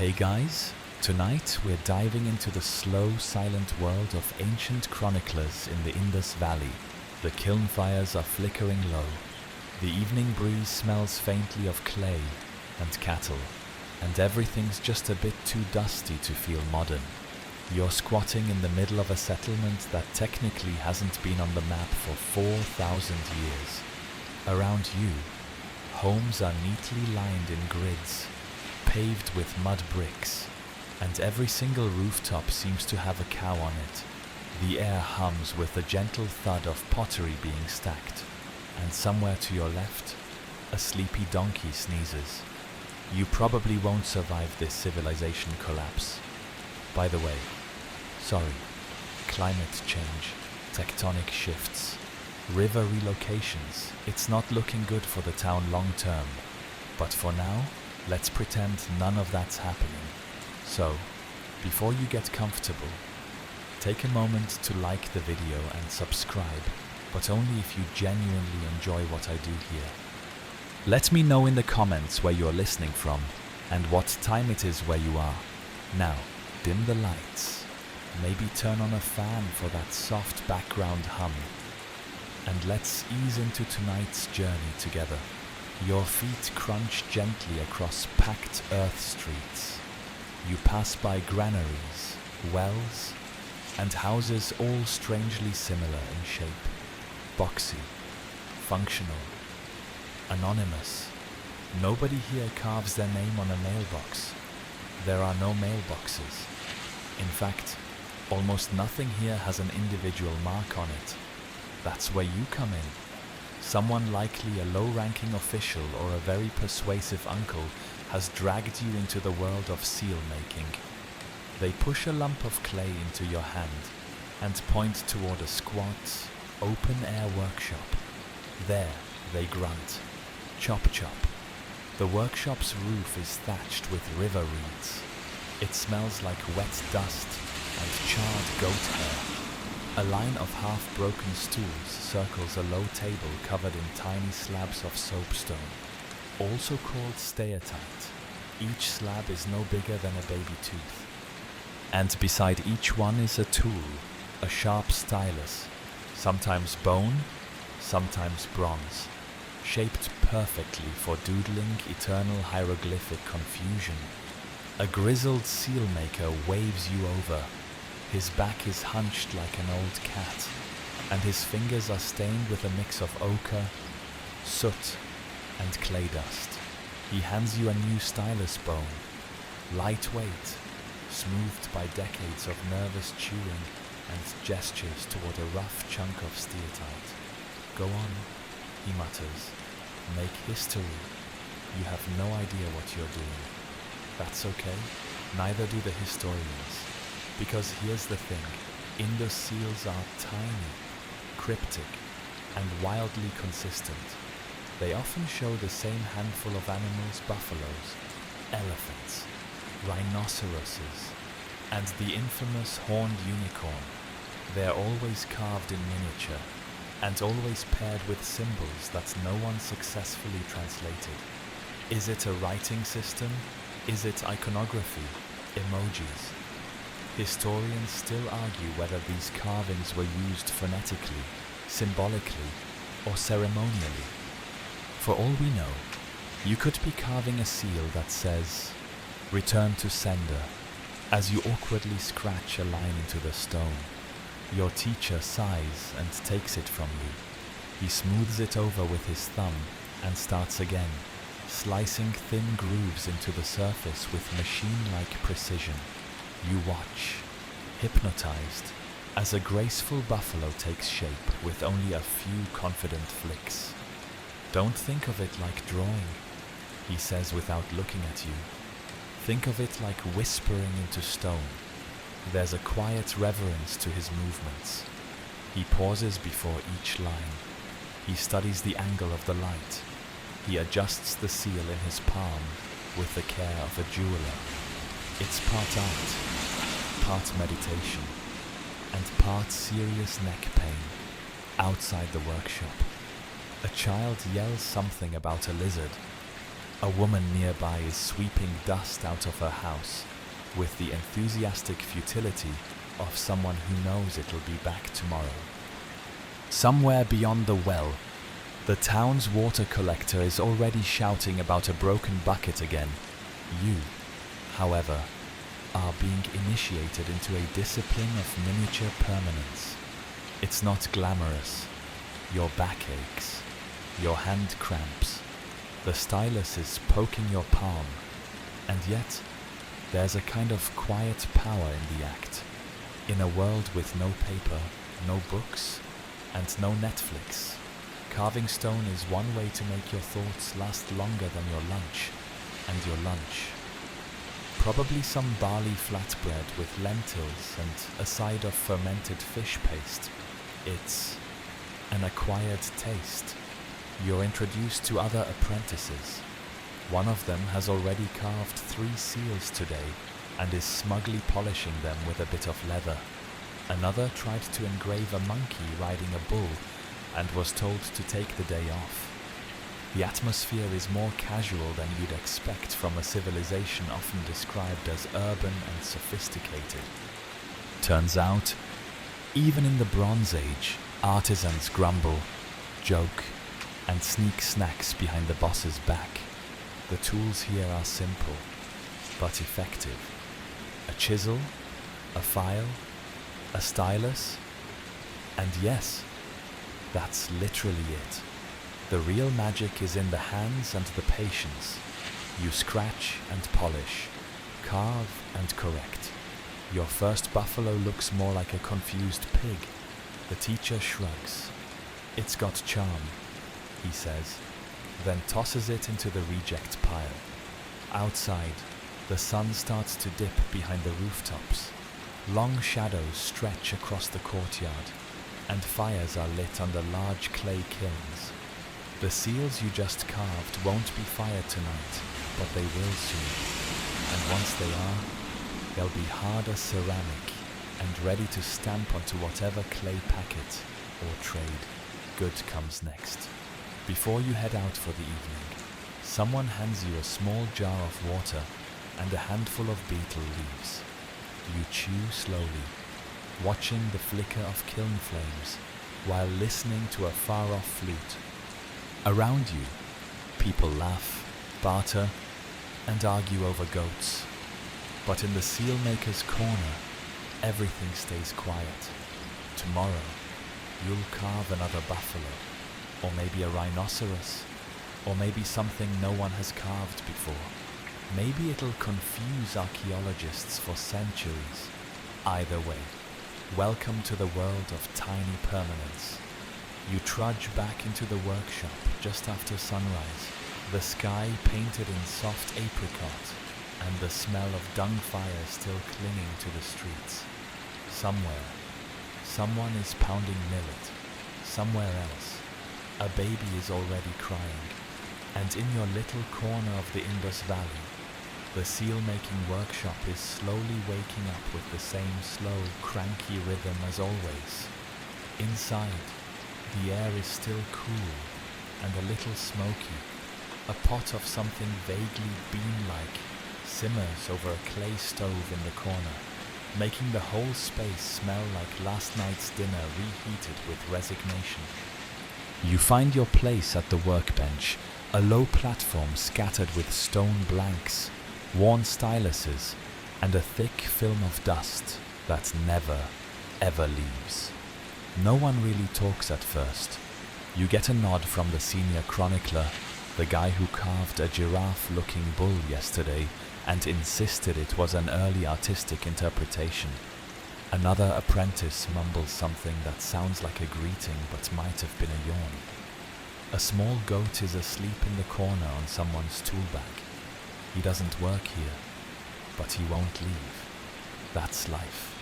Hey guys, tonight we're diving into the slow, silent world of ancient chroniclers in the Indus Valley. The kiln fires are flickering low. The evening breeze smells faintly of clay and cattle, and everything's just a bit too dusty to feel modern. You're squatting in the middle of a settlement that technically hasn't been on the map for 4,000 years. Around you, homes are neatly lined in grids, paved with mud bricks, and every single rooftop seems to have a cow on it. The air hums with the gentle thud of pottery being stacked, and somewhere to your left, a sleepy donkey sneezes. You probably won't survive this civilization collapse. By the way, sorry, climate change, tectonic shifts, river relocations, it's not looking good for the town long term. But for now, let's pretend none of that's happening. So, before you get comfortable, take a moment to like the video and subscribe, but only if you genuinely enjoy what I do here. Let me know in the comments where you're listening from and what time it is where you are. Now, dim the lights, maybe turn on a fan for that soft background hum, and let's ease into tonight's journey together. Your feet crunch gently across packed earth streets. You pass by granaries, wells, and houses all strangely similar in shape. Boxy, functional, anonymous. Nobody here carves their name on a mailbox. There are no mailboxes. In fact, almost nothing here has an individual mark on it. That's where you come in. Someone, likely a low-ranking official or a very persuasive uncle, has dragged you into the world of seal making. They push a lump of clay into your hand and point toward a squat, open-air workshop. There, they grunt. Chop chop. The workshop's roof is thatched with river reeds. It smells like wet dust and charred goat hair. A line of half-broken stools circles a low table covered in tiny slabs of soapstone, also called steatite. Each slab is no bigger than a baby tooth. And beside each one is a tool, a sharp stylus, sometimes bone, sometimes bronze, shaped perfectly for doodling eternal hieroglyphic confusion. A grizzled seal maker waves you over. His back is hunched like an old cat, and his fingers are stained with a mix of ochre, soot, and clay dust. He hands you a new stylus bone, lightweight, smoothed by decades of nervous chewing, and gestures toward a rough chunk of steatite. Go on, he mutters. Make history. You have no idea what you're doing. That's okay. Neither do the historians. Because here's the thing, Indus seals are tiny, cryptic, and wildly consistent. They often show the same handful of animals: buffaloes, elephants, rhinoceroses, and the infamous horned unicorn. They're always carved in miniature, and always paired with symbols that no one successfully translated. Is it a writing system? Is it iconography? Emojis? Historians still argue whether these carvings were used phonetically, symbolically, or ceremonially. For all we know, you could be carving a seal that says, "Return to sender," as you awkwardly scratch a line into the stone. Your teacher sighs and takes it from you. He smooths it over with his thumb and starts again, slicing thin grooves into the surface with machine-like precision. You watch, hypnotized, as a graceful buffalo takes shape with only a few confident flicks. Don't think of it like drawing, he says without looking at you. Think of it like whispering into stone. There's a quiet reverence to his movements. He pauses before each line. He studies the angle of the light. He adjusts the seal in his palm with the care of a jeweler. It's part art, part meditation, and part serious neck pain. Outside the workshop, a child yells something about a lizard. A woman nearby is sweeping dust out of her house with the enthusiastic futility of someone who knows it'll be back tomorrow. Somewhere beyond the well, the town's water collector is already shouting about a broken bucket again. You, however, are being initiated into a discipline of miniature permanence. It's not glamorous. Your back aches, your hand cramps, the stylus is poking your palm, and yet there's a kind of quiet power in the act. In a world with no paper, no books, and no Netflix, carving stone is one way to make your thoughts last longer than your lunch, and your lunch. Probably some barley flatbread with lentils and a side of fermented fish paste. It's an acquired taste. You're introduced to other apprentices. One of them has already carved 3 seals today and is smugly polishing them with a bit of leather. Another tried to engrave a monkey riding a bull and was told to take the day off. The atmosphere is more casual than you'd expect from a civilization often described as urban and sophisticated. Turns out, even in the Bronze Age, artisans grumble, joke, and sneak snacks behind the boss's back. The tools here are simple, but effective. A chisel, a file, a stylus, and yes, that's literally it. The real magic is in the hands and the patience. You scratch and polish, carve and correct. Your first buffalo looks more like a confused pig. The teacher shrugs. It's got charm, he says, then tosses it into the reject pile. Outside, the sun starts to dip behind the rooftops. Long shadows stretch across the courtyard, and fires are lit under large clay kilns. The seals you just carved won't be fired tonight, but they will soon. And once they are, they'll be harder ceramic and ready to stamp onto whatever clay packet or trade good comes next. Before you head out for the evening, someone hands you a small jar of water and a handful of beetle leaves. You chew slowly, watching the flicker of kiln flames while listening to a far-off flute. Around you, people laugh, barter, and argue over goats. But in the sealmaker's corner, everything stays quiet. Tomorrow, you'll carve another buffalo, or maybe a rhinoceros, or maybe something no one has carved before. Maybe it'll confuse archaeologists for centuries. Either way, welcome to the world of tiny permanence. You trudge back into the workshop just after sunrise, the sky painted in soft apricot, and the smell of dung fire still clinging to the streets. Somewhere, someone is pounding millet. Somewhere else, a baby is already crying. And in your little corner of the Indus Valley, the seal-making workshop is slowly waking up with the same slow, cranky rhythm as always. Inside, the air is still cool and a little smoky. A pot of something vaguely bean-like simmers over a clay stove in the corner, making the whole space smell like last night's dinner reheated with resignation. You find your place at the workbench, a low platform scattered with stone blanks, worn styluses, and a thick film of dust that never, ever leaves. No one really talks at first. You get a nod from the senior chronicler, the guy who carved a giraffe-looking bull yesterday and insisted it was an early artistic interpretation. Another apprentice mumbles something that sounds like a greeting but might have been a yawn. A small goat is asleep in the corner on someone's tool bag. He doesn't work here, but he won't leave. That's life.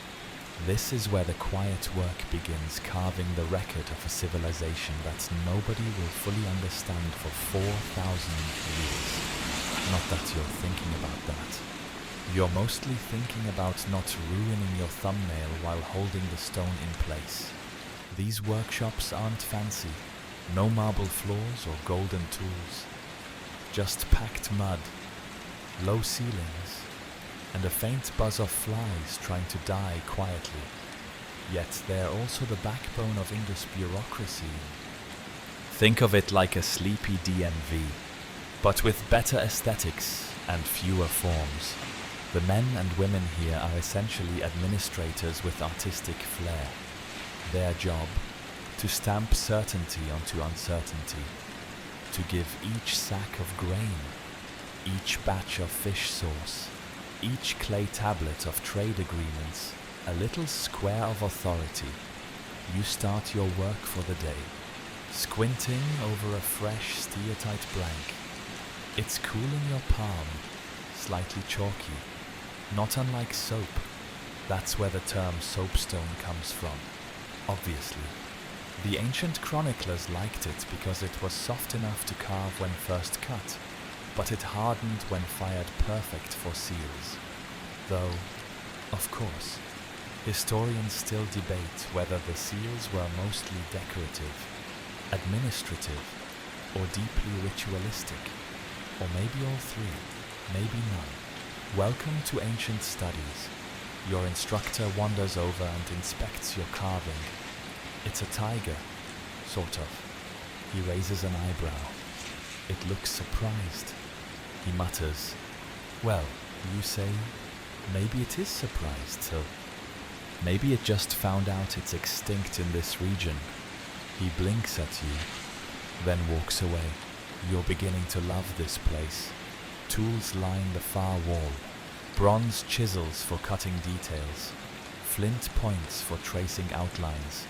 This is where the quiet work begins, carving the record of a civilization that nobody will fully understand for 4,000 years. Not that you're thinking about that. You're mostly thinking about not ruining your thumbnail while holding the stone in place. These workshops aren't fancy. No marble floors or golden tools. just packed mud, low ceilings, and a faint buzz of flies trying to die quietly. Yet they're also the backbone of Indus bureaucracy. Think of it like a sleepy DMV, but with better aesthetics and fewer forms. The men and women here are essentially administrators with artistic flair. Their job, to stamp certainty onto uncertainty, to give each sack of grain, each batch of fish sauce, each clay tablet of trade agreements, a little square of authority. You start your work for the day, squinting over a fresh steatite blank. It's cool in your palm, slightly chalky, not unlike soap. That's where the term soapstone comes from, obviously. The ancient chroniclers liked it because it was soft enough to carve when first cut, but it hardened when fired perfect for seals. Though, of course, historians still debate whether the seals were mostly decorative, administrative, or deeply ritualistic, or maybe all three, maybe none. Welcome to Ancient Studies. Your instructor wanders over and inspects your carving. It's a tiger, sort of. He raises an eyebrow. It looks surprised. He mutters, "Well, you say, maybe it is surprised, so maybe it just found out it's extinct in this region." He blinks at you, then walks away. You're beginning to love this place. Tools line the far wall, bronze chisels for cutting details, flint points for tracing outlines,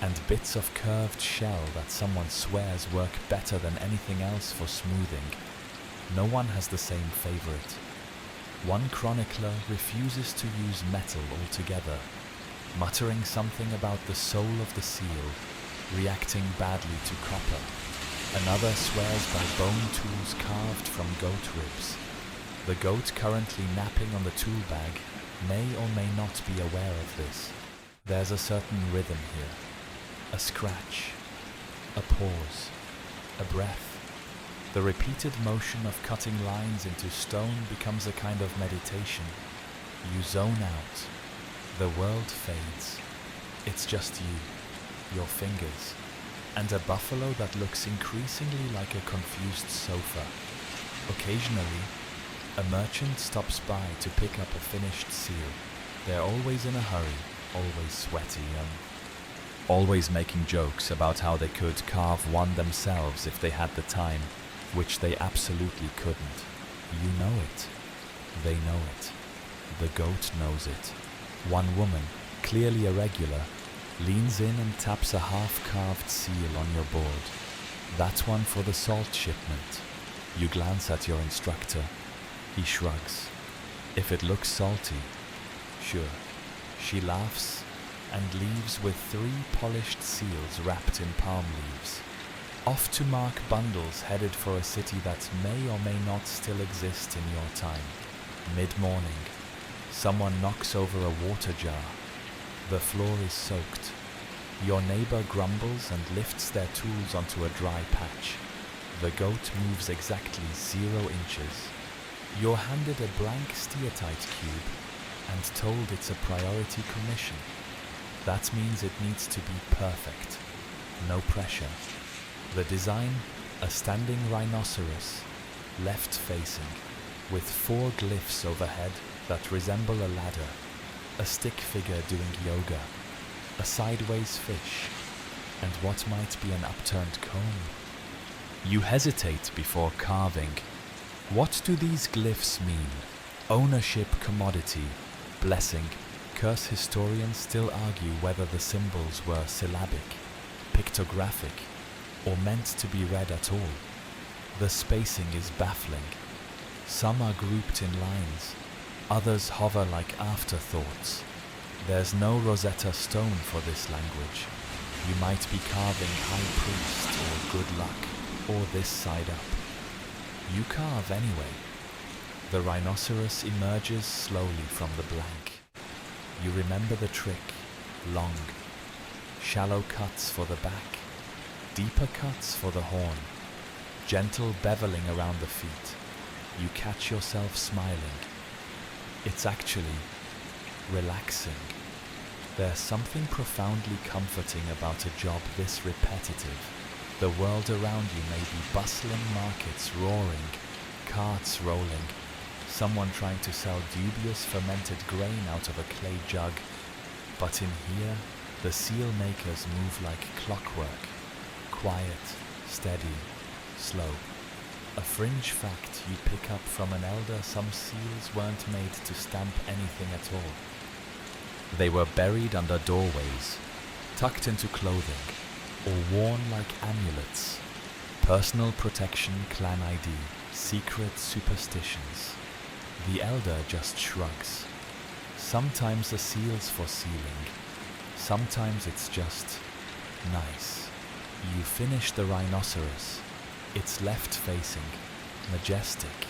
and bits of curved shell that someone swears work better than anything else for smoothing. No one has the same favorite. One chronicler refuses to use metal altogether, muttering something about the soul of the seal, reacting badly to copper. Another swears by bone tools carved from goat ribs. The goat currently napping on the tool bag may or may not be aware of this. There's a certain rhythm here. A scratch, a pause, a breath. The repeated motion of cutting lines into stone becomes a kind of meditation. You zone out. The world fades. It's just you, your fingers, and a buffalo that looks increasingly like a confused sofa. Occasionally, a merchant stops by to pick up a finished seal. They're always in a hurry, always sweaty, and always making jokes about how they could carve one themselves if they had the time, which they absolutely couldn't. You know it. They know it. The goat knows it. One woman, clearly irregular, leans in and taps a half-carved seal on your board. That's one for the salt shipment. You glance at your instructor. He shrugs. If it looks salty, sure. She laughs and leaves with 3 polished seals wrapped in palm leaves. Off to mark bundles headed for a city that may or may not still exist in your time. Mid-morning, someone knocks over a water jar. The floor is soaked. Your neighbor grumbles and lifts their tools onto a dry patch. The goat moves exactly 0 inches. You're handed a blank steatite cube and told it's a priority commission. That means it needs to be perfect. No pressure. The design, a standing rhinoceros, left-facing, with 4 glyphs overhead that resemble a ladder, a stick figure doing yoga, a sideways fish, and what might be an upturned comb. You hesitate before carving. What do these glyphs mean? Ownership, commodity, blessing. Curse historians still argue whether the symbols were syllabic, pictographic, or meant to be read at all. The spacing is baffling. Some are grouped in lines, others hover like afterthoughts. There's no Rosetta Stone for this language. You might be carving High Priest or Good Luck, or this side up. You carve anyway. The rhinoceros emerges slowly from the blank. You remember the trick. Long, shallow cuts for the back, deeper cuts for the horn. gentle beveling around the feet. You catch yourself smiling. It's actually relaxing. There's something profoundly comforting about a job this repetitive. The world around you may be bustling markets roaring, carts rolling, someone trying to sell dubious fermented grain out of a clay jug. But in here, the seal makers move like clockwork, quiet, steady, slow. A fringe fact you pick up from an elder: some seals weren't made to stamp anything at all. They were buried under doorways, tucked into clothing, or worn like amulets. Personal protection, clan ID, secret superstitions. The elder just shrugs. Sometimes the seal's for sealing, sometimes it's just nice. You finish the rhinoceros. It's left-facing, majestic,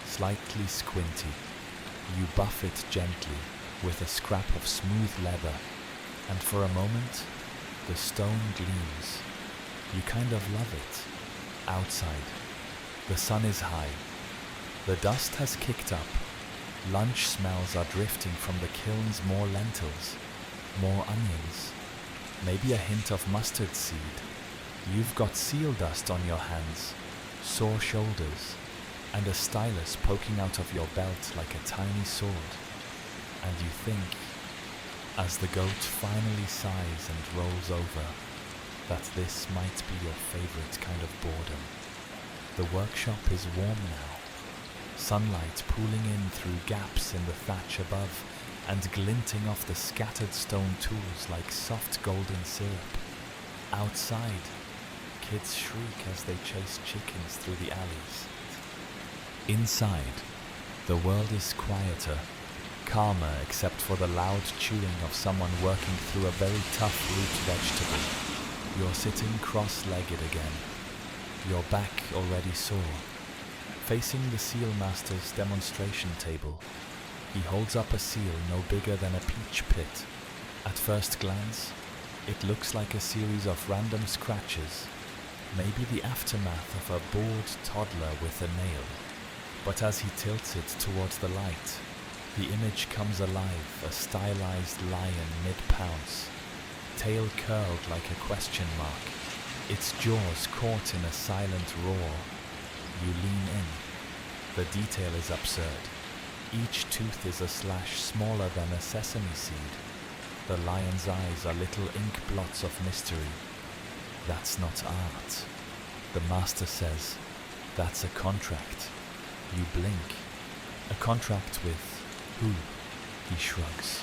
slightly squinty. You buff it gently with a scrap of smooth leather, and for a moment, the stone gleams. You kind of love it. Outside, the sun is high. The dust has kicked up. Lunch smells are drifting from the kilns. More lentils, more onions, maybe a hint of mustard seed. You've got seal dust on your hands, sore shoulders, and a stylus poking out of your belt like a tiny sword. And you think, as the goat finally sighs and rolls over, that this might be your favorite kind of boredom. The workshop is warm now, sunlight pooling in through gaps in the thatch above and glinting off the scattered stone tools like soft golden syrup. Outside, kids shriek as they chase chickens through the alleys. Inside, the world is quieter, calmer except for the loud chewing of someone working through a very tough root vegetable. You're sitting cross-legged again, your back already sore, facing the seal master's demonstration table. He holds up a seal no bigger than a peach pit. At first glance, it looks like a series of random scratches, maybe the aftermath of a bored toddler with a nail. But as he tilts it towards the light, the image comes alive, a stylized lion mid-pounce, tail curled like a question mark, its jaws caught in a silent roar. You lean in. The detail is absurd. Each tooth is a slash smaller than a sesame seed. The lion's eyes are little ink blots of mystery. That's not art. The master says, that's a contract. You blink. A contract with who? He shrugs.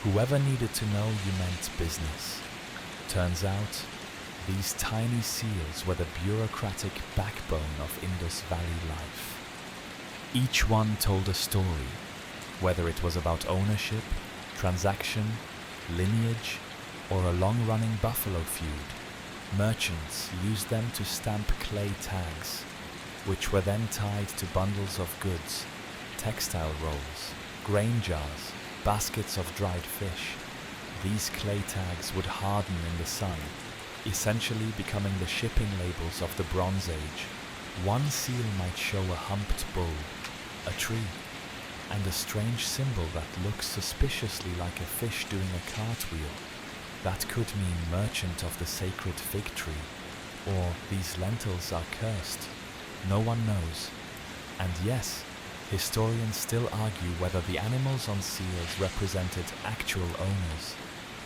Whoever needed to know you meant business. Turns out, these tiny seals were the bureaucratic backbone of Indus Valley life. Each one told a story, whether it was about ownership, transaction, lineage, or a long-running buffalo feud. Merchants used them to stamp clay tags, which were then tied to bundles of goods, textile rolls, grain jars, baskets of dried fish. These clay tags would harden in the sun, essentially becoming the shipping labels of the Bronze Age. One seal might show a humped bull, a tree, and a strange symbol that looks suspiciously like a fish doing a cartwheel. That could mean merchant of the sacred fig tree, or these lentils are cursed. No one knows. And yes, historians still argue whether the animals on seals represented actual owners,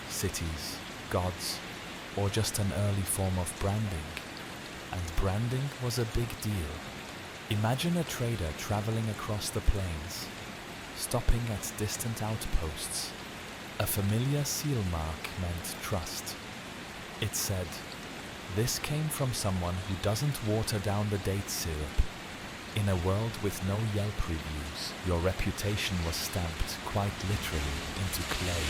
cities, gods, or just an early form of branding. And branding was a big deal. Imagine a trader traveling across the plains, stopping at distant outposts. A familiar seal mark meant trust. It said, this came from someone who doesn't water down the date syrup. In a world with no Yelp reviews, your reputation was stamped, quite literally, into clay.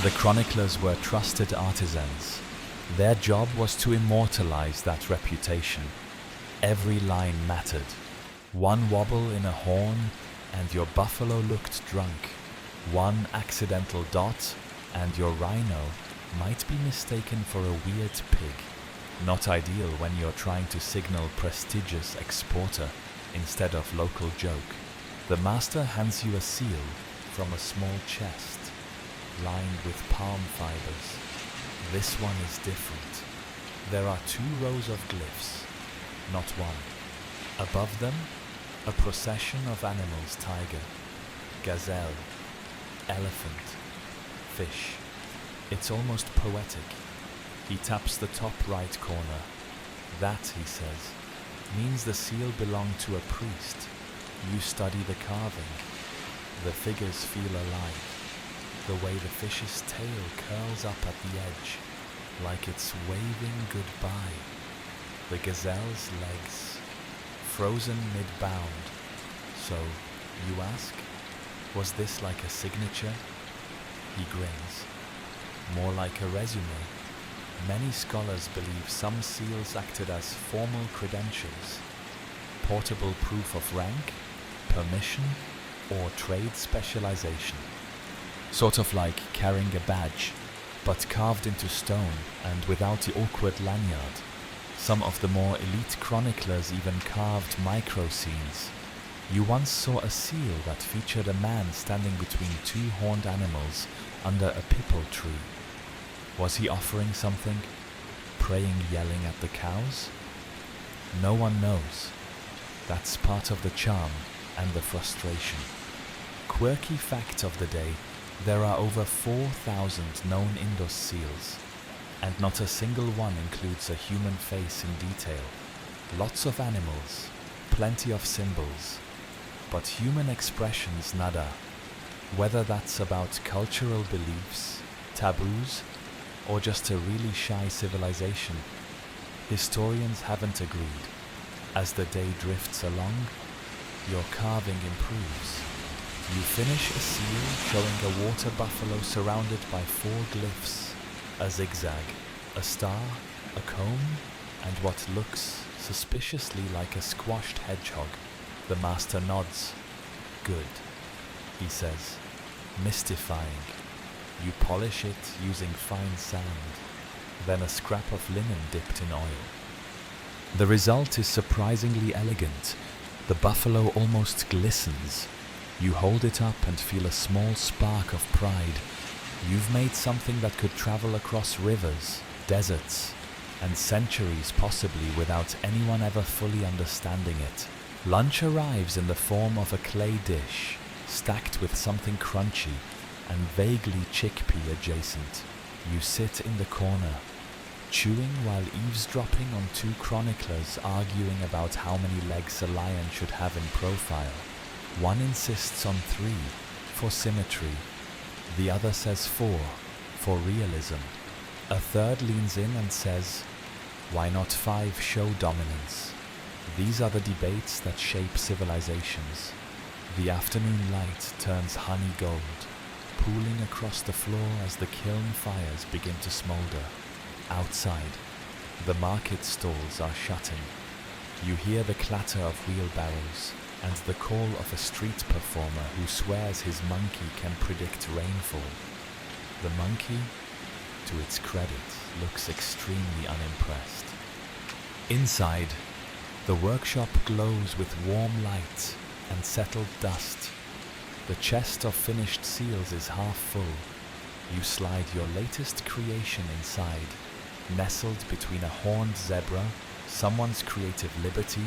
The chroniclers were trusted artisans. Their job was to immortalize that reputation. Every line mattered. One wobble in a horn, and your buffalo looked drunk. One accidental dot, and your rhino might be mistaken for a weird pig. Not ideal when you're trying to signal prestigious exporter instead of local joke. The master hands you a seal from a small chest lined with palm fibers. This one is different. There are 2 rows of glyphs, not one. Above them, a procession of animals: tiger, gazelle, elephant, fish. It's almost poetic. He taps the top right corner. That, he says, means the seal belonged to a priest. You study the carving. The figures feel alive. The way the fish's tail curls up at the edge, like it's waving goodbye. The gazelle's legs, frozen mid-bound. So, you ask, was this like a signature? He grins. More like a resume. Many scholars believe some seals acted as formal credentials, portable proof of rank, permission, or trade specialization. Sort of like carrying a badge, but carved into stone and without the awkward lanyard. Some of the more elite chroniclers even carved micro-scenes. You once saw a seal that featured a man standing between 2 horned animals under a pipal tree. Was he offering something? Praying, yelling at the cows? No one knows. That's part of the charm and the frustration. Quirky fact of the day: there are over 4,000 known Indus seals, and not a single one includes a human face in detail. Lots of animals, plenty of symbols, but human expressions nada. Whether that's about cultural beliefs, taboos, or just a really shy civilization, historians haven't agreed. As the day drifts along, your carving improves. You finish a seal showing a water buffalo surrounded by 4 glyphs, a zigzag, a star, a comb, and what looks suspiciously like a squashed hedgehog. The master nods. Good, he says, mystifying. You polish it using fine sand, then a scrap of linen dipped in oil. The result is surprisingly elegant. The buffalo almost glistens. You hold it up and feel a small spark of pride. You've made something that could travel across rivers, deserts, and centuries possibly without anyone ever fully understanding it. Lunch arrives in the form of a clay dish, stacked with something crunchy and vaguely chickpea adjacent. You sit in the corner, chewing while eavesdropping on 2 chroniclers arguing about how many legs a lion should have in profile. One insists on 3, for symmetry. The other says 4, for realism. A third leans in and says, why not 5, show dominance? These are the debates that shape civilizations. The afternoon light turns honey gold, pooling across the floor as the kiln fires begin to smolder. Outside, the market stalls are shutting. You hear the clatter of wheelbarrows and the call of a street performer who swears his monkey can predict rainfall. The monkey, to its credit, looks extremely unimpressed. Inside, the workshop glows with warm light and settled dust. The chest of finished seals is half full. You slide your latest creation inside, nestled between a horned zebra, someone's creative liberty,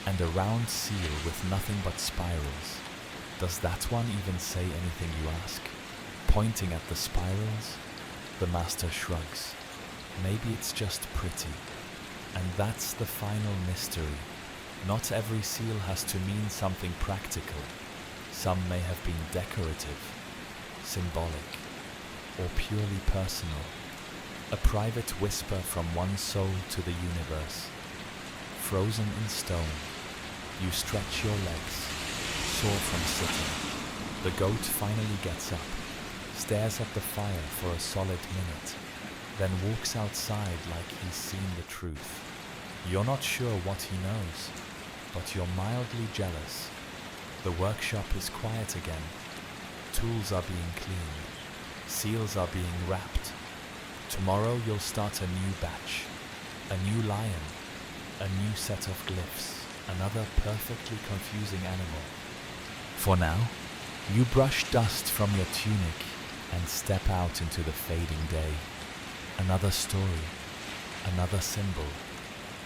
and a round seal with nothing but spirals. Does that one even say anything, you ask? Pointing at the spirals, the master shrugs. Maybe it's just pretty. And that's the final mystery. Not every seal has to mean something practical. Some may have been decorative, symbolic, or purely personal. A private whisper from one soul to the universe. Frozen in stone, you stretch your legs, sore from sitting. The goat finally gets up, stares at the fire for a solid minute, then walks outside like he's seen the truth. You're not sure what he knows, but you're mildly jealous. The workshop is quiet again. Tools are being cleaned. Seals are being wrapped. Tomorrow you'll start a new batch. A new lion, a new set of glyphs, another perfectly confusing animal. For now, you brush dust from your tunic and step out into the fading day. Another story, another symbol,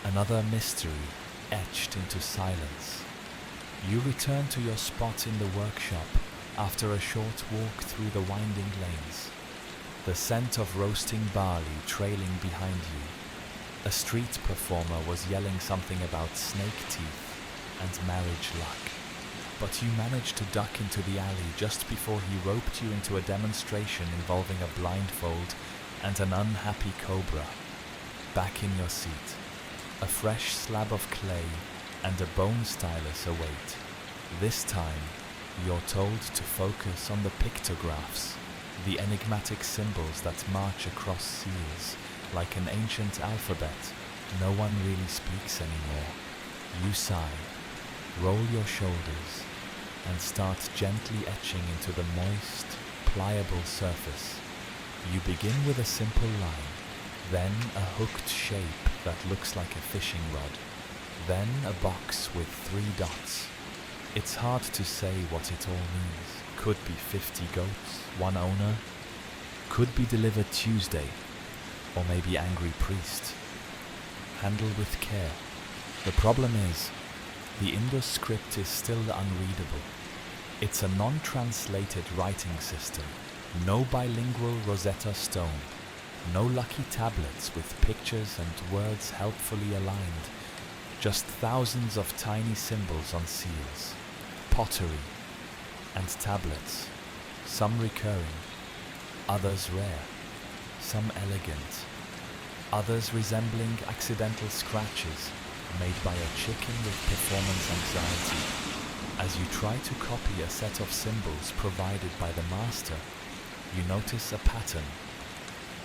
another mystery etched into silence. You return to your spot in the workshop after a short walk through the winding lanes. The scent of roasting barley trailing behind you. A street performer was yelling something about snake teeth and marriage luck. But you managed to duck into the alley just before he roped you into a demonstration involving a blindfold and an unhappy cobra. Back in your seat, a fresh slab of clay and a bone stylus await. This time, you're told to focus on the pictographs, the enigmatic symbols that march across seals like an ancient alphabet no one really speaks anymore. You sigh, roll your shoulders, and start gently etching into the moist, pliable surface. You begin with a simple line, then a hooked shape that looks like a fishing rod, then a box with 3 dots. It's hard to say what it all means. Could be 50 goats, 1 owner, could be delivered Tuesday, or maybe angry priest. Handle with care. The problem is, the Indus script is still unreadable. It's a non-translated writing system, no bilingual Rosetta Stone, no lucky tablets with pictures and words helpfully aligned, just thousands of tiny symbols on seals, pottery, and tablets, some recurring, others rare, some elegant, others resembling accidental scratches made by a chicken with performance anxiety. As you try to copy a set of symbols provided by the master, you notice a pattern.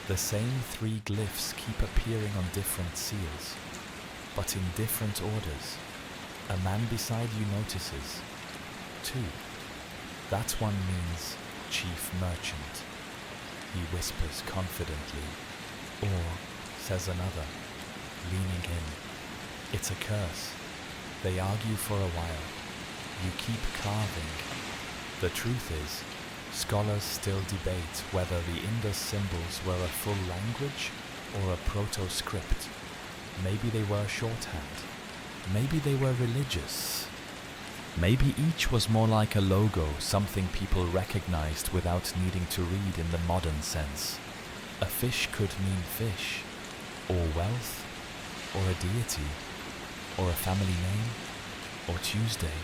The same 3 glyphs keep appearing on different seals, but in different orders. A man beside you notices 2. That one means chief merchant. He whispers confidently, or says another, leaning in. It's a curse. They argue for a while. You keep carving. The truth is, scholars still debate whether the Indus symbols were a full language or a proto-script. Maybe they were shorthand. Maybe they were religious. Maybe each was more like a logo, something people recognized without needing to read in the modern sense. A fish could mean fish, or wealth, or a deity, or a family name, or Tuesday.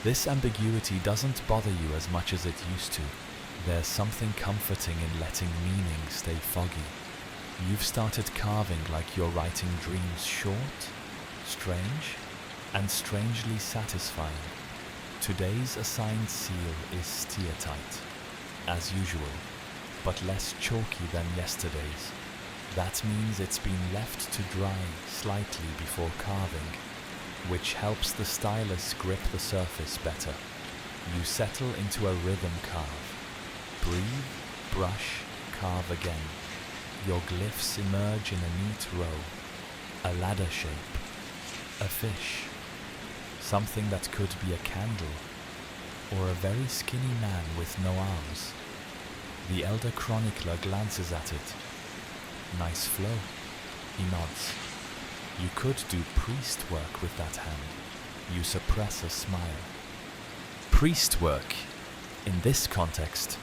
This ambiguity doesn't bother you as much as it used to. There's something comforting in letting meaning stay foggy. You've started carving like you're writing dreams short, strange, and strangely satisfying. Today's assigned seal is steer-tight, as usual, but less chalky than yesterday's. That means it's been left to dry slightly before carving, which helps the stylus grip the surface better. You settle into a rhythm carve. Breathe, brush, carve again. Your glyphs emerge in a neat row. A ladder shape. A fish. Something that could be a candle, or a very skinny man with no arms. The elder chronicler glances at it. Nice flow. He nods. You could do priest work with that hand. You suppress a smile. Priest work, in this context,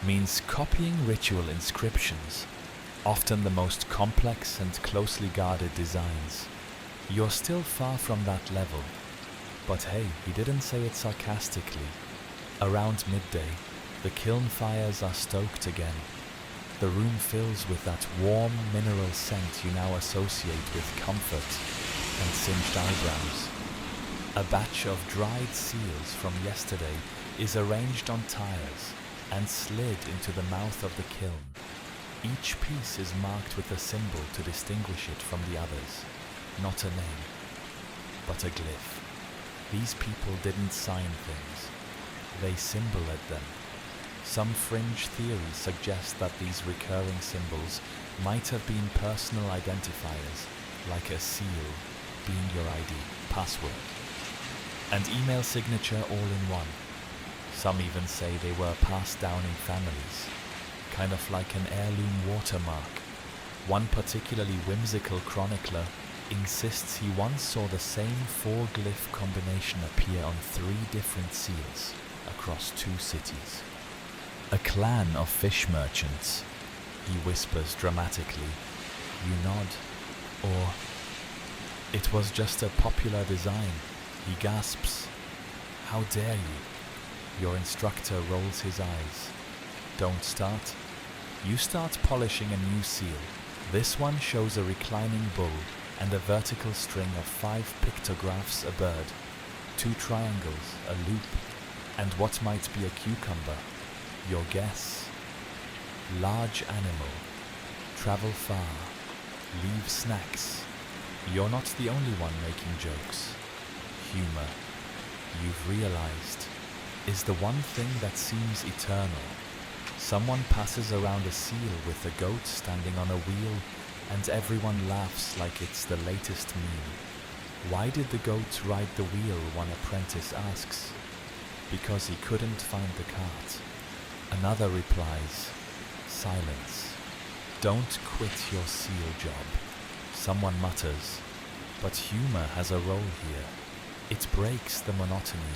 means copying ritual inscriptions, often the most complex and closely guarded designs. You're still far from that level, but hey, he didn't say it sarcastically. Around midday, the kiln fires are stoked again. The room fills with that warm mineral scent you now associate with comfort and singed eyebrows. A batch of dried seals from yesterday is arranged on tires and slid into the mouth of the kiln. Each piece is marked with a symbol to distinguish it from the others. Not a name, but a glyph. These people didn't sign things. They symboled them. Some fringe theories suggest that these recurring symbols might have been personal identifiers, like a seal being your ID, password, and email signature all in one. Some even say they were passed down in families, kind of like an heirloom watermark. One particularly whimsical chronicler insists he once saw the same 4-glyph combination appear on 3 different seals across 2 cities. A clan of fish merchants, he whispers dramatically. You nod, or it was just a popular design, he gasps. How dare you? Your instructor rolls his eyes. Don't start. You start polishing a new seal. This one shows a reclining bull and a vertical string of 5 pictographs, a bird, 2 triangles, a loop, and what might be a cucumber. Your guess? Large animal, travel far, leave snacks. You're not the only one making jokes. Humor, you've realized, is the one thing that seems eternal. Someone passes around a seal with a goat standing on a wheel, and everyone laughs like it's the latest meme. Why did the goat ride the wheel, one apprentice asks. Because he couldn't find the cart. Another replies, silence. Don't quit your seal job. Someone mutters, but humor has a role here. It breaks the monotony.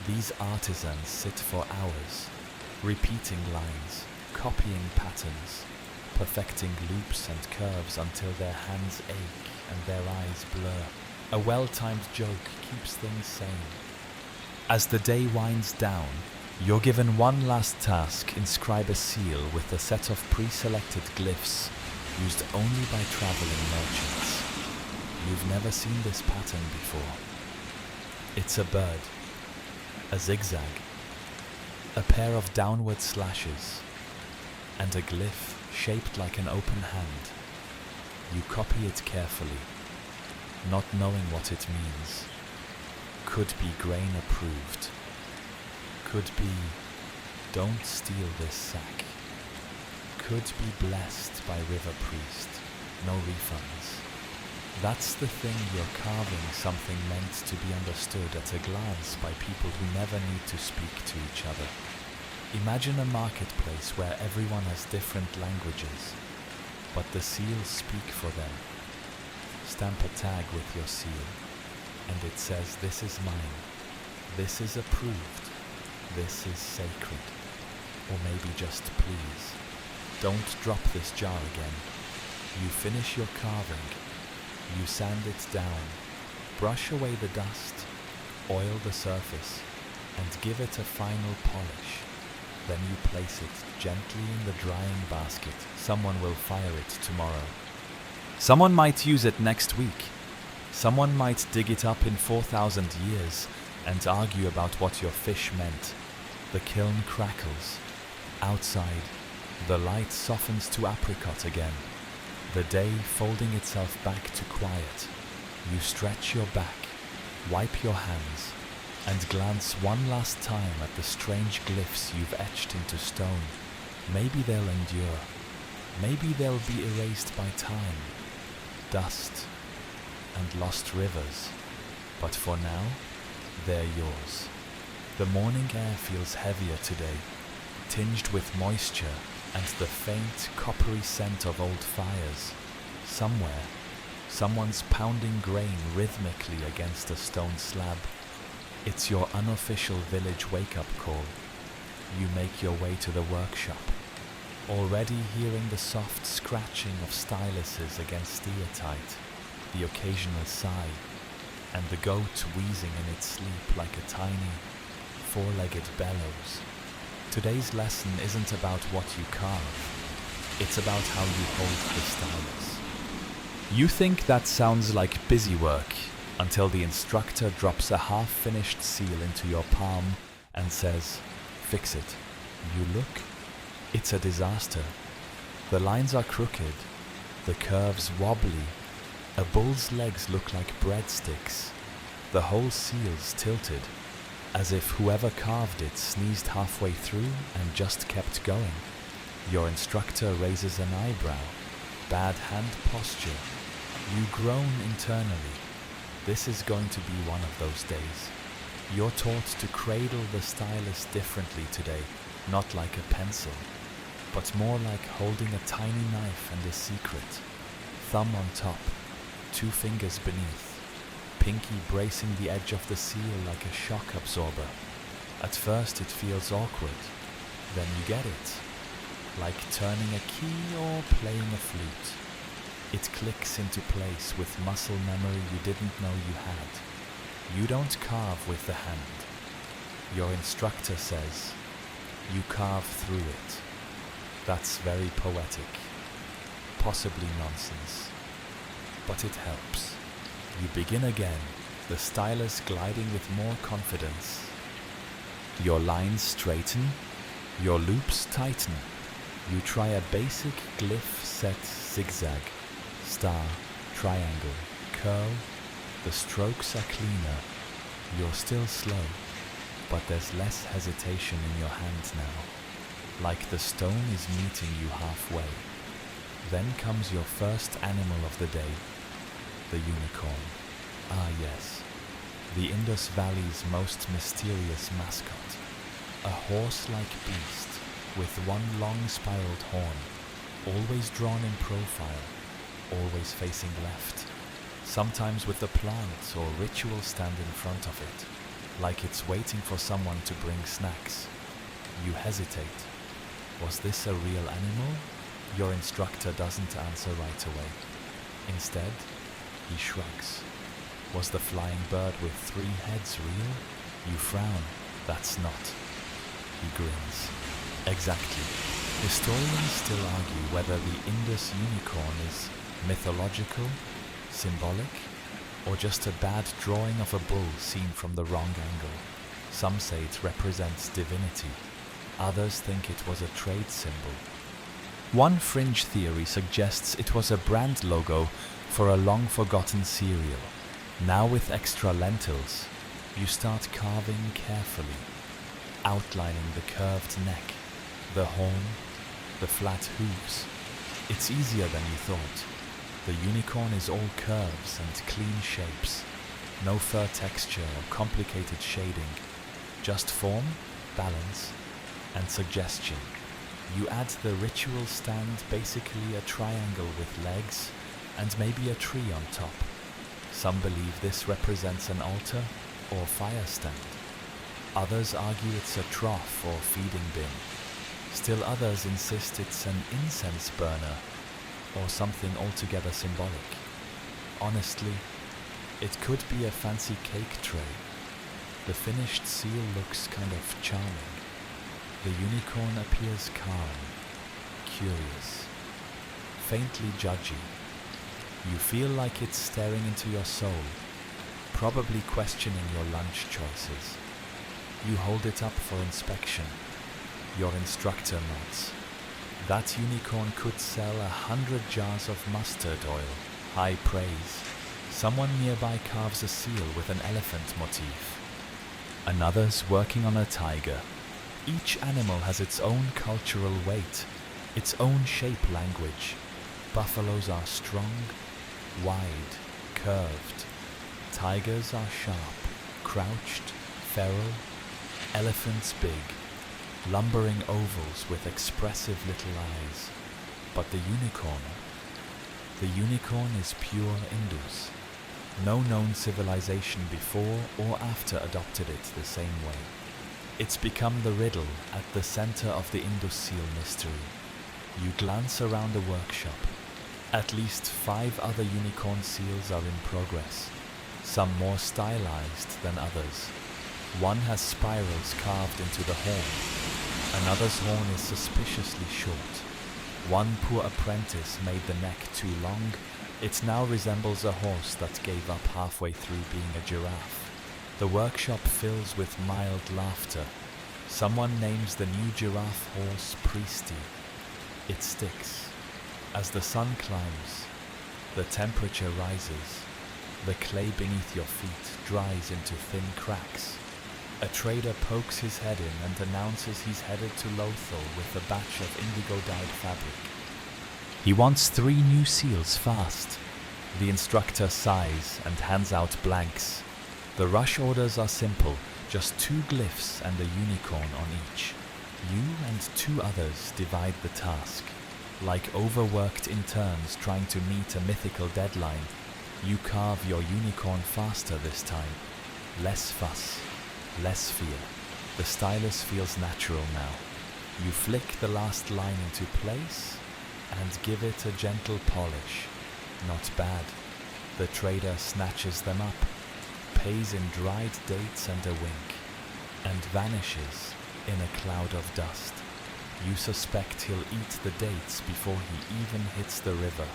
These artisans sit for hours, repeating lines, copying patterns, perfecting loops and curves until their hands ache and their eyes blur. A well-timed joke keeps things sane. As the day winds down, you're given one last task: inscribe a seal with a set of pre-selected glyphs used only by traveling merchants. You've never seen this pattern before. It's a bird, a zigzag, a pair of downward slashes, and a glyph shaped like an open hand. You copy it carefully, not knowing what it means. Could be grain approved. Could be, don't steal this sack. Could be blessed by river priest, no refunds. That's the thing, you're carving something meant to be understood at a glance by people who never need to speak to each other. Imagine a marketplace where everyone has different languages, but the seals speak for them. Stamp a tag with your seal, and it says, this is mine, this is approved, this is sacred. Or maybe just, please, don't drop this jar again. You finish your carving, you sand it down, brush away the dust, oil the surface, and give it a final polish. Then you place it gently in the drying basket. Someone will fire it tomorrow. Someone might use it next week. Someone might dig it up in 4,000 years and argue about what your fish meant. The kiln crackles. Outside, the light softens to apricot again. The day folding itself back to quiet. You stretch your back, wipe your hands, and glance one last time at the strange glyphs you've etched into stone. Maybe they'll endure. Maybe they'll be erased by time, dust, and lost rivers. But for now, they're yours. The morning air feels heavier today, tinged with moisture and the faint, coppery scent of old fires. Somewhere, someone's pounding grain rhythmically against a stone slab. It's your unofficial village wake-up call. You make your way to the workshop, already hearing the soft scratching of styluses against steatite, the occasional sigh, and the goat wheezing in its sleep like a tiny, four-legged bellows. Today's lesson isn't about what you carve, it's about how you hold the stylus. You think that sounds like busy work, until the instructor drops a half-finished seal into your palm and says, fix it. You look. It's a disaster. The lines are crooked, the curves wobbly, a bull's legs look like breadsticks, the whole seal's tilted, as if whoever carved it sneezed halfway through and just kept going. Your instructor raises an eyebrow, bad hand posture, You groan internally. This is going to be one of those days. You're taught to cradle the stylus differently today, not like a pencil, but more like holding a tiny knife and a secret. Thumb on top, 2 fingers beneath, pinky bracing the edge of the seal like a shock absorber. At first it feels awkward, then you get it. Like turning a key or playing a flute. It clicks into place with muscle memory you didn't know you had. You don't carve with the hand. Your instructor says, you carve through it. That's very poetic. Possibly nonsense. But it helps. You begin again, the stylus gliding with more confidence. Your lines straighten, your loops tighten. You try a basic glyph set zigzag, star, triangle, curl. The strokes are cleaner. You're still slow, but there's less hesitation in your hand now, like the stone is meeting you halfway. Then comes your first animal of the day, the unicorn. Ah yes, the Indus Valley's most mysterious mascot. A horse-like beast with one long spiraled horn, always drawn in profile, always facing left. Sometimes with a plant or ritual stand in front of it, like it's waiting for someone to bring snacks. You hesitate. Was this a real animal? Your instructor doesn't answer right away. Instead, he shrugs. Was the flying bird with 3 heads real? You frown. That's not. He grins. Exactly. Historians still argue whether the Indus unicorn is mythological, symbolic, or just a bad drawing of a bull seen from the wrong angle. Some say it represents divinity. Others think it was a trade symbol. One fringe theory suggests it was a brand logo for a long-forgotten cereal. Now with extra lentils, you start carving carefully, outlining the curved neck, the horn, the flat hooves. It's easier than you thought. The unicorn is all curves and clean shapes. No fur texture or complicated shading. Just form, balance, and suggestion. You add the ritual stand, basically a triangle with legs and maybe a tree on top. Some believe this represents an altar or fire stand. Others argue it's a trough or feeding bin. Still others insist it's an incense burner or something altogether symbolic. Honestly, it could be a fancy cake tray. The finished seal looks kind of charming. The unicorn appears calm, curious, faintly judgy. You feel like it's staring into your soul, probably questioning your lunch choices. You hold it up for inspection. Your instructor nods. That unicorn could sell 100 jars of mustard oil. High praise. Someone nearby carves a seal with an elephant motif. Another's working on a tiger. Each animal has its own cultural weight, its own shape language. Buffaloes are strong, wide, curved. Tigers are sharp, crouched, feral. Elephants big, lumbering ovals with expressive little eyes. But the unicorn is pure Indus. No known civilization before or after adopted it the same way. It's become the riddle at the center of the Indus-Seal mystery. You glance around the workshop. At least 5 other unicorn seals are in progress, some more stylized than others. One has spirals carved into the horn. Another's horn is suspiciously short. One poor apprentice made the neck too long. It now resembles a horse that gave up halfway through being a giraffe. The workshop fills with mild laughter. Someone names the new giraffe horse Prise. It sticks. As the sun climbs, the temperature rises. The clay beneath your feet dries into thin cracks. A trader pokes his head in and announces he's headed to Lothal with a batch of indigo-dyed fabric. He wants 3 new seals fast. The instructor sighs and hands out blanks. The rush orders are simple, just 2 glyphs and a unicorn on each. You and 2 others divide the task. Like overworked interns trying to meet a mythical deadline, you carve your unicorn faster this time. Less fuss, less fear. The stylus feels natural now. You flick the last line into place and give it a gentle polish. Not bad. The trader snatches them up, pays in dried dates and a wink, and vanishes in a cloud of dust. You suspect he'll eat the dates before he even hits the river.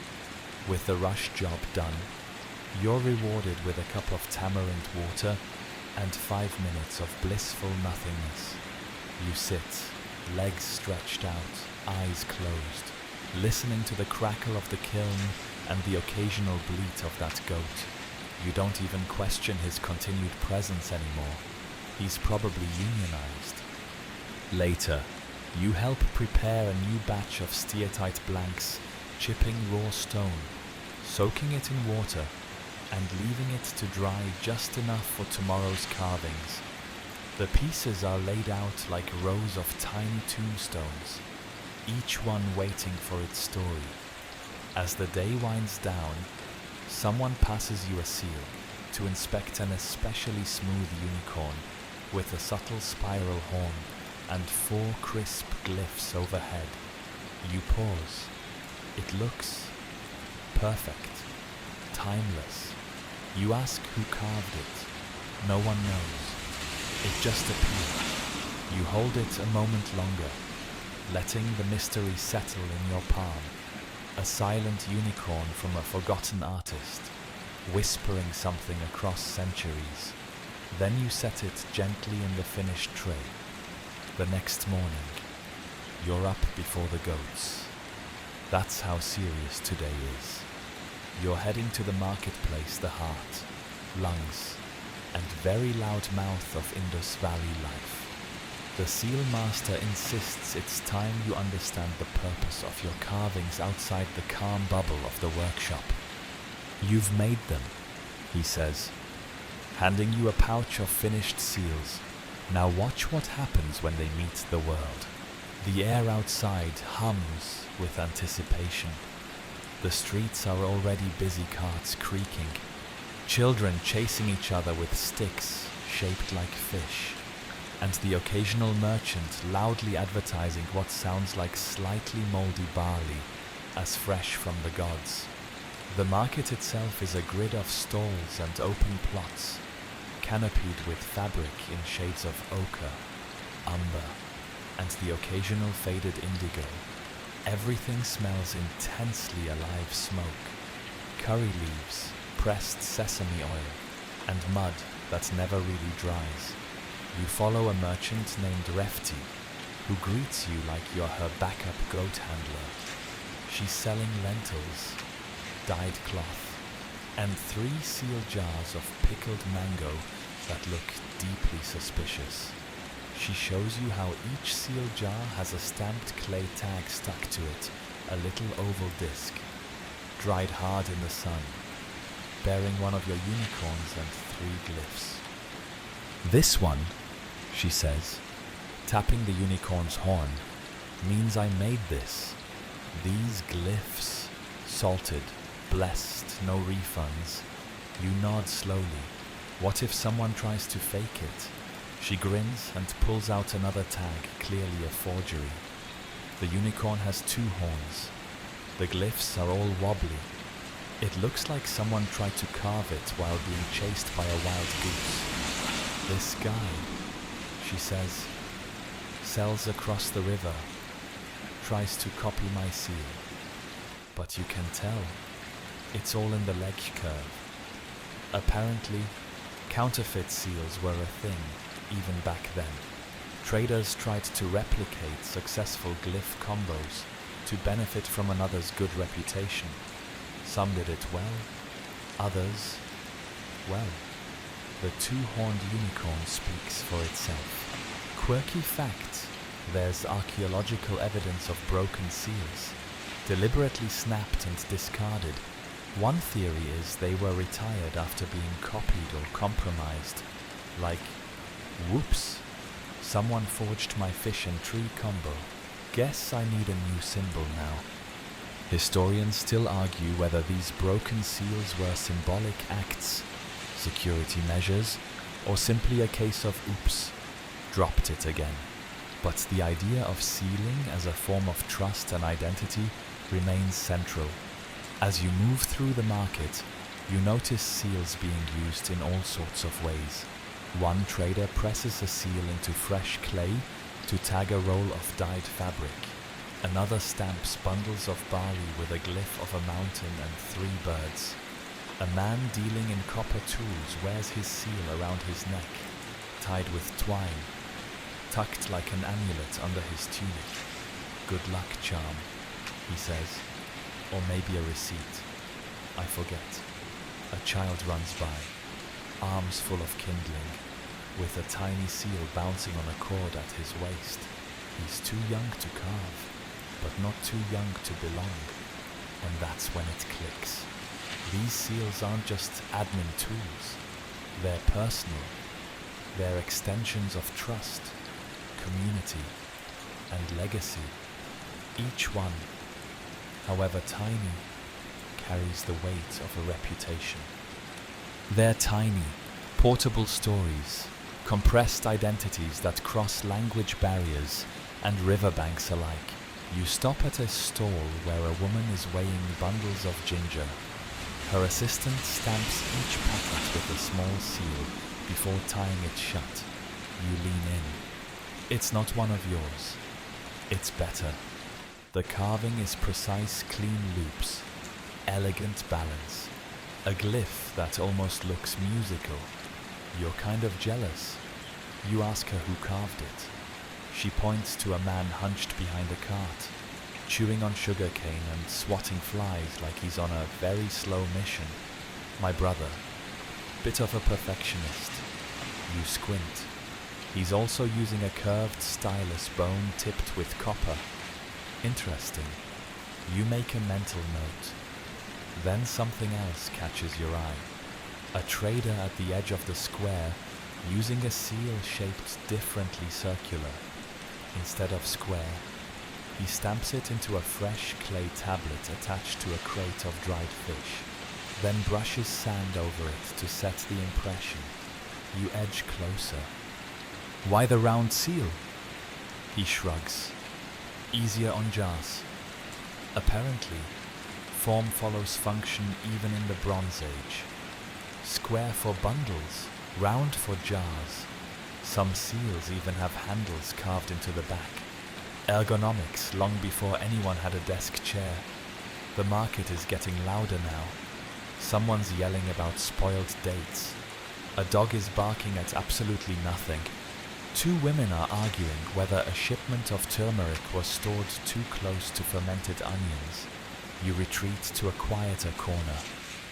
With the rush job done, you're rewarded with a cup of tamarind water and 5 minutes of blissful nothingness. You sit, legs stretched out, eyes closed, listening to the crackle of the kiln and the occasional bleat of that goat. You don't even question his continued presence anymore. He's probably unionized. Later, you help prepare a new batch of steatite blanks, chipping raw stone, soaking it in water, and leaving it to dry just enough for tomorrow's carvings. The pieces are laid out like rows of tiny tombstones, each one waiting for its story. As the day winds down, someone passes you a seal to inspect an especially smooth unicorn with a subtle spiral horn and 4 crisp glyphs overhead. You pause. It looks perfect, timeless. You ask who carved it. No one knows. It just appeared. You hold it a moment longer, letting the mystery settle in your palm. A silent unicorn from a forgotten artist, whispering something across centuries. Then you set it gently in the finished tray. The next morning, you're up before the goats. That's how serious today is. You're heading to the marketplace, the heart, lungs, and very loud mouth of Indus Valley life. The seal master insists it's time you understand the purpose of your carvings outside the calm bubble of the workshop. You've made them, he says, handing you a pouch of finished seals. Now watch what happens when they meet the world. The air outside hums with anticipation. The streets are already busy, carts creaking, children chasing each other with sticks shaped like fish, and the occasional merchant loudly advertising what sounds like slightly moldy barley as fresh from the gods. The market itself is a grid of stalls and open plots, canopied with fabric in shades of ochre, umber, and the occasional faded indigo. Everything smells intensely alive smoke, curry leaves, pressed sesame oil, and mud that never really dries. You follow a merchant named Refti, who greets you like you're her backup goat handler. She's selling lentils, dyed cloth, and 3 seal jars of pickled mango that look deeply suspicious. She shows you how each seal jar has a stamped clay tag stuck to it, a little oval disc, dried hard in the sun, bearing one of your unicorns and 3 glyphs. This one, she says, tapping the unicorn's horn, means I made this. These glyphs, salted, blessed, no refunds. You nod slowly. What if someone tries to fake it? She grins and pulls out another tag, clearly a forgery. The unicorn has 2 horns. The glyphs are all wobbly. It looks like someone tried to carve it while being chased by a wild goose. This guy, she says, sells across the river, tries to copy my seal. But you can tell, it's all in the leg curve. Apparently, counterfeit seals were a thing, even back then. Traders tried to replicate successful glyph combos to benefit from another's good reputation. Some did it well, others, well. The 2-horned unicorn speaks for itself. Quirky fact, there's archaeological evidence of broken seals, deliberately snapped and discarded, One theory is they were retired after being copied or compromised, like, whoops, someone forged my fish and tree combo. Guess I need a new symbol now. Historians still argue whether these broken seals were symbolic acts, security measures, or simply a case of oops, dropped it again. But the idea of sealing as a form of trust and identity remains central. As you move through the market, you notice seals being used in all sorts of ways. One trader presses a seal into fresh clay to tag a roll of dyed fabric. Another stamps bundles of barley with a glyph of a mountain and 3 birds. A man dealing in copper tools wears his seal around his neck, tied with twine, tucked like an amulet under his tunic. Good luck charm, he says, or maybe a receipt. I forget. A child runs by, arms full of kindling, with a tiny seal bouncing on a cord at his waist. He's too young to carve, but not too young to belong. And that's when it clicks. These seals aren't just admin tools. They're personal. They're extensions of trust, community, and legacy. Each one, however tiny, carries the weight of a reputation. They're tiny, portable stories, compressed identities that cross language barriers and riverbanks alike. You stop at a stall where a woman is weighing bundles of ginger. Her assistant stamps each packet with a small seal before tying it shut. You lean in. It's not one of yours. It's better. The carving is precise, clean loops, elegant balance, a glyph that almost looks musical. You're kind of jealous. You ask her who carved it. She points to a man hunched behind a cart, chewing on sugarcane and swatting flies like he's on a very slow mission. My brother, bit of a perfectionist. You squint. He's also using a curved stylus bone tipped with copper. Interesting. You make a mental note. Then something else catches your eye. A trader at the edge of the square using a seal shaped differently circular. Instead of square, he stamps it into a fresh clay tablet attached to a crate of dried fish, then brushes sand over it to set the impression. You edge closer. Why the round seal? He shrugs. Easier on jars. Apparently, form follows function even in the Bronze Age. Square for bundles, round for jars. Some seals even have handles carved into the back. Ergonomics long before anyone had a desk chair. The market is getting louder now. Someone's yelling about spoiled dates. A dog is barking at absolutely nothing. 2 women are arguing whether a shipment of turmeric was stored too close to fermented onions. You retreat to a quieter corner,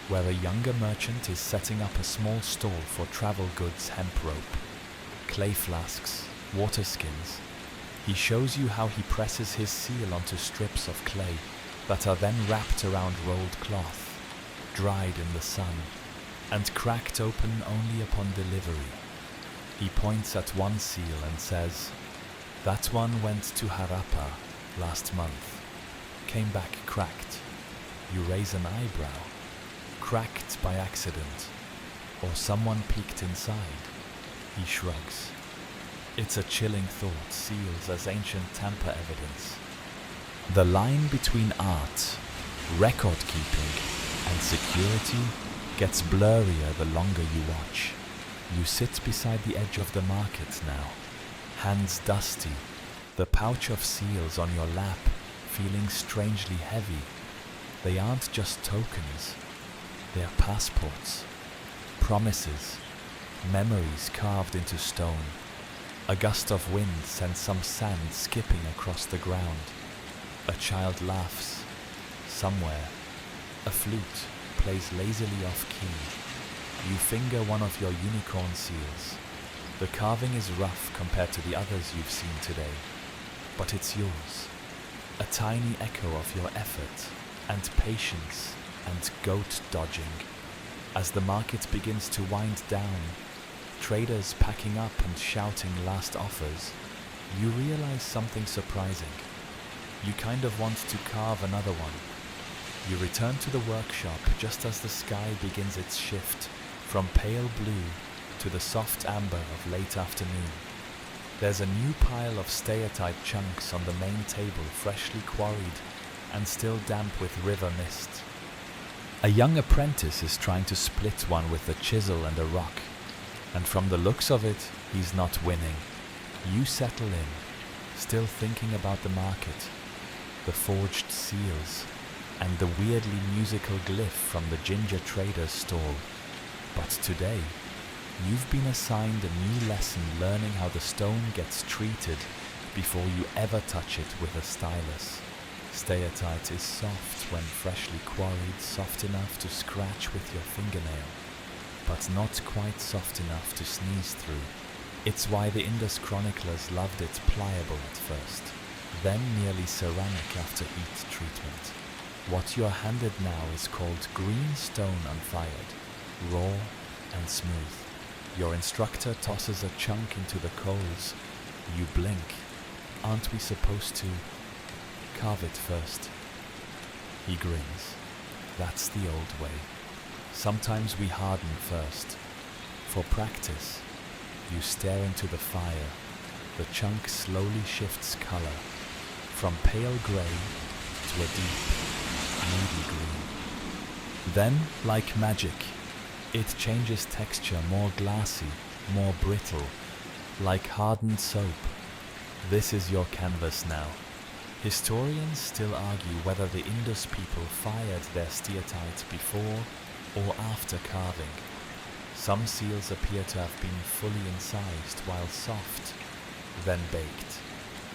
where a younger merchant is setting up a small stall for travel goods hemp rope, clay flasks, water skins. He shows you how he presses his seal onto strips of clay that are then wrapped around rolled cloth, dried in the sun, and cracked open only upon delivery. He points at one seal and says, "That one went to Harappa last month. Came back cracked." You raise an eyebrow. Cracked by accident, or someone peeked inside. He shrugs. It's a chilling thought, seals as ancient tamper evidence. The line between art, record-keeping, and security gets blurrier the longer you watch. You sit beside the edge of the market now, hands dusty, the pouch of seals on your lap feeling strangely heavy. They aren't just tokens, they are passports, promises, memories carved into stone. A gust of wind sends some sand skipping across the ground. A child laughs. Somewhere, a flute plays lazily off-key. You finger one of your unicorn seals. The carving is rough compared to the others you've seen today, but it's yours. A tiny echo of your effort and patience and goat dodging. As the market begins to wind down, traders packing up and shouting last offers, you realize something surprising. You kind of want to carve another one. You return to the workshop just as the sky begins its shift from pale blue to the soft amber of late afternoon. There's a new pile of steatite chunks on the main table, freshly quarried and still damp with river mist. A young apprentice is trying to split one with a chisel and a rock, and from the looks of it, he's not winning. You settle in, still thinking about the market, the forged seals, and the weirdly musical glyph from the ginger trader's stall. But today, you've been assigned a new lesson learning how the stone gets treated before you ever touch it with a stylus. Steatite is soft when freshly quarried, soft enough to scratch with your fingernail, but not quite soft enough to sneeze through. It's why the Indus chroniclers loved it pliable at first, then nearly ceramic after heat treatment. What you're handed now is called green stone unfired, raw and smooth. Your instructor tosses a chunk into the coals. You blink. Aren't we supposed to carve it first? He grins. That's the old way. Sometimes we harden first. For practice, you stare into the fire. The chunk slowly shifts color, from pale gray to a deep, moody green. Then, like magic, it changes texture, more glassy, more brittle, like hardened soap. This is your canvas now. Historians still argue whether the Indus people fired their steatite before or after carving. Some seals appear to have been fully incised while soft, then baked.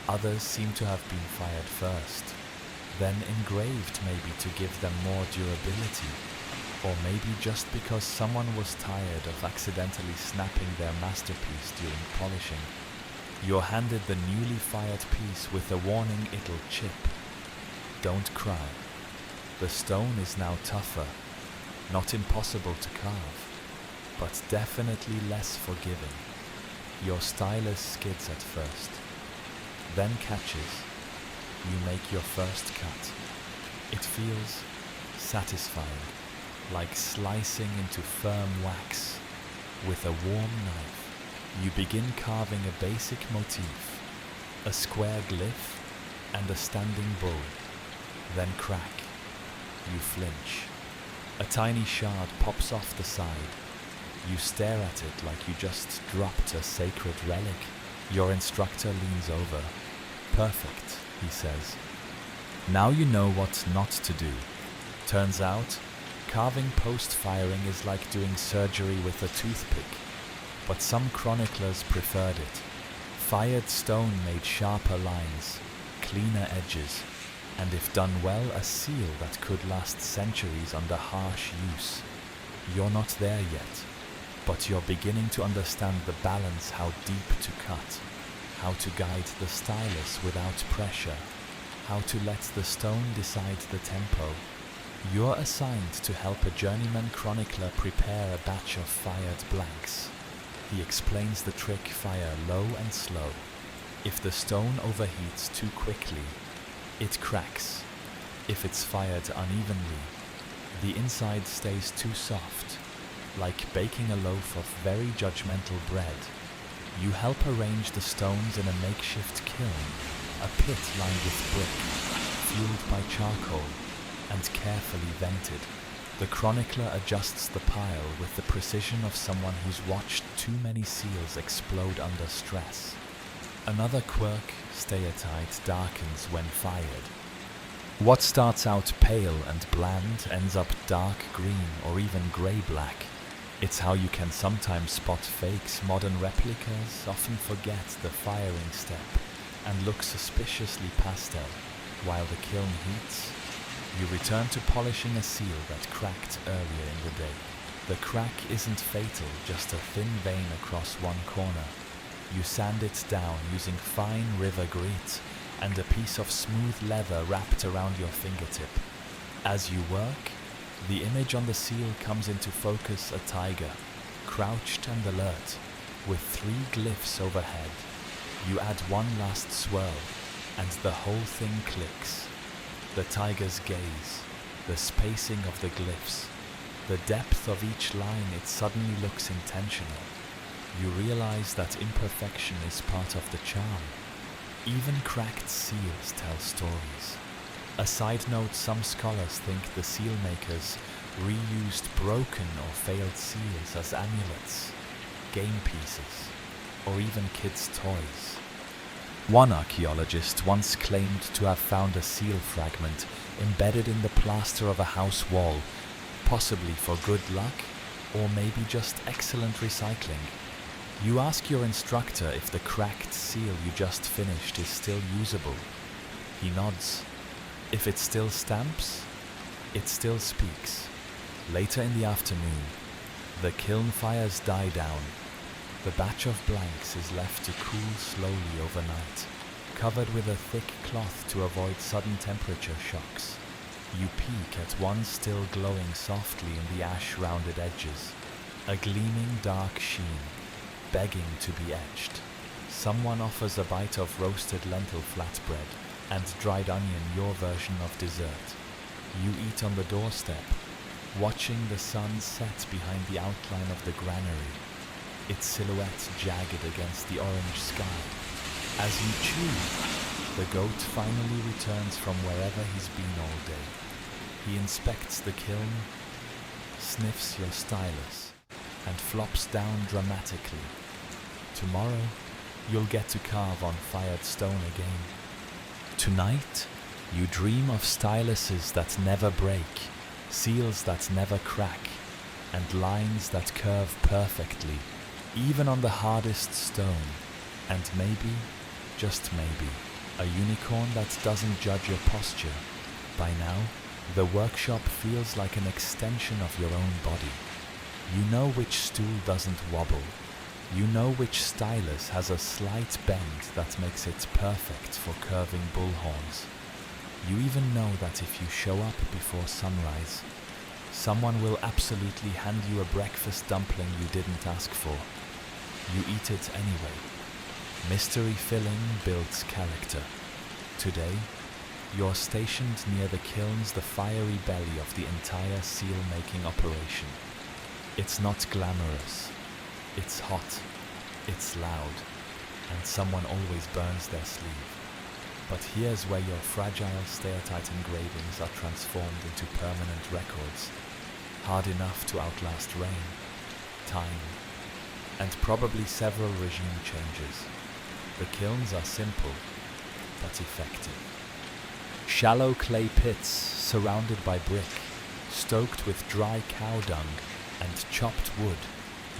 Others seem to have been fired first, then engraved maybe to give them more durability, or maybe just because someone was tired of accidentally snapping their masterpiece during polishing. You're handed the newly fired piece with a warning it'll chip. Don't cry. The stone is now tougher, not impossible to carve, but definitely less forgiving. Your stylus skids at first, then catches. You make your first cut. It feels satisfying, like slicing into firm wax. With a warm knife, you begin carving a basic motif, a square glyph and a standing bull. Then crack. You flinch. A tiny shard pops off the side. You stare at it like you just dropped a sacred relic. Your instructor leans over. Perfect, he says. Now you know what not to do. Turns out, carving post-firing is like doing surgery with a toothpick, but some chroniclers preferred it. Fired stone made sharper lines, cleaner edges, and if done well, a seal that could last centuries under harsh use. You're not there yet, but you're beginning to understand the balance, how deep to cut, how to guide the stylus without pressure, how to let the stone decide the tempo. You're assigned to help a journeyman chronicler prepare a batch of fired blanks. He explains the trick: fire low and slow. If the stone overheats too quickly, it cracks. If it's fired unevenly, the inside stays too soft, like baking a loaf of very judgmental bread. You help arrange the stones in a makeshift kiln, a pit lined with brick, fueled by charcoal, and carefully vented. The chronicler adjusts the pile with the precision of someone who's watched too many seals explode under stress. Another quirk, steatite darkens when fired. What starts out pale and bland ends up dark green or even grey-black. It's how you can sometimes spot fakes. Modern replicas often forget the firing step and look suspiciously pastel. While the kiln heats, you return to polishing a seal that cracked earlier in the day. The crack isn't fatal, just a thin vein across one corner. You sand it down using fine river grit and a piece of smooth leather wrapped around your fingertip. As you work, The image on the seal comes into focus: a tiger, crouched and alert, with 3 glyphs overhead. You add one last swirl, and the whole thing clicks. The tiger's gaze, the spacing of the glyphs, the depth of each line, it suddenly looks intentional. You realize that imperfection is part of the charm. Even cracked seals tell stories. A side note, some scholars think the seal makers reused broken or failed seals as amulets, game pieces, or even kids' toys. One archaeologist once claimed to have found a seal fragment embedded in the plaster of a house wall, possibly for good luck, or maybe just excellent recycling. You ask your instructor if the cracked seal you just finished is still usable. He nods. If it still stamps, it still speaks. Later in the afternoon, the kiln fires die down. The batch of blanks is left to cool slowly overnight, covered with a thick cloth to avoid sudden temperature shocks. You peek at one still glowing softly in the ash-rounded edges, a gleaming dark sheen, begging to be etched. Someone offers a bite of roasted lentil flatbread and dried onion, your version of dessert. You eat on the doorstep, watching the sun set behind the outline of the granary, its silhouette jagged against the orange sky. As you chew, the goat finally returns from wherever he's been all day. He inspects the kiln, sniffs your stylus, and flops down dramatically. Tomorrow, you'll get to carve on fired stone again. Tonight, you dream of styluses that never break, seals that never crack, and lines that curve perfectly, even on the hardest stone. And maybe, just maybe, a unicorn that doesn't judge your posture. By now, the workshop feels like an extension of your own body. You know which stool doesn't wobble. You know which stylus has a slight bend that makes it perfect for curving bullhorns. You even know that if you show up before sunrise, someone will absolutely hand you a breakfast dumpling you didn't ask for. You eat it anyway. Mystery filling builds character. Today, you're stationed near the kilns, the fiery belly of the entire seal-making operation. It's not glamorous. It's hot, it's loud, and someone always burns their sleeve. But here's where your fragile, stair-tight engravings are transformed into permanent records, hard enough to outlast rain, time, and probably several regime changes. The kilns are simple, but effective. Shallow clay pits surrounded by brick, stoked with dry cow dung and chopped wood.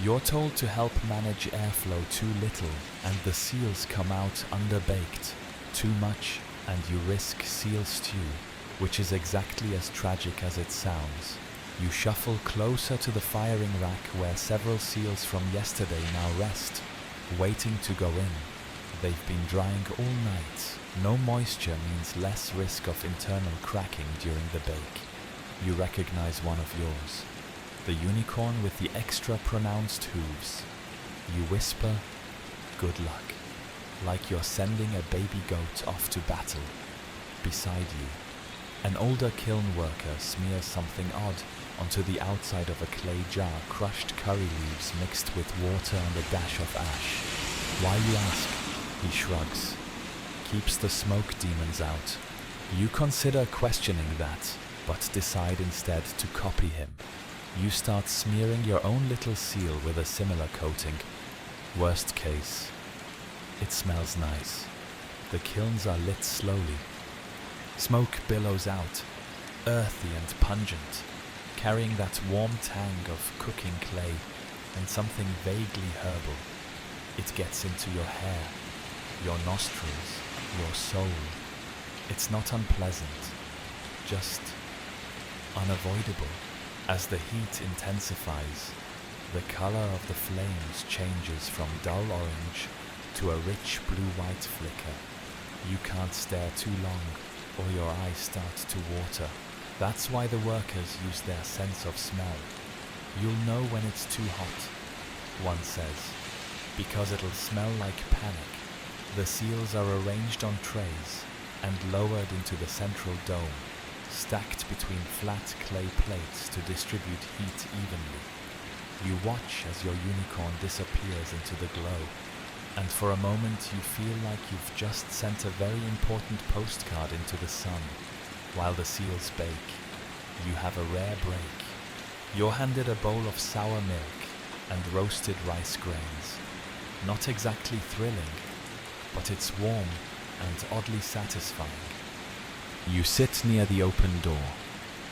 You're told to help manage airflow too little, and the seals come out underbaked. Too much, and you risk seal stew, which is exactly as tragic as it sounds. You shuffle closer to the firing rack where several seals from yesterday now rest, waiting to go in. They've been drying all night. No moisture means less risk of internal cracking during the bake. You recognize one of yours. The unicorn with the extra pronounced hooves. You whisper, "Good luck," like you're sending a baby goat off to battle. Beside you, an older kiln worker smears something odd onto the outside of a clay jar, crushed curry leaves mixed with water and a dash of ash. Why, you ask? He shrugs, keeps the smoke demons out. You consider questioning that, but decide instead to copy him. You start smearing your own little seal with a similar coating. Worst case, it smells nice. The kilns are lit slowly. Smoke billows out, earthy and pungent, carrying that warm tang of cooking clay and something vaguely herbal. It gets into your hair, your nostrils, your soul. It's not unpleasant, just unavoidable. As the heat intensifies, the color of the flames changes from dull orange to a rich blue-white flicker. You can't stare too long, or your eyes start to water. That's why the workers use their sense of smell. You'll know when it's too hot, one says, because it'll smell like panic. The seals are arranged on trays and lowered into the central dome, stacked between flat clay plates to distribute heat evenly. You watch as your unicorn disappears into the glow, and for a moment you feel like you've just sent a very important postcard into the sun. While the seals bake, you have a rare break. You're handed a bowl of sour milk and roasted rice grains. Not exactly thrilling, but it's warm and oddly satisfying. You sit near the open door,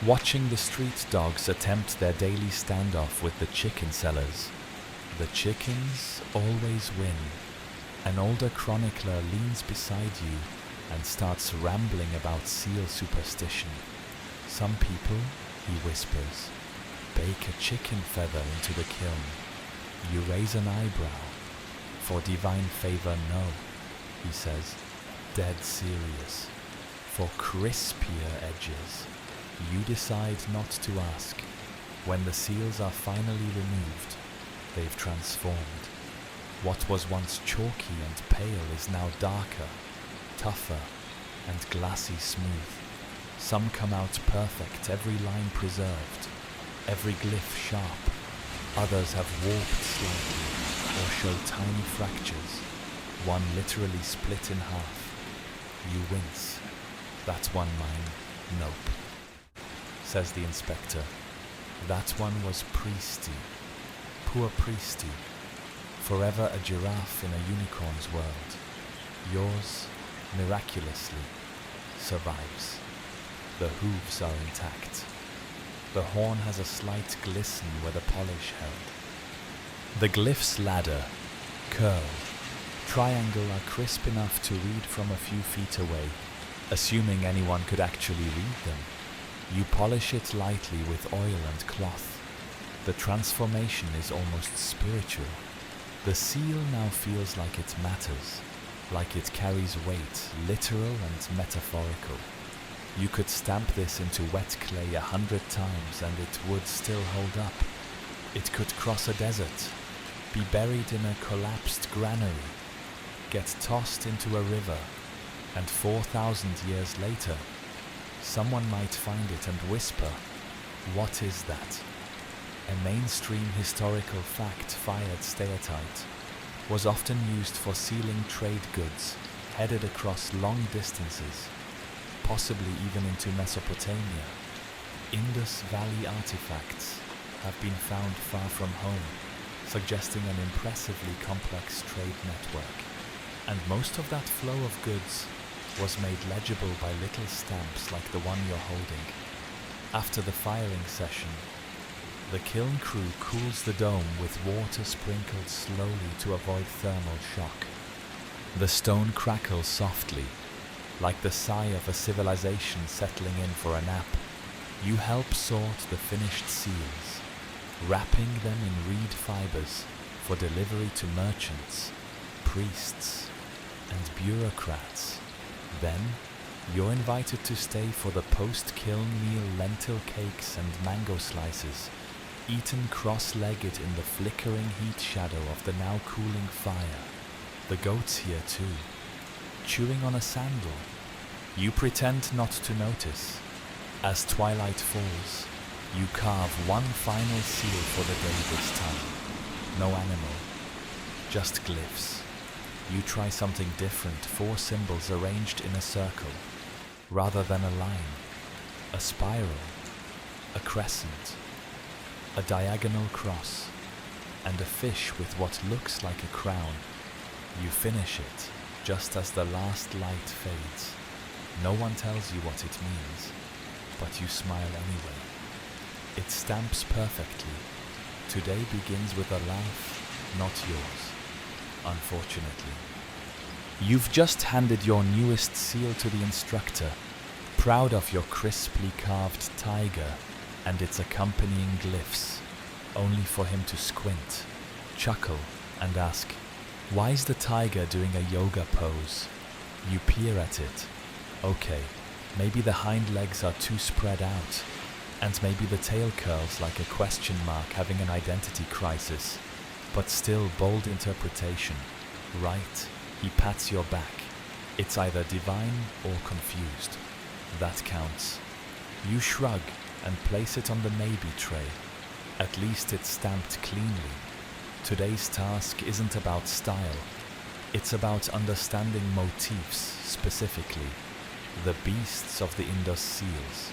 watching the street dogs attempt their daily standoff with the chicken sellers. The chickens always win. An older chronicler leans beside you and starts rambling about seal superstition. Some people, he whispers, bake a chicken feather into the kiln. You raise an eyebrow. For divine favor, no, he says, dead serious. For crispier edges, you decide not to ask. When the seals are finally removed, they've transformed. What was once chalky and pale is now darker, tougher, and glassy smooth. Some come out perfect, every line preserved, every glyph sharp. Others have warped slightly, or show tiny fractures, one literally split in half. You wince. That's one mine. Nope, says the inspector. That one was priesty. Poor priesty. Forever a giraffe in a unicorn's world. Yours, miraculously, survives. The hooves are intact. The horn has a slight glisten where the polish held. The glyphs ladder, curl, triangle are crisp enough to read from a few feet away, assuming anyone could actually read them. You polish it lightly with oil and cloth. The transformation is almost spiritual. The seal now feels like it matters, like it carries weight, literal and metaphorical. You could stamp this into wet clay 100 times and it would still hold up. It could cross a desert, be buried in a collapsed granary, get tossed into a river, and 4,000 years later, someone might find it and whisper, "What is that?" A mainstream historical fact fired steatite was often used for sealing trade goods headed across long distances, possibly even into Mesopotamia. Indus Valley artifacts have been found far from home, suggesting an impressively complex trade network. And most of that flow of goods was made legible by little stamps like the one you're holding. After the firing session, the kiln crew cools the dome with water sprinkled slowly to avoid thermal shock. The stone crackles softly, like the sigh of a civilization settling in for a nap. You help sort the finished seals, wrapping them in reed fibers for delivery to merchants, priests, and bureaucrats. Then, you're invited to stay for the post-kiln meal lentil cakes and mango slices, eaten cross-legged in the flickering heat shadow of the now cooling fire. The goat's here too, chewing on a sandal. You pretend not to notice. As twilight falls, you carve one final seal for the day this time. No animal, just glyphs. You try something different, 4 symbols arranged in a circle, rather than a line, a spiral, a crescent, a diagonal cross, and a fish with what looks like a crown. You finish it just as the last light fades. No one tells you what it means, but you smile anyway. It stamps perfectly. Today begins with a laugh, not yours, unfortunately. You've just handed your newest seal to the instructor, proud of your crisply carved tiger and its accompanying glyphs, only for him to squint, chuckle, and ask, "Why's the tiger doing a yoga pose?" You peer at it. Okay, Maybe the hind legs are too spread out, and maybe the tail curls like a question mark having an identity crisis. But still, bold interpretation. Right, he pats your back. It's either divine or confused. That counts. You shrug and place it on the maybe tray. At least it's stamped cleanly. Today's task isn't about style. It's about understanding motifs specifically. The beasts of the Indus-Seals.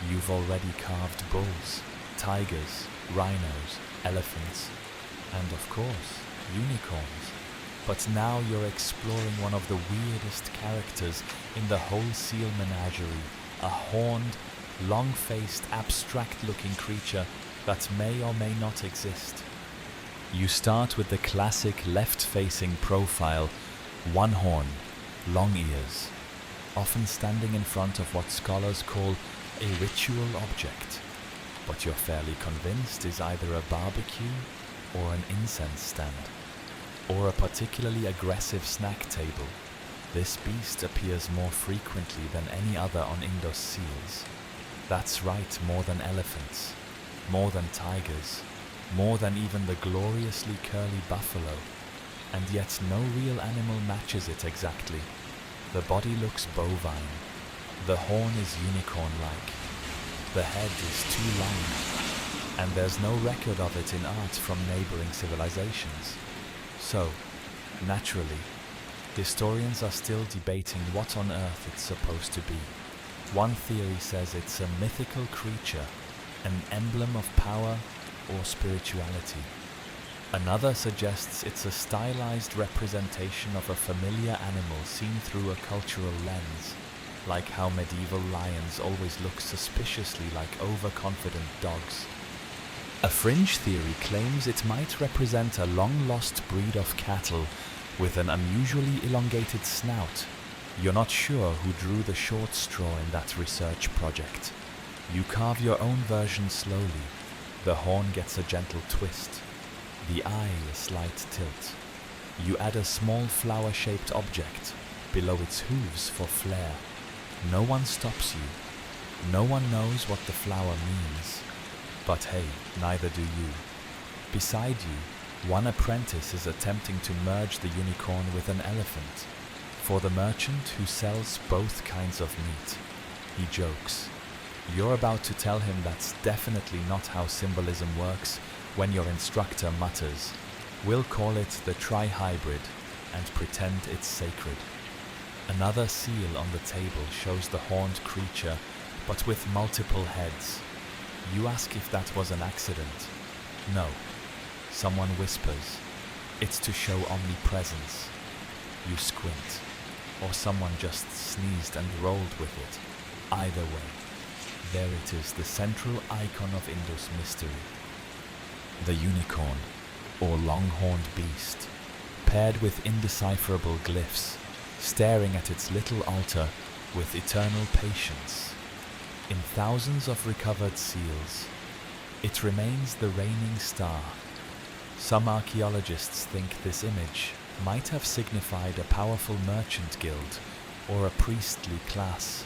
You've already carved bulls, tigers, rhinos, elephants, and of course, unicorns. But now you're exploring one of the weirdest characters in the whole seal menagerie, a horned, long-faced, abstract-looking creature that may or may not exist. You start with the classic left-facing profile, one horn, long ears, often standing in front of what scholars call a ritual object, but you're fairly convinced is either a barbecue or an incense stand, or a particularly aggressive snack table. This beast appears more frequently than any other on Indus seals. That's right, more than elephants, more than tigers, more than even the gloriously curly buffalo, and yet no real animal matches it exactly. The body looks bovine, the horn is unicorn-like, the head is too long, and there's no record of it in art from neighboring civilizations. So, naturally, historians are still debating what on earth it's supposed to be. One theory says it's a mythical creature, an emblem of power or spirituality. Another suggests it's a stylized representation of a familiar animal seen through a cultural lens, like how medieval lions always look suspiciously like overconfident dogs. A fringe theory claims it might represent a long-lost breed of cattle with an unusually elongated snout. You're not sure who drew the short straw in that research project. You carve your own version slowly. The horn gets a gentle twist, the eye a slight tilt. You add a small flower-shaped object below its hooves for flair. No one stops you. No one knows what the flower means. But hey, neither do you. Beside you, one apprentice is attempting to merge the unicorn with an elephant. For the merchant who sells both kinds of meat, he jokes. You're about to tell him that's definitely not how symbolism works when your instructor mutters, "We'll call it the tri-hybrid and pretend it's sacred." Another seal on the table shows the horned creature, but with multiple heads. You ask if that was an accident. No. Someone whispers, "It's to show omnipresence." You squint, or someone just sneezed and rolled with it. Either way, there it is, the central icon of Indus mystery. The unicorn, or long-horned beast, paired with indecipherable glyphs, staring at its little altar with eternal patience. In thousands of recovered seals, it remains the reigning star. Some archaeologists think this image might have signified a powerful merchant guild or a priestly class.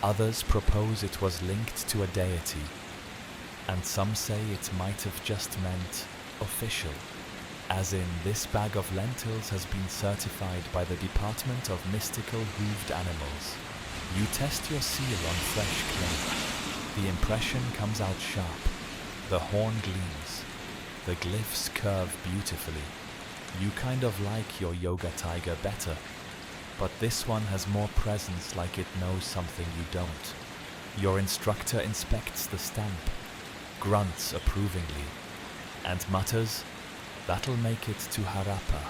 Others propose it was linked to a deity, and some say it might have just meant official, as in this bag of lentils has been certified by the Department of Mystical Hooved Animals. You test your seal on fresh clay. The impression comes out sharp. The horn gleams. The glyphs curve beautifully. You kind of like your yoga tiger better, but this one has more presence, like it knows something you don't. Your instructor inspects the stamp, grunts approvingly, and mutters, "That'll make it to Harappa,"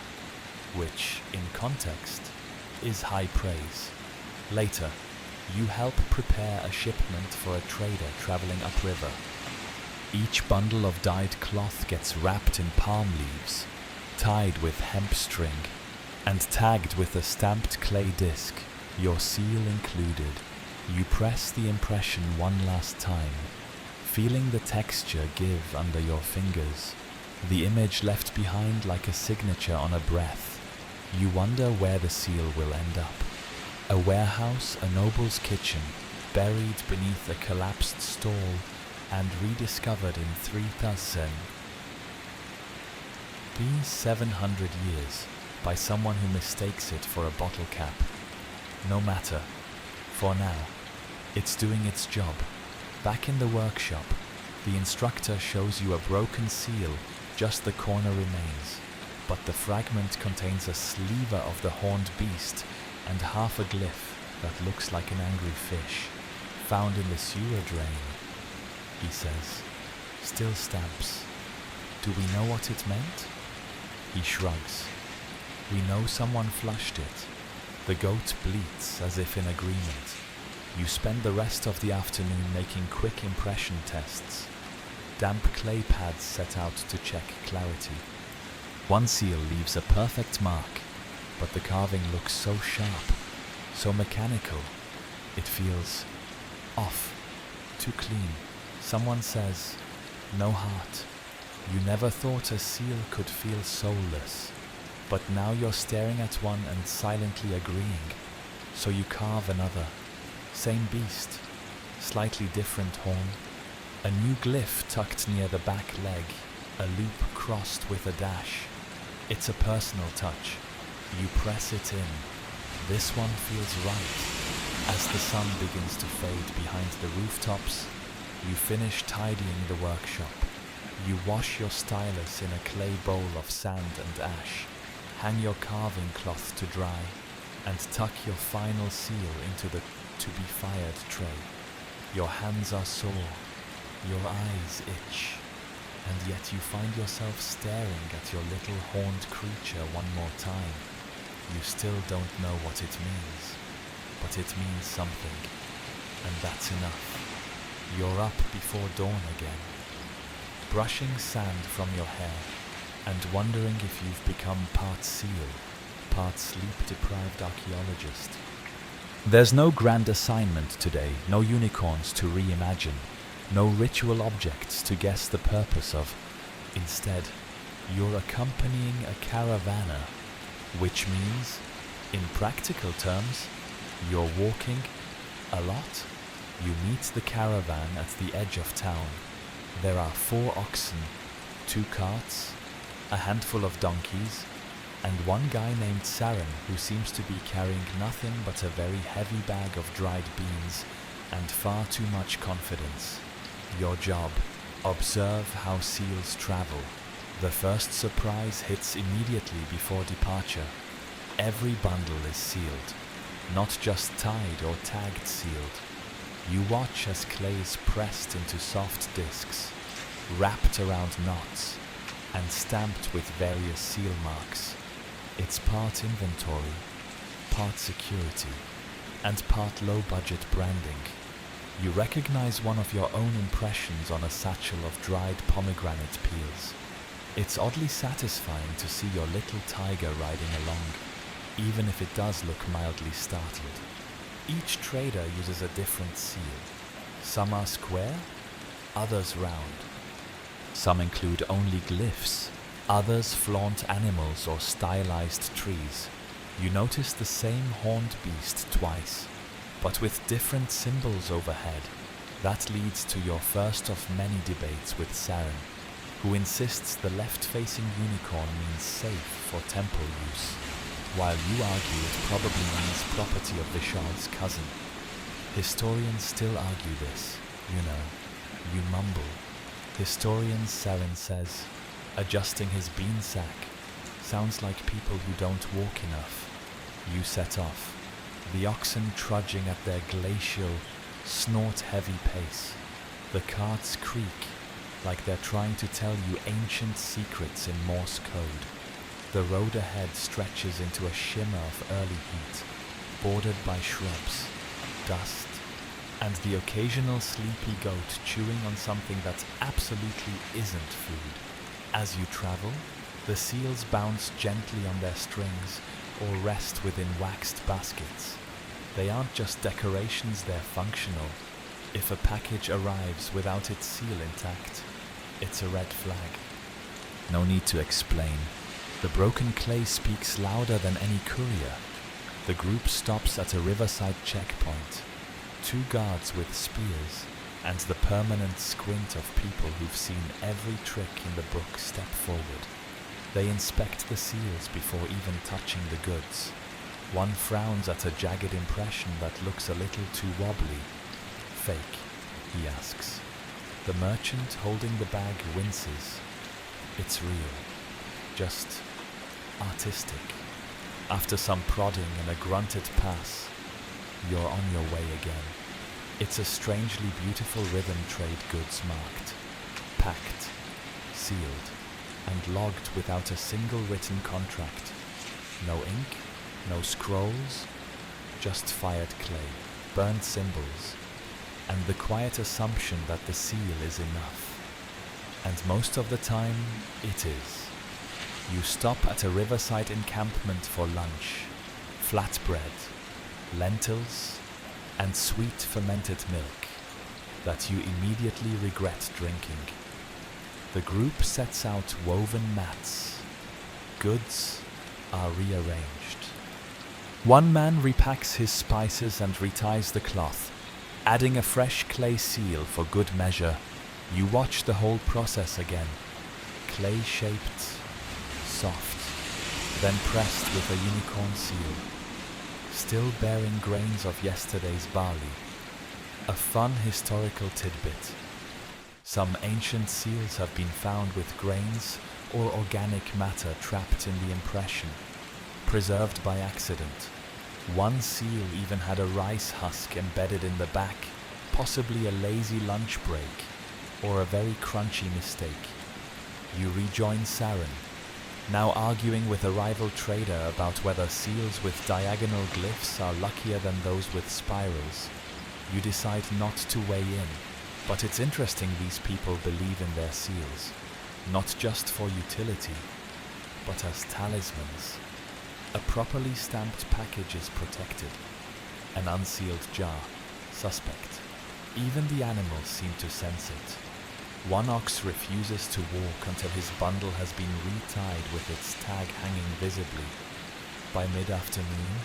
which, in context, is high praise. Later, you help prepare a shipment for a trader traveling upriver. Each bundle of dyed cloth gets wrapped in palm leaves, tied with hemp string, and tagged with a stamped clay disc, your seal included. You press the impression one last time, feeling the texture give under your fingers, the image left behind like a signature on a breath. You wonder where the seal will end up. A warehouse, a noble's kitchen, buried beneath a collapsed stall and rediscovered in 3000 B. 700 years by someone who mistakes it for a bottle cap. No matter. For now, it's doing its job. Back in the workshop, the instructor shows you a broken seal, just the corner remains, but the fragment contains a sliver of the horned beast and half a glyph that looks like an angry fish, found in the sewer drain. He says, still stamps. Do we know what it meant? He shrugs. We know someone flushed it. The goat bleats as if in agreement. You spend the rest of the afternoon making quick impression tests. Damp clay pads set out to check clarity. One seal leaves a perfect mark, but the carving looks so sharp, so mechanical. It feels off, too clean. Someone says, no heart. You never thought a seal could feel soulless, but now you're staring at one and silently agreeing. So you carve another. Same beast, slightly different horn. A new glyph tucked near the back leg, a loop crossed with a dash. It's a personal touch. You press it in. This one feels right. As the sun begins to fade behind the rooftops, you finish tidying the workshop. You wash your stylus in a clay bowl of sand and ash, hang your carving cloth to dry, and tuck your final seal into the to-be-fired tray. Your hands are sore, your eyes itch, and yet you find yourself staring at your little horned creature one more time. You still don't know what it means, but it means something, and that's enough. You're up before dawn again, brushing sand from your hair and wondering if you've become part seal, part sleep-deprived archaeologist. There's no grand assignment today, no unicorns to reimagine, no ritual objects to guess the purpose of. Instead, you're accompanying a caravaner, which means, in practical terms, you're walking a lot. You meet the caravan at the edge of town. There are 4 oxen, 2 carts, a handful of donkeys, and one guy named Saren who seems to be carrying nothing but a very heavy bag of dried beans and far too much confidence. Your job: observe how seals travel. The first surprise hits immediately before departure. Every bundle is sealed, not just tied or tagged sealed. You watch as clay is pressed into soft discs, wrapped around knots, and stamped with various seal marks. It's part inventory, part security, and part low-budget branding. You recognize one of your own impressions on a satchel of dried pomegranate peels. It's oddly satisfying to see your little tiger riding along, even if it does look mildly startled. Each trader uses a different seal. Some are square, others round. Some include only glyphs, others flaunt animals or stylized trees. You notice the same horned beast twice, but with different symbols overhead. That leads to your first of many debates with Saren, who insists the left-facing unicorn means safe for temple use, while you argue it probably means property of Vishal's cousin. Historians still argue this, you know. You mumble. Historian Saren says, adjusting his bean sack. Sounds like people who don't walk enough. You set off, the oxen trudging at their glacial, snort-heavy pace. The carts creak, like they're trying to tell you ancient secrets in Morse code. The road ahead stretches into a shimmer of early heat, bordered by shrubs, dust, and the occasional sleepy goat chewing on something that absolutely isn't food. As you travel, the seals bounce gently on their strings or rest within waxed baskets. They aren't just decorations, they're functional. If a package arrives without its seal intact, it's a red flag. No need to explain. The broken clay speaks louder than any courier. The group stops at a riverside checkpoint. 2 guards with spears and the permanent squint of people who've seen every trick in the book step forward. They inspect the seals before even touching the goods. One frowns at a jagged impression that looks a little too wobbly. Fake, he asks. The merchant holding the bag winces. It's real, just artistic. After some prodding and a grunted pass, you're on your way again. It's a strangely beautiful rhythm trade goods marked, packed, sealed, and logged without a single written contract. No ink, no scrolls, just fired clay, burnt symbols, and the quiet assumption that the seal is enough. And most of the time, it is. You stop at a riverside encampment for lunch. Flatbread, lentils, and sweet fermented milk that you immediately regret drinking. The group sets out woven mats. Goods are rearranged. One man repacks his spices and reties the cloth, adding a fresh clay seal for good measure. You watch the whole process again. Clay-shaped, soft, then pressed with a unicorn seal, still bearing grains of yesterday's barley. A fun historical tidbit. Some ancient seals have been found with grains or organic matter trapped in the impression, preserved by accident. One seal even had a rice husk embedded in the back, possibly a lazy lunch break, or a very crunchy mistake. You rejoin Saren, now arguing with a rival trader about whether seals with diagonal glyphs are luckier than those with spirals. You decide not to weigh in, but it's interesting these people believe in their seals, not just for utility, but as talismans. A properly stamped package is protected. An unsealed jar, suspect. Even the animals seem to sense it. One ox refuses to walk until his bundle has been retied with its tag hanging visibly. By mid-afternoon,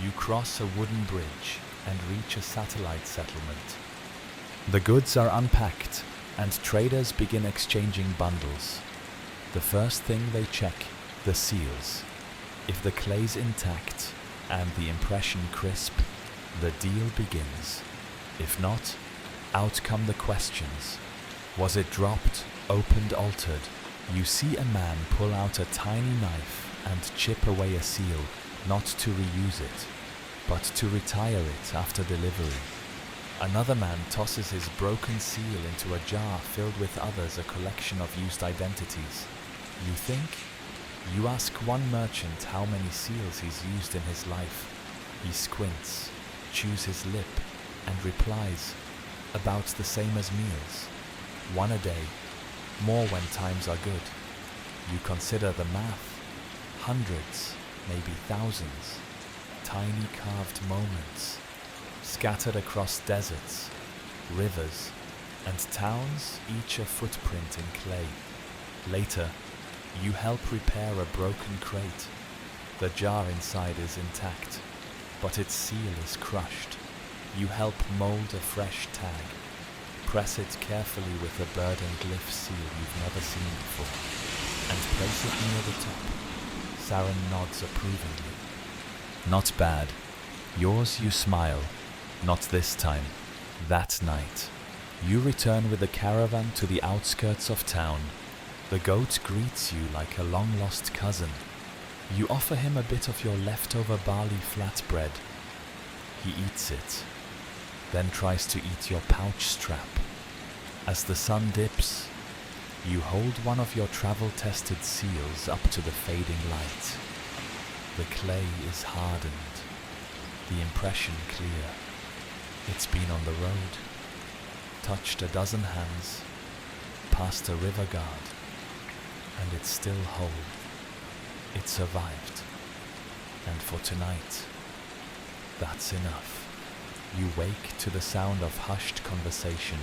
you cross a wooden bridge and reach a satellite settlement. The goods are unpacked and traders begin exchanging bundles. The first thing they check, the seals. If the clay's intact and the impression crisp, the deal begins. If not, out come the questions. Was it dropped, opened, altered? You see a man pull out a tiny knife and chip away a seal, not to reuse it, but to retire it after delivery. Another man tosses his broken seal into a jar filled with others, a collection of used identities. You think? You ask one merchant how many seals he's used in his life. He squints, chews his lip, and replies, about the same as meals. 1 a day, more when times are good. You consider the math. Hundreds, maybe thousands. Tiny carved moments, scattered across deserts, rivers, and towns, each a footprint in clay. Later, you help repair a broken crate. The jar inside is intact, but its seal is crushed. You help mold a fresh tag. Press it carefully with a bird and glyph seal you've never seen before, and place it near the top. Saren nods approvingly. Not bad. Yours, you smile. Not this time. That night. You return with the caravan to the outskirts of town. The goat greets you like a long-lost cousin. You offer him a bit of your leftover barley flatbread. He eats it, then tries to eat your pouch strap. As the sun dips, you hold one of your travel-tested seals up to the fading light. The clay is hardened, the impression clear. It's been on the road, touched a dozen hands, past a river guard, and it's still whole. It survived. And for tonight, that's enough. You wake to the sound of hushed conversation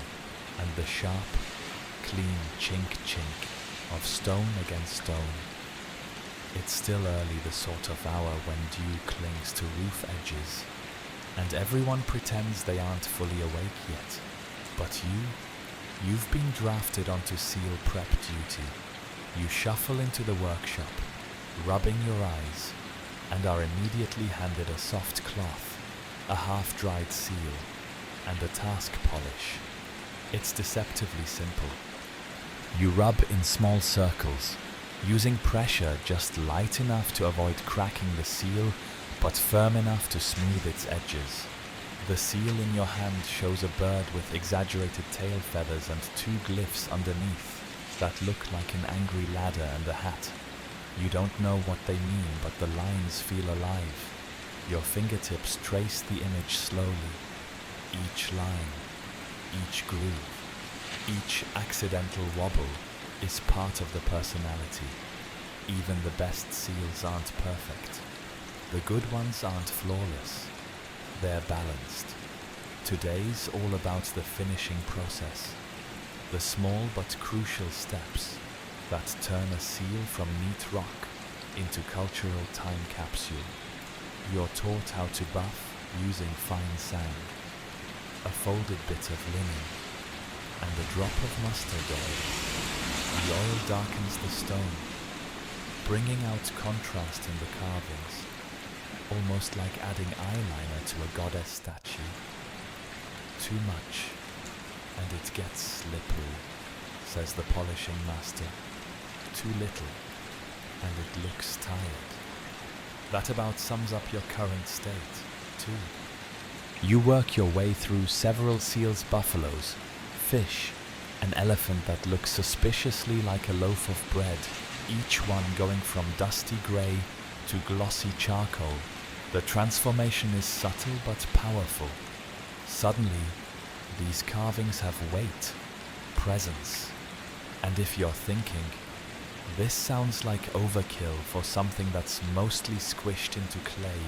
and the sharp, clean chink-chink of stone against stone. It's still early, the sort of hour when dew clings to roof edges, and everyone pretends they aren't fully awake yet. But you've been drafted onto seal prep duty. You shuffle into the workshop, rubbing your eyes, and are immediately handed a soft cloth, a half-dried seal, and a task polish. It's deceptively simple. You rub in small circles, using pressure just light enough to avoid cracking the seal, but firm enough to smooth its edges. The seal in your hand shows a bird with exaggerated tail feathers and two glyphs underneath that look like an angry ladder and a hat. You don't know what they mean, but the lines feel alive. Your fingertips trace the image slowly. Each line, each groove, each accidental wobble is part of the personality. Even the best seals aren't perfect. The good ones aren't flawless. They're balanced. Today's all about the finishing process. The small but crucial steps that turn a seal from neat rock into cultural time capsule. You're taught how to buff using fine sand, a folded bit of linen, and a drop of mustard oil. The oil darkens the stone, bringing out contrast in the carvings, almost like adding eyeliner to a goddess statue. Too much, and it gets slippery, says the polishing master. Too little, and it looks tired. That about sums up your current state, too. You work your way through several seals, buffaloes, fish, an elephant that looks suspiciously like a loaf of bread, each one going from dusty grey to glossy charcoal. The transformation is subtle but powerful. Suddenly, these carvings have weight, presence, and if you're thinking, this sounds like overkill for something that's mostly squished into clay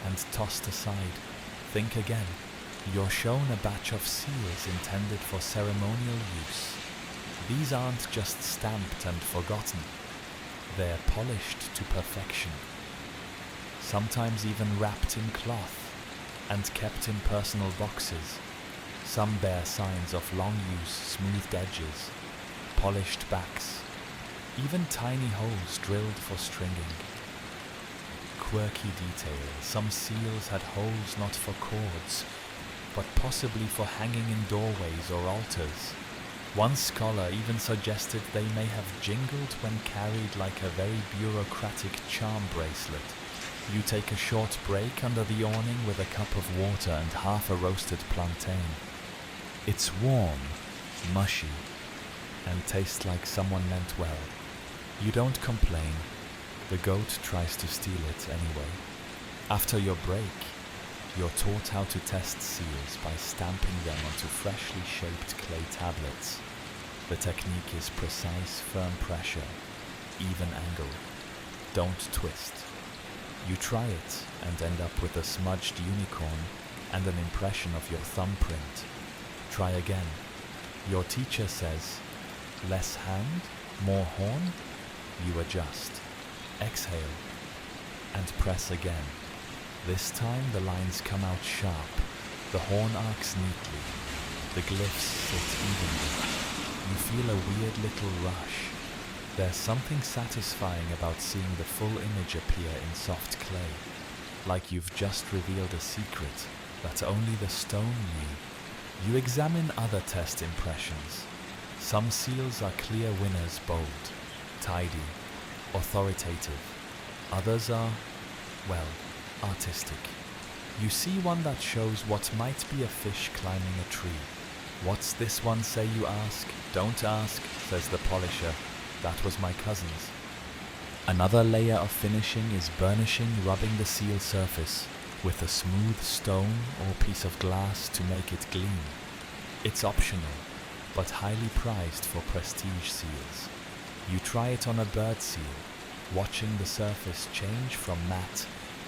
and tossed aside, think again. You're shown a batch of seals intended for ceremonial use. These aren't just stamped and forgotten. They're polished to perfection. Sometimes even wrapped in cloth and kept in personal boxes. Some bear signs of long use, smoothed edges, polished backs, even tiny holes drilled for stringing. Quirky detail. Some seals had holes not for cords, but possibly for hanging in doorways or altars. One scholar even suggested they may have jingled when carried like a very bureaucratic charm bracelet. You take a short break under the awning with a cup of water and half a roasted plantain. It's warm, mushy, and tastes like someone meant well. You don't complain. The goat tries to steal it anyway. After your break, you're taught how to test seals by stamping them onto freshly shaped clay tablets. The technique is precise, firm pressure, even angle. Don't twist. You try it and end up with a smudged unicorn and an impression of your thumbprint. Try again. Your teacher says, less hand, more horn? You adjust. Exhale and press again. This time the lines come out sharp, the horn arcs neatly, the glyphs sit evenly. You feel a weird little rush. There's something satisfying about seeing the full image appear in soft clay, like you've just revealed a secret that only the stone knew. You examine other test impressions. Some seals are clear winners, bold, tidy, authoritative. Others are, well, artistic. You see one that shows what might be a fish climbing a tree. What's this one say, you ask? Don't ask, says the polisher. That was my cousin's. Another layer of finishing is burnishing, rubbing the seal surface with a smooth stone or piece of glass to make it gleam. It's optional, but highly prized for prestige seals. You try it on a bird seal, watching the surface change from matte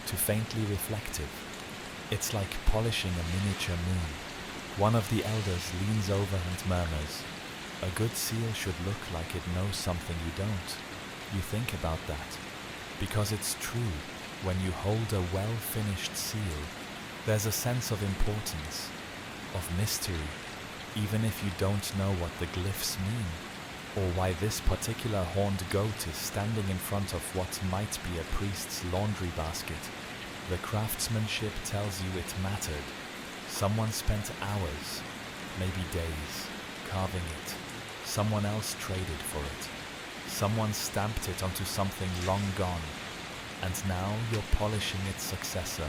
to faintly reflective. It's like polishing a miniature moon. One of the elders leans over and murmurs, "A good seal should look like it knows something you don't. You think about that." Because it's true, when you hold a well-finished seal, there's a sense of importance, of mystery, even if you don't know what the glyphs mean, or why this particular horned goat is standing in front of what might be a priest's laundry basket. The craftsmanship tells you it mattered. Someone spent hours, maybe days, carving it. Someone else traded for it. Someone stamped it onto something long gone, and now you're polishing its successor.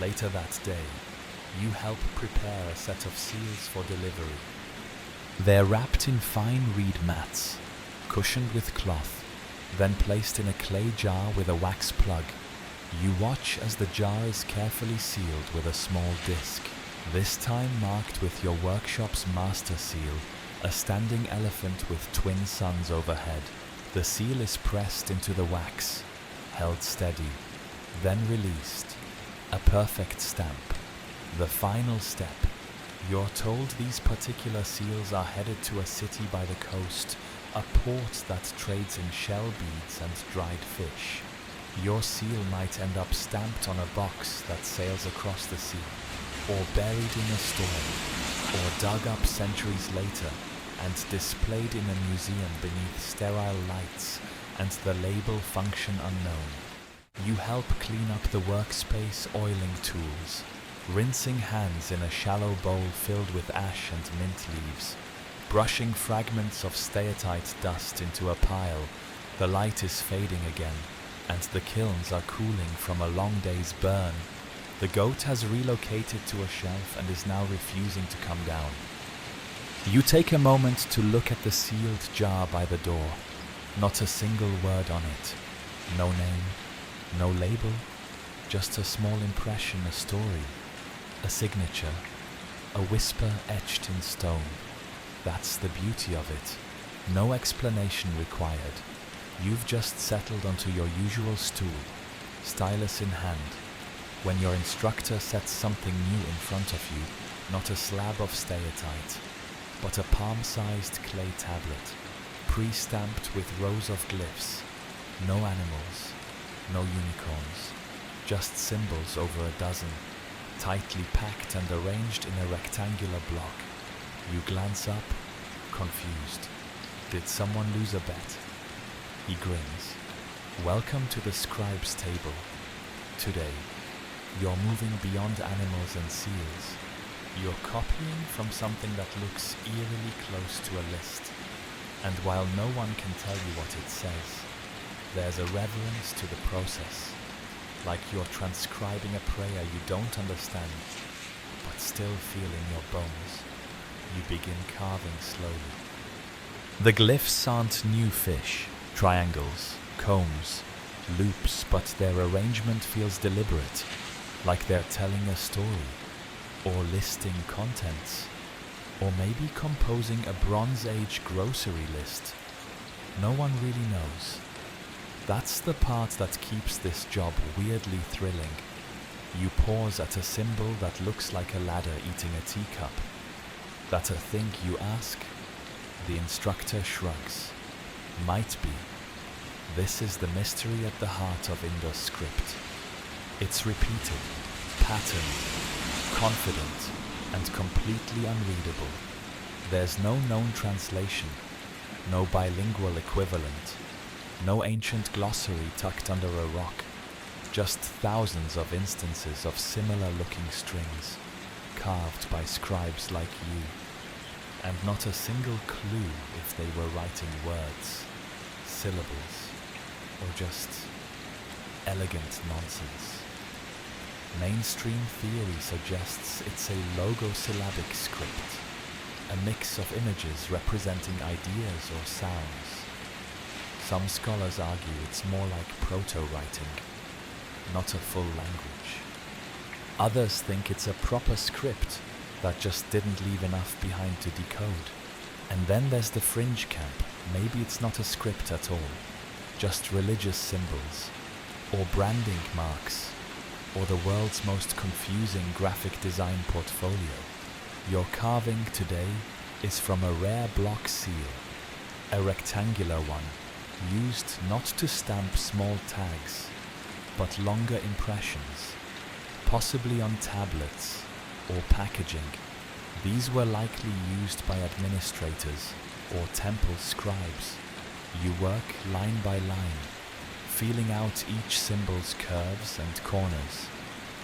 Later that day, you help prepare a set of seals for delivery. They're wrapped in fine reed mats, cushioned with cloth, then placed in a clay jar with a wax plug. You watch as the jar is carefully sealed with a small disc, this time marked with your workshop's master seal, a standing elephant with twin suns overhead. The seal is pressed into the wax, held steady, then released. A perfect stamp. The final step. You're told these particular seals are headed to a city by the coast, a port that trades in shell beads and dried fish. Your seal might end up stamped on a box that sails across the sea, or buried in a storm, or dug up centuries later and displayed in a museum beneath sterile lights and the label function unknown. You help clean up the workspace oiling tools, rinsing hands in a shallow bowl filled with ash and mint leaves, brushing fragments of steatite dust into a pile. The light is fading again, and the kilns are cooling from a long day's burn. The goat has relocated to a shelf and is now refusing to come down. You take a moment to look at the sealed jar by the door. Not a single word on it. No name, no label, just a small impression, a story, a signature, a whisper etched in stone. That's the beauty of it. No explanation required. You've just settled onto your usual stool, stylus in hand, when your instructor sets something new in front of you, not a slab of steatite, but a palm-sized clay tablet, pre-stamped with rows of glyphs. No animals, no unicorns, just symbols over a dozen, tightly packed and arranged in a rectangular block. You glance up, confused. Did someone lose a bet? He grins. Welcome to the scribe's table. Today, you're moving beyond animals and seals. You're copying from something that looks eerily close to a list. And while no one can tell you what it says, there's a reverence to the process, like you're transcribing a prayer you don't understand, but still feel in your bones. You begin carving slowly. The glyphs aren't new fish, triangles, combs, loops, but their arrangement feels deliberate, like they're telling a story, or listing contents, or maybe composing a Bronze Age grocery list. No one really knows. That's the part that keeps this job weirdly thrilling. You pause at a symbol that looks like a ladder eating a teacup. That a thing you ask? The instructor shrugs. Might be. This is the mystery at the heart of Indus script. It's repeated, patterned, confident, and completely unreadable. There's no known translation, no bilingual equivalent, no ancient glossary tucked under a rock, just thousands of instances of similar-looking strings, carved by scribes like you, and not a single clue if they were writing words, syllables, or just elegant nonsense. Mainstream theory suggests it's a logosyllabic script, a mix of images representing ideas or sounds. Some scholars argue it's more like proto-writing, not a full language. Others think it's a proper script that just didn't leave enough behind to decode. And then there's the fringe camp. Maybe it's not a script at all, just religious symbols, or branding marks, or the world's most confusing graphic design portfolio. Your carving today is from a rare block seal, a rectangular one, used not to stamp small tags, but longer impressions, possibly on tablets or packaging. These were likely used by administrators or temple scribes. You work line by line, feeling out each symbol's curves and corners.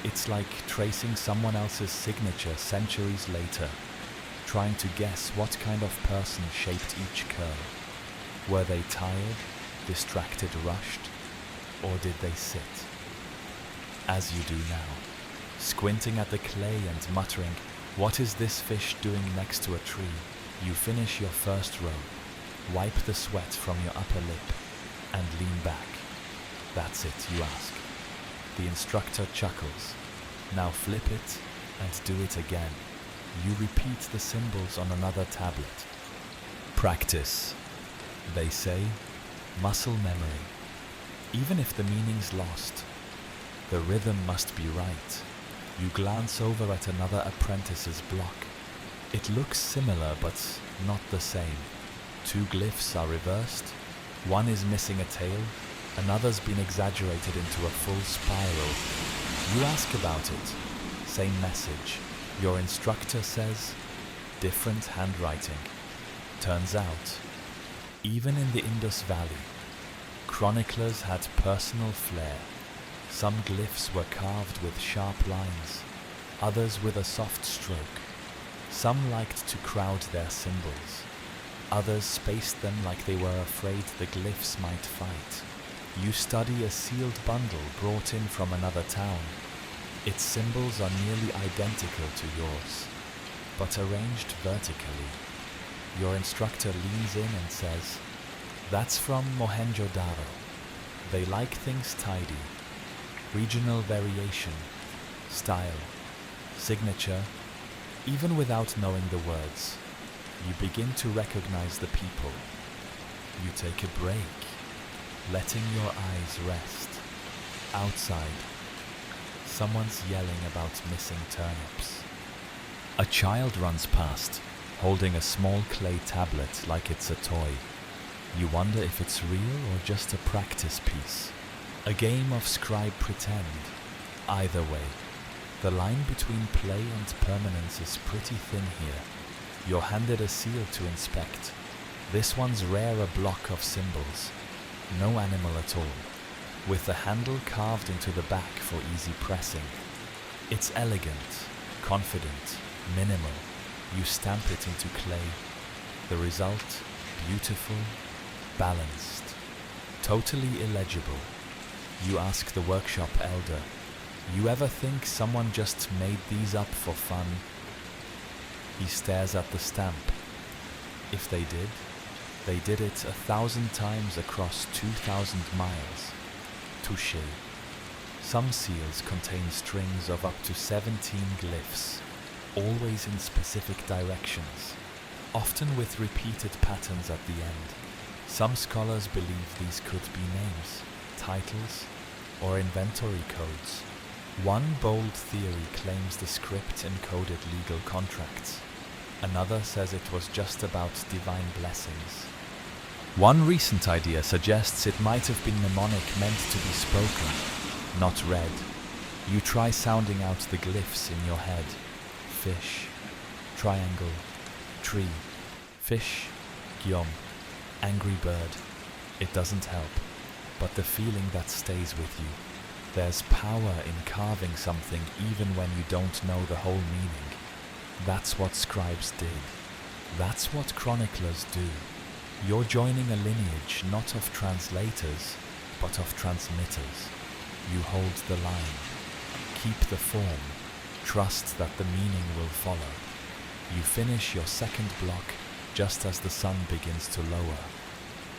It's like tracing someone else's signature centuries later, trying to guess what kind of person shaped each curve. Were they tired, distracted, rushed, or did they sit? As you do now, squinting at the clay and muttering, "What is this fish doing next to a tree?" You finish your first row, wipe the sweat from your upper lip, and lean back. "That's it," you ask. The instructor chuckles. "Now flip it and do it again." You repeat the symbols on another tablet. Practice, they say, muscle memory. Even if the meaning's lost, the rhythm must be right. You glance over at another apprentice's block. It looks similar but not the same. Two glyphs are reversed, one is missing a tail, another's been exaggerated into a full spiral. You ask about it, same message. Your instructor says, different handwriting. Turns out, even in the Indus Valley, chroniclers had personal flair. Some glyphs were carved with sharp lines, others with a soft stroke. Some liked to crowd their symbols, others spaced them like they were afraid the glyphs might fight. You study a sealed bundle brought in from another town. Its symbols are nearly identical to yours, but arranged vertically. Your instructor leans in and says, "That's from Mohenjo-Daro. They like things tidy. Regional variation, style, signature." Even without knowing the words, you begin to recognize the people. You take a break, letting your eyes rest. Outside, someone's yelling about missing turnips. A child runs past, holding a small clay tablet like it's a toy. You wonder if it's real or just a practice piece. A game of scribe pretend. Either way, the line between play and permanence is pretty thin here. You're handed a seal to inspect. This one's rare, a block of symbols. No animal at all, with the handle carved into the back for easy pressing. It's elegant, confident, minimal. You stamp it into clay. The result, beautiful, balanced, totally illegible. You ask the workshop elder, "You ever think someone just made these up for fun?" He stares at the stamp. If they did it 1,000 times across 2,000 miles. Touché. Some seals contain strings of up to 17 glyphs, always in specific directions, often with repeated patterns at the end. Some scholars believe these could be names, titles, or inventory codes. One bold theory claims the script encoded legal contracts. Another says it was just about divine blessings. One recent idea suggests it might have been mnemonic meant to be spoken, not read. You try sounding out the glyphs in your head. Fish, triangle, tree, fish, gyom, angry bird. It doesn't help, but the feeling that stays with you. There's power in carving something even when you don't know the whole meaning. That's what scribes did. That's what chroniclers do. You're joining a lineage not of translators, but of transmitters. You hold the line, keep the form, trust that the meaning will follow. You finish your second block just as the sun begins to lower.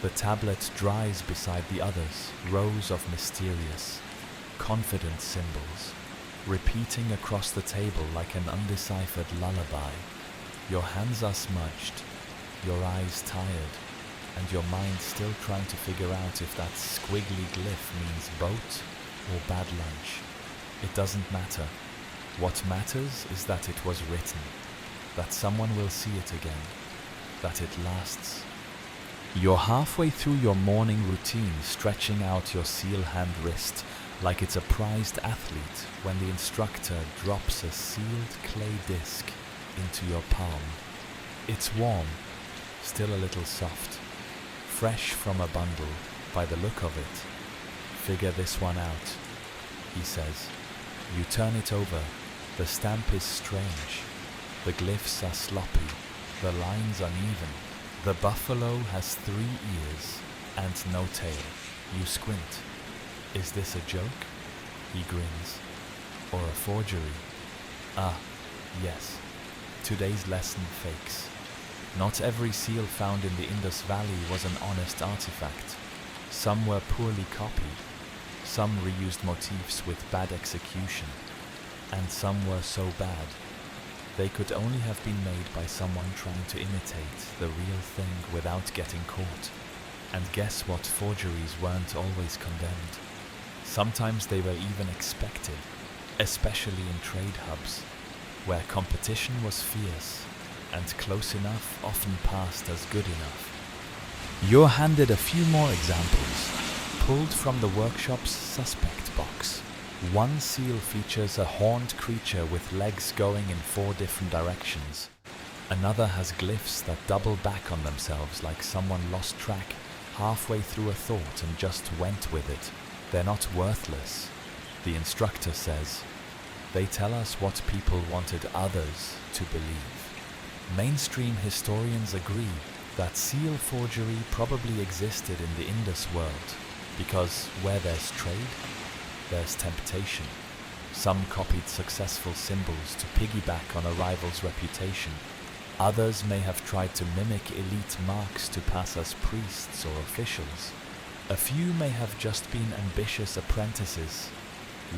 The tablet dries beside the others, rows of mysterious, confident symbols, repeating across the table like an undeciphered lullaby. Your hands are smudged, your eyes tired, and your mind still trying to figure out if that squiggly glyph means boat or bad lunch. It doesn't matter. What matters is that it was written, that someone will see it again, that it lasts. You're halfway through your morning routine, stretching out your seal hand wrist like it's a prized athlete when the instructor drops a sealed clay disc into your palm. It's warm, still a little soft, fresh from a bundle by the look of it. Figure this one out, he says. You turn it over. The stamp is strange. The glyphs are sloppy, the lines uneven. The buffalo has 3 ears and no tail. You squint. Is this a joke? He grins. Or a forgery? Ah, yes. Today's lesson fakes. Not every seal found in the Indus Valley was an honest artifact. Some were poorly copied. Some reused motifs with bad execution. And some were so bad they could only have been made by someone trying to imitate the real thing without getting caught. And guess what? Forgeries weren't always condemned. Sometimes they were even expected, especially in trade hubs, where competition was fierce and close enough often passed as good enough. You're handed a few more examples, pulled from the workshop's suspect box. One seal features a horned creature with legs going in 4 different directions. Another has glyphs that double back on themselves like someone lost track halfway through a thought and just went with it. They're not worthless, the instructor says. They tell us what people wanted others to believe. Mainstream historians agree that seal forgery probably existed in the Indus world, because where there's trade, there's temptation. Some copied successful symbols to piggyback on a rival's reputation. Others may have tried to mimic elite marks to pass as priests or officials. A few may have just been ambitious apprentices,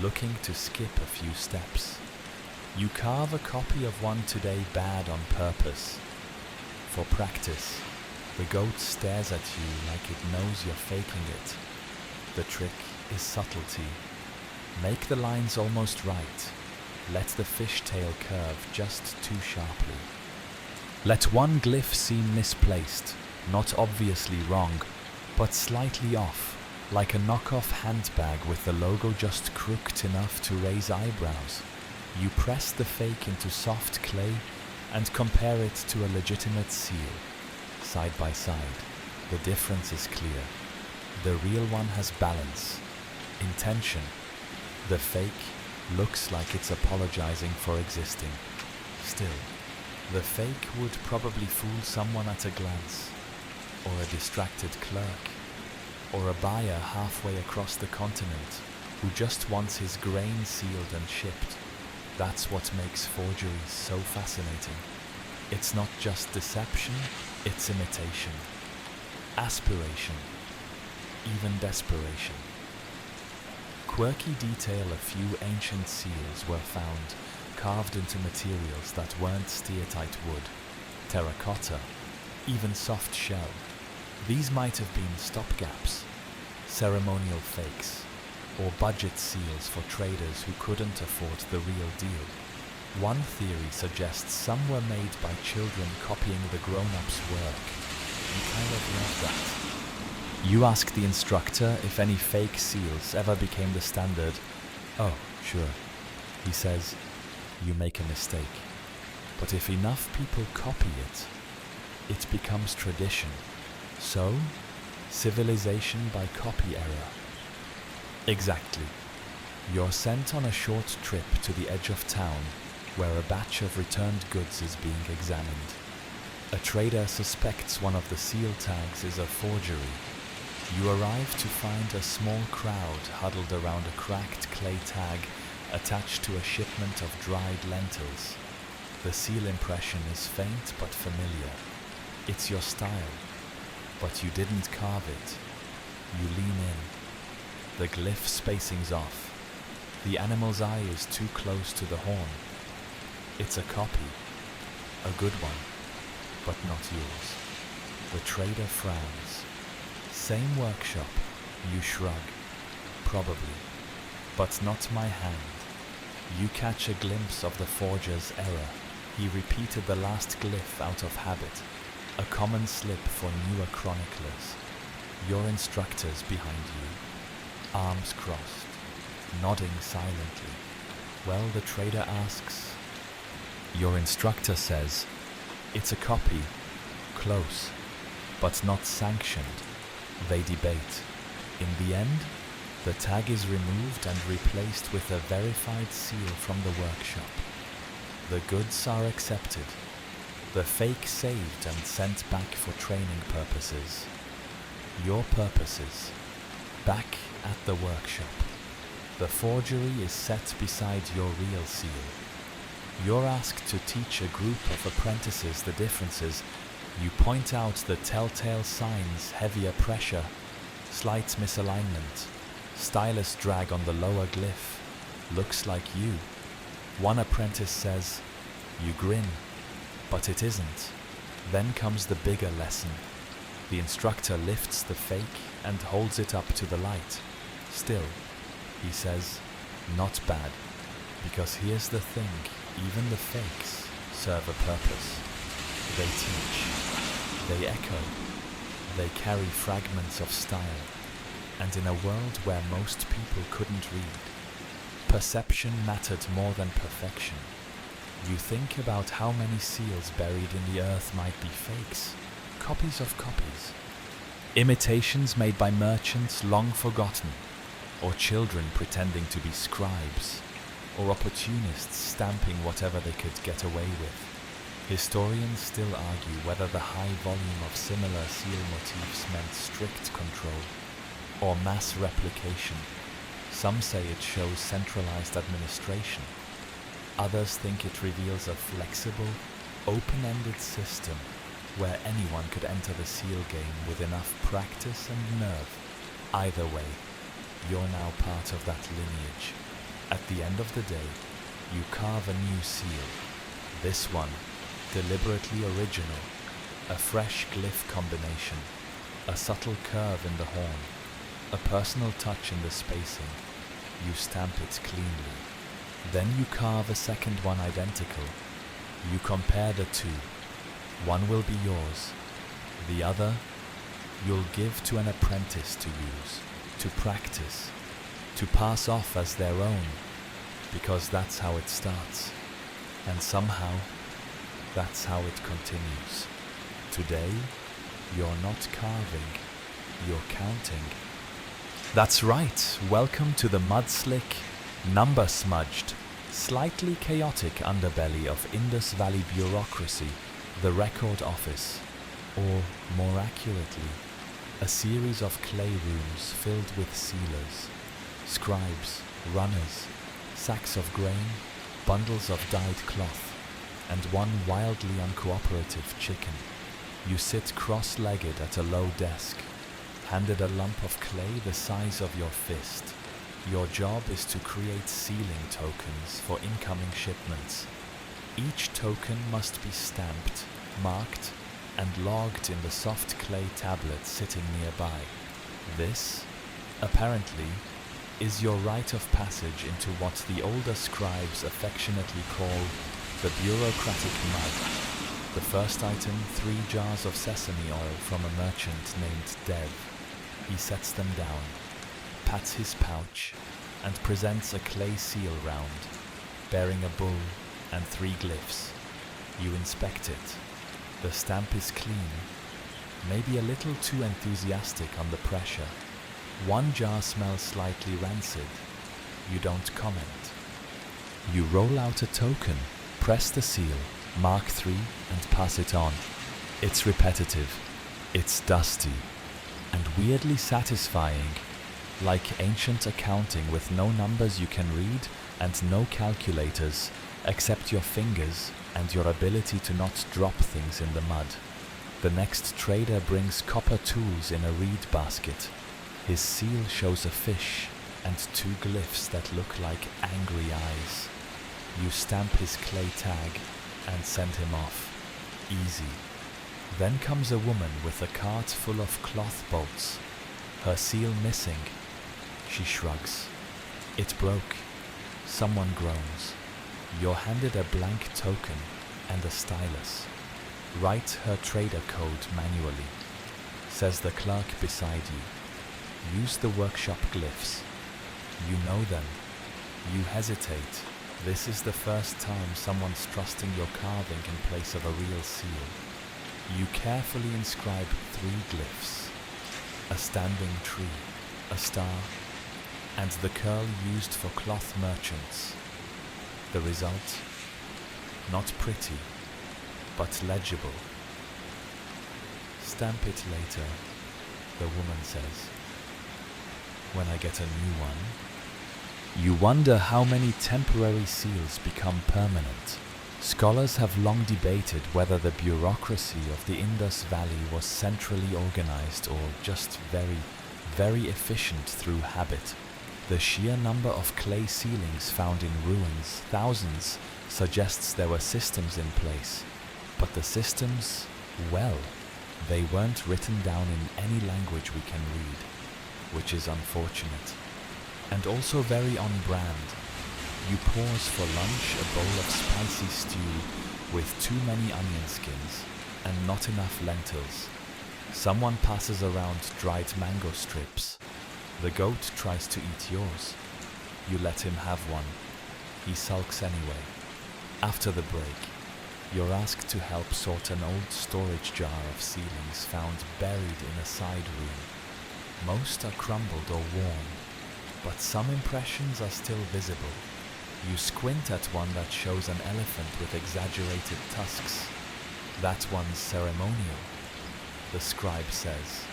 looking to skip a few steps. You carve a copy of one today bad on purpose. For practice, the goat stares at you like it knows you're faking it. The trick is subtlety. Make the lines almost right. Let the fishtail curve just too sharply. Let one glyph seem misplaced, not obviously wrong, but slightly off, like a knockoff handbag with the logo just crooked enough to raise eyebrows. You press the fake into soft clay and compare it to a legitimate seal. Side by side, the difference is clear. The real one has balance, intention. The fake looks like it's apologizing for existing. Still, the fake would probably fool someone at a glance, or a distracted clerk, or a buyer halfway across the continent who just wants his grain sealed and shipped. That's what makes forgeries so fascinating. It's not just deception, it's imitation, aspiration, even desperation. Quirky detail: a few ancient seals were found carved into materials that weren't steatite wood, terracotta, even soft shell. These might have been stopgaps, ceremonial fakes, or budget seals for traders who couldn't afford the real deal. One theory suggests some were made by children copying the grown-ups' work. You kind of love that. You ask the instructor if any fake seals ever became the standard. Oh, sure, he says. You make a mistake. But if enough people copy it, it becomes tradition. So, civilization by copy error. Exactly. You're sent on a short trip to the edge of town, where a batch of returned goods is being examined. A trader suspects one of the seal tags is a forgery. You arrive to find a small crowd huddled around a cracked clay tag attached to a shipment of dried lentils. The seal impression is faint but familiar. It's your style, but you didn't carve it. You lean in. The glyph spacing's off. The animal's eye is too close to the horn. It's a copy, a good one, but not yours. The trader frowns. Same workshop, you shrug. Probably, but not my hand. You catch a glimpse of the forger's error. He repeated the last glyph out of habit. a common slip for newer chroniclers. Your instructors behind you, arms crossed, nodding silently. Well, the trader asks. Your instructor says, it's a copy, close, but not sanctioned. They debate. In the end, the tag is removed and replaced with a verified seal from the workshop. The goods are accepted, the fake saved and sent back for training purposes. Your purposes, back at the workshop. The forgery is set beside your real seal. You're asked to teach a group of apprentices the differences. You point out the telltale signs: heavier pressure, slight misalignment, stylus drag on the lower glyph. Looks like you. One apprentice says, you grin, but it isn't. Then comes the bigger lesson. The instructor lifts the fake and holds it up to the light. Still, he says, not bad, because here's the thing, even the fakes serve a purpose. They teach, they echo, they carry fragments of style, and in a world where most people couldn't read, perception mattered more than perfection. You think about how many seals buried in the earth might be fakes, copies of copies, imitations made by merchants long forgotten, or children pretending to be scribes, or opportunists stamping whatever they could get away with. Historians still argue whether the high volume of similar seal motifs meant strict control or mass replication. Some say it shows centralized administration. Others think it reveals a flexible, open-ended system where anyone could enter the seal game with enough practice and nerve. Either way, you're now part of that lineage. At the end of the day, you carve a new seal. This one, deliberately original, a fresh glyph combination, a subtle curve in the horn, a personal touch in the spacing. You stamp it cleanly. Then you carve a second one identical. You compare the two. One will be yours. The other, you'll give to an apprentice to use, to practice, to pass off as their own, because that's how it starts. And somehow, that's how it continues. Today, you're not carving, you're counting. That's right, welcome to the mud-slick, number-smudged, slightly chaotic underbelly of Indus Valley bureaucracy, the Record Office, or more accurately, a series of clay rooms filled with sealers, scribes, runners, sacks of grain, bundles of dyed cloth, and one wildly uncooperative chicken. You sit cross-legged at a low desk, handed a lump of clay the size of your fist. Your job is to create sealing tokens for incoming shipments. Each token must be stamped, marked, and logged in the soft clay tablet sitting nearby. This, apparently, is your rite of passage into what the older scribes affectionately call the bureaucratic mud. The first item, 3 jars of sesame oil from a merchant named Dev. He sets them down, pats his pouch, and presents a clay seal round, bearing a bull and 3 glyphs. You inspect it. The stamp is clean, maybe a little too enthusiastic on the pressure. One jar smells slightly rancid. You don't comment. You roll out a token, press the seal, mark 3, and pass it on. It's repetitive, it's dusty, and weirdly satisfying, like ancient accounting with no numbers you can read and no calculators except your fingers and your ability to not drop things in the mud. The next trader brings copper tools in a reed basket. His seal shows a fish and 2 glyphs that look like angry eyes. You stamp his clay tag and send him off. Easy. Then comes a woman with a cart full of cloth bolts. Her seal missing. She shrugs. It broke. Someone groans. You're handed a blank token and a stylus. Write her trader code manually, says the clerk beside you. Use the workshop glyphs. You know them. You hesitate. This is the first time someone's trusting your carving in place of a real seal. You carefully inscribe 3 glyphs: a standing tree, a star, and the curl used for cloth merchants. The result? Not pretty, but legible. Stamp it later, the woman says, when I get a new one. You wonder how many temporary seals become permanent. Scholars have long debated whether the bureaucracy of the Indus Valley was centrally organized or just very efficient through habit. The sheer number of clay ceilings found in ruins, thousands, suggests there were systems in place. But the systems, well, they weren't written down in any language we can read, which is unfortunate. And also very on brand. You pause for lunch a bowl of spicy stew with too many onion skins and not enough lentils. Someone passes around dried mango strips. The goat tries to eat yours. You let him have one. He sulks anyway. After the break, you're asked to help sort an old storage jar of ceilings found buried in a side room. Most are crumbled or worn, but some impressions are still visible. You squint at one that shows an elephant with exaggerated tusks. That one's ceremonial, the scribe says.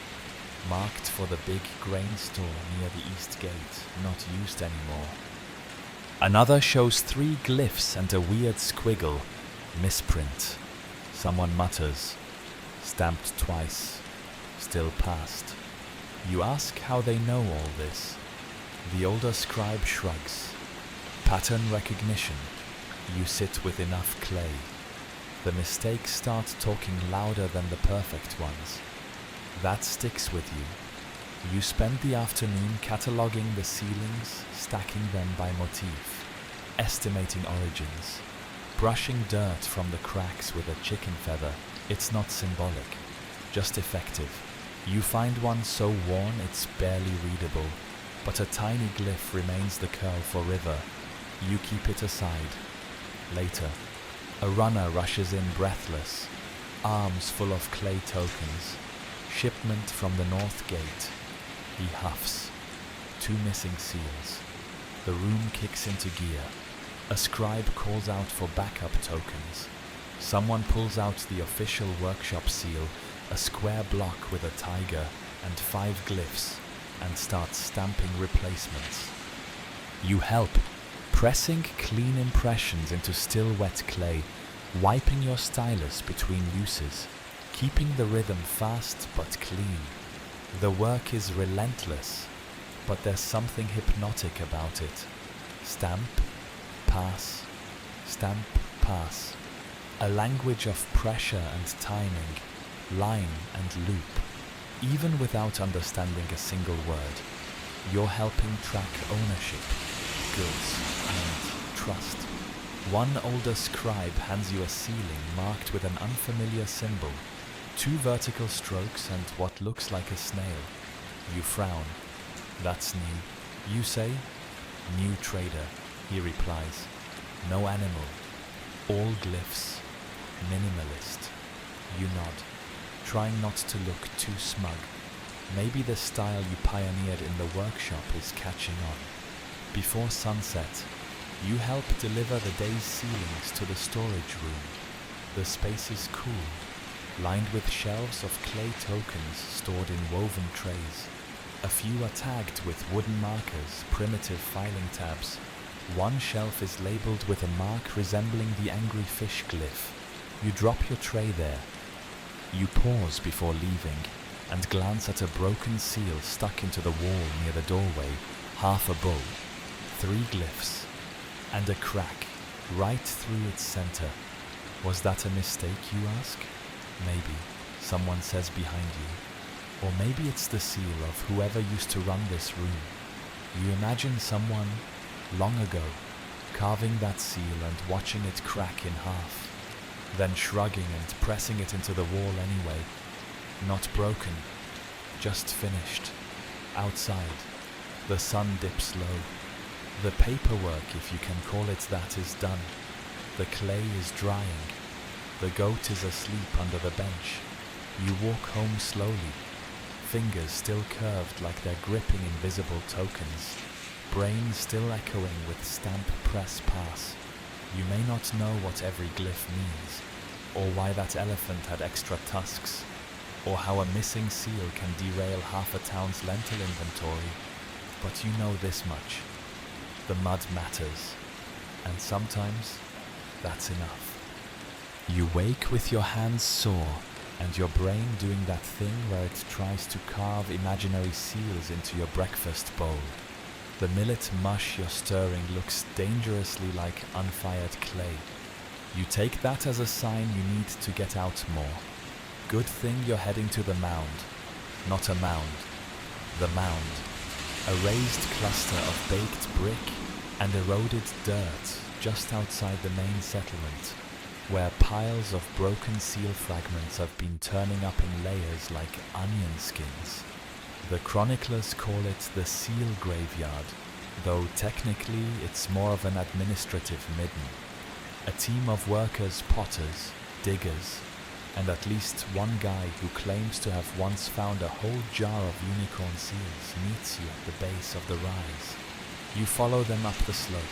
Marked for the big grain store near the east gate, not used anymore. Another shows 3 glyphs and a weird squiggle. Misprint. Someone mutters. Stamped twice. Still passed. You ask how they know all this. The older scribe shrugs. Pattern recognition. You sit with enough clay. The mistakes start talking louder than the perfect ones. That sticks with you. You spend the afternoon cataloguing the ceilings, stacking them by motif, estimating origins, brushing dirt from the cracks with a chicken feather. It's not symbolic, just effective. You find one so worn it's barely readable, but a tiny glyph remains the curl for river. You keep it aside. Later, a runner rushes in breathless, arms full of clay tokens. Shipment from the north gate. He huffs. 2 missing seals. The room kicks into gear. A scribe calls out for backup tokens. Someone pulls out the official workshop seal, a square block with a tiger and 5 glyphs, and starts stamping replacements. You help, pressing clean impressions into still wet clay, wiping your stylus between uses, keeping the rhythm fast but clean. The work is relentless, but there's something hypnotic about it. Stamp, pass, stamp, pass. A language of pressure and timing, line and loop. Even without understanding a single word, you're helping track ownership, goods, and trust. One older scribe hands you a ceiling marked with an unfamiliar symbol. 2 vertical strokes and what looks like a snail. You frown. That's new. You say? New trader. He replies. No animal. All glyphs. Minimalist. You nod, trying not to look too smug. Maybe the style you pioneered in the workshop is catching on. Before sunset, you help deliver the day's ceilings to the storage room. The space is cool, lined with shelves of clay tokens stored in woven trays. A few are tagged with wooden markers, primitive filing tabs. One shelf is labeled with a mark resembling the angry fish glyph. You drop your tray there. You pause before leaving and glance at a broken seal stuck into the wall near the doorway, half a bowl, 3 glyphs, and a crack right through its center. Was that a mistake, you ask? Maybe, someone says behind you. Or maybe it's the seal of whoever used to run this room. You imagine someone, long ago, carving that seal and watching it crack in half. then shrugging and pressing it into the wall anyway. Not broken, just finished. Outside, the sun dips low. The paperwork, if you can call it that, is done. The clay is drying. The goat is asleep under the bench. You walk home slowly, fingers still curved like they're gripping invisible tokens, brain still echoing with stamp press pass. You may not know what every glyph means, or why that elephant had extra tusks, or how a missing seal can derail half a town's lentil inventory, but you know this much. The mud matters, and sometimes that's enough. You wake with your hands sore, and your brain doing that thing where it tries to carve imaginary seals into your breakfast bowl. The millet mush you're stirring looks dangerously like unfired clay. You take that as a sign you need to get out more. Good thing you're heading to the mound. Not a mound. The mound. A raised cluster of baked brick and eroded dirt just outside the main settlement, where piles of broken seal fragments have been turning up in layers like onion skins. The chroniclers call it the seal graveyard, though technically it's more of an administrative midden. A team of workers, potters, diggers, and at least one guy who claims to have once found a whole jar of unicorn seals meets you at the base of the rise. You follow them up the slope,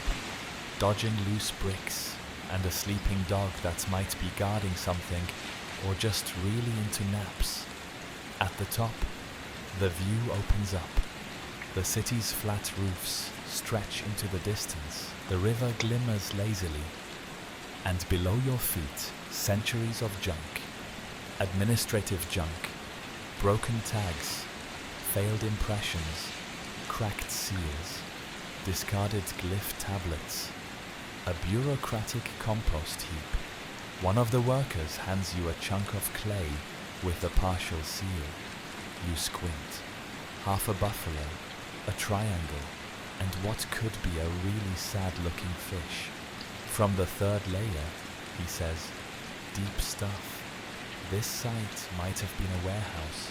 dodging loose bricks and a sleeping dog that might be guarding something or just really into naps. At the top, the view opens up. The city's flat roofs stretch into the distance. The river glimmers lazily. And below your feet, centuries of junk. Administrative junk. Broken tags. Failed impressions. Cracked seals. Discarded glyph tablets. A bureaucratic compost heap. One of the workers hands you a chunk of clay with a partial seal. You squint. Half a buffalo, a triangle, and what could be a really sad-looking fish. From the third layer, he says, deep stuff. This site might have been a warehouse,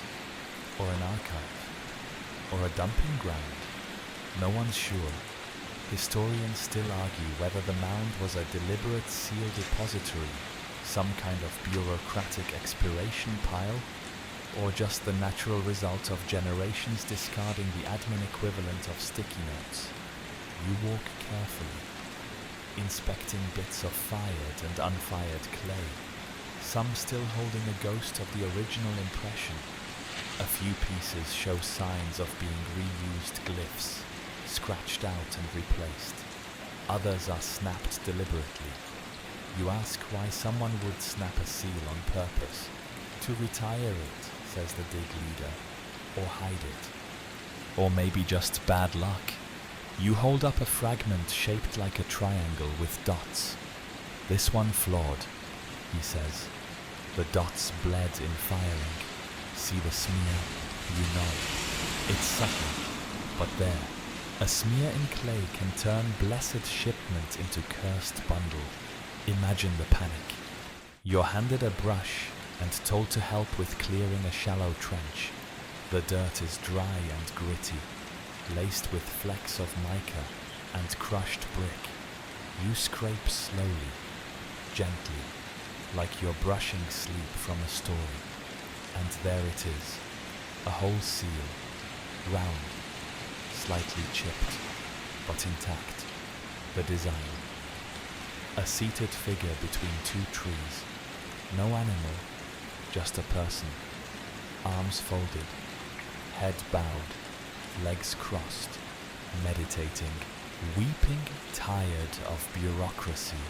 or an archive, or a dumping ground. No one's sure. Historians still argue whether the mound was a deliberate seal depository, some kind of bureaucratic expiration pile, or just the natural result of generations discarding the admin equivalent of sticky notes. You walk carefully, inspecting bits of fired and unfired clay, some still holding a ghost of the original impression. A few pieces show signs of being reused glyphs, scratched out and replaced. Others are snapped deliberately. You ask why someone would snap a seal on purpose. To retire it, says the dig leader, or hide it. Or maybe just bad luck. You hold up a fragment shaped like a triangle with dots. This one flawed, he says. The dots bled in firing. See the smear? You know. It's subtle, but there. A smear in clay can turn blessed shipment into cursed bundle. Imagine the panic. You're handed a brush and told to help with clearing a shallow trench. The dirt is dry and gritty, laced with flecks of mica and crushed brick. You scrape slowly, gently, like you're brushing sleep from a story. And there it is, a whole seal, round, slightly chipped, but intact. The design. A seated figure between two trees. No animal, just a person. Arms folded, head bowed, legs crossed, meditating, weeping, tired of bureaucracy.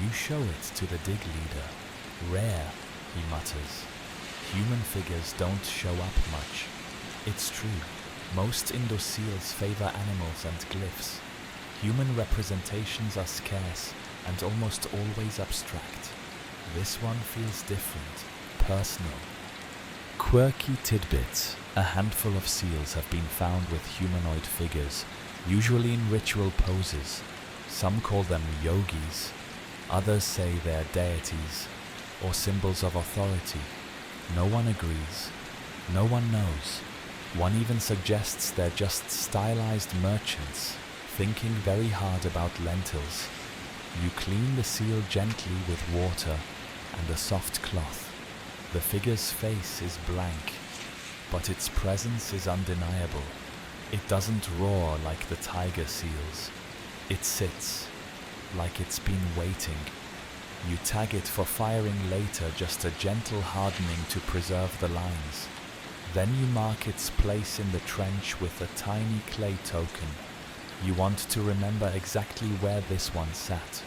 You show it to the dig leader. Rare, he mutters. Human figures don't show up much. It's true. Most Indus-Seals favor animals and glyphs. Human representations are scarce and almost always abstract. This one feels different, personal. Quirky tidbits. A handful of seals have been found with humanoid figures, usually in ritual poses. Some call them yogis. Others say they're deities, or symbols of authority. No one agrees. No one knows. One even suggests they're just stylized merchants, thinking very hard about lentils. You clean the seal gently with water and a soft cloth. The figure's face is blank, but its presence is undeniable. It doesn't roar like the tiger seals. It sits, like it's been waiting. You tag it for firing later, just a gentle hardening to preserve the lines. Then you mark its place in the trench with a tiny clay token. You want to remember exactly where this one sat,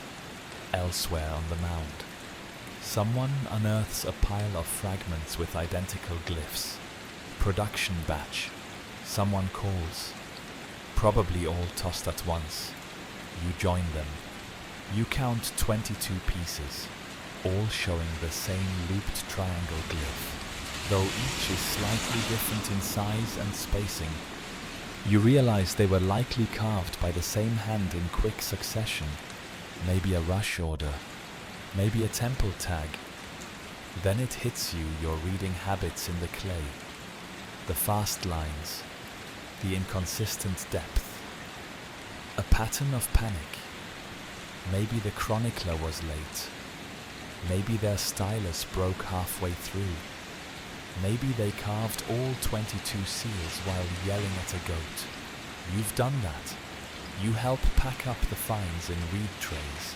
elsewhere on the mound. Someone unearths a pile of fragments with identical glyphs. Production batch. Someone calls. Probably all tossed at once. You join them. You count 22 pieces, all showing the same looped triangle glyph, though each is slightly different in size and spacing. You realize they were likely carved by the same hand in quick succession, maybe a rush order, maybe a temple tag. Then it hits you, your reading habits in the clay, the fast lines, the inconsistent depth, a pattern of panic. Maybe the chronicler was late. Maybe their stylus broke halfway through. Maybe they carved all 22 seals while yelling at a goat. You've done that. You help pack up the finds in reed trays.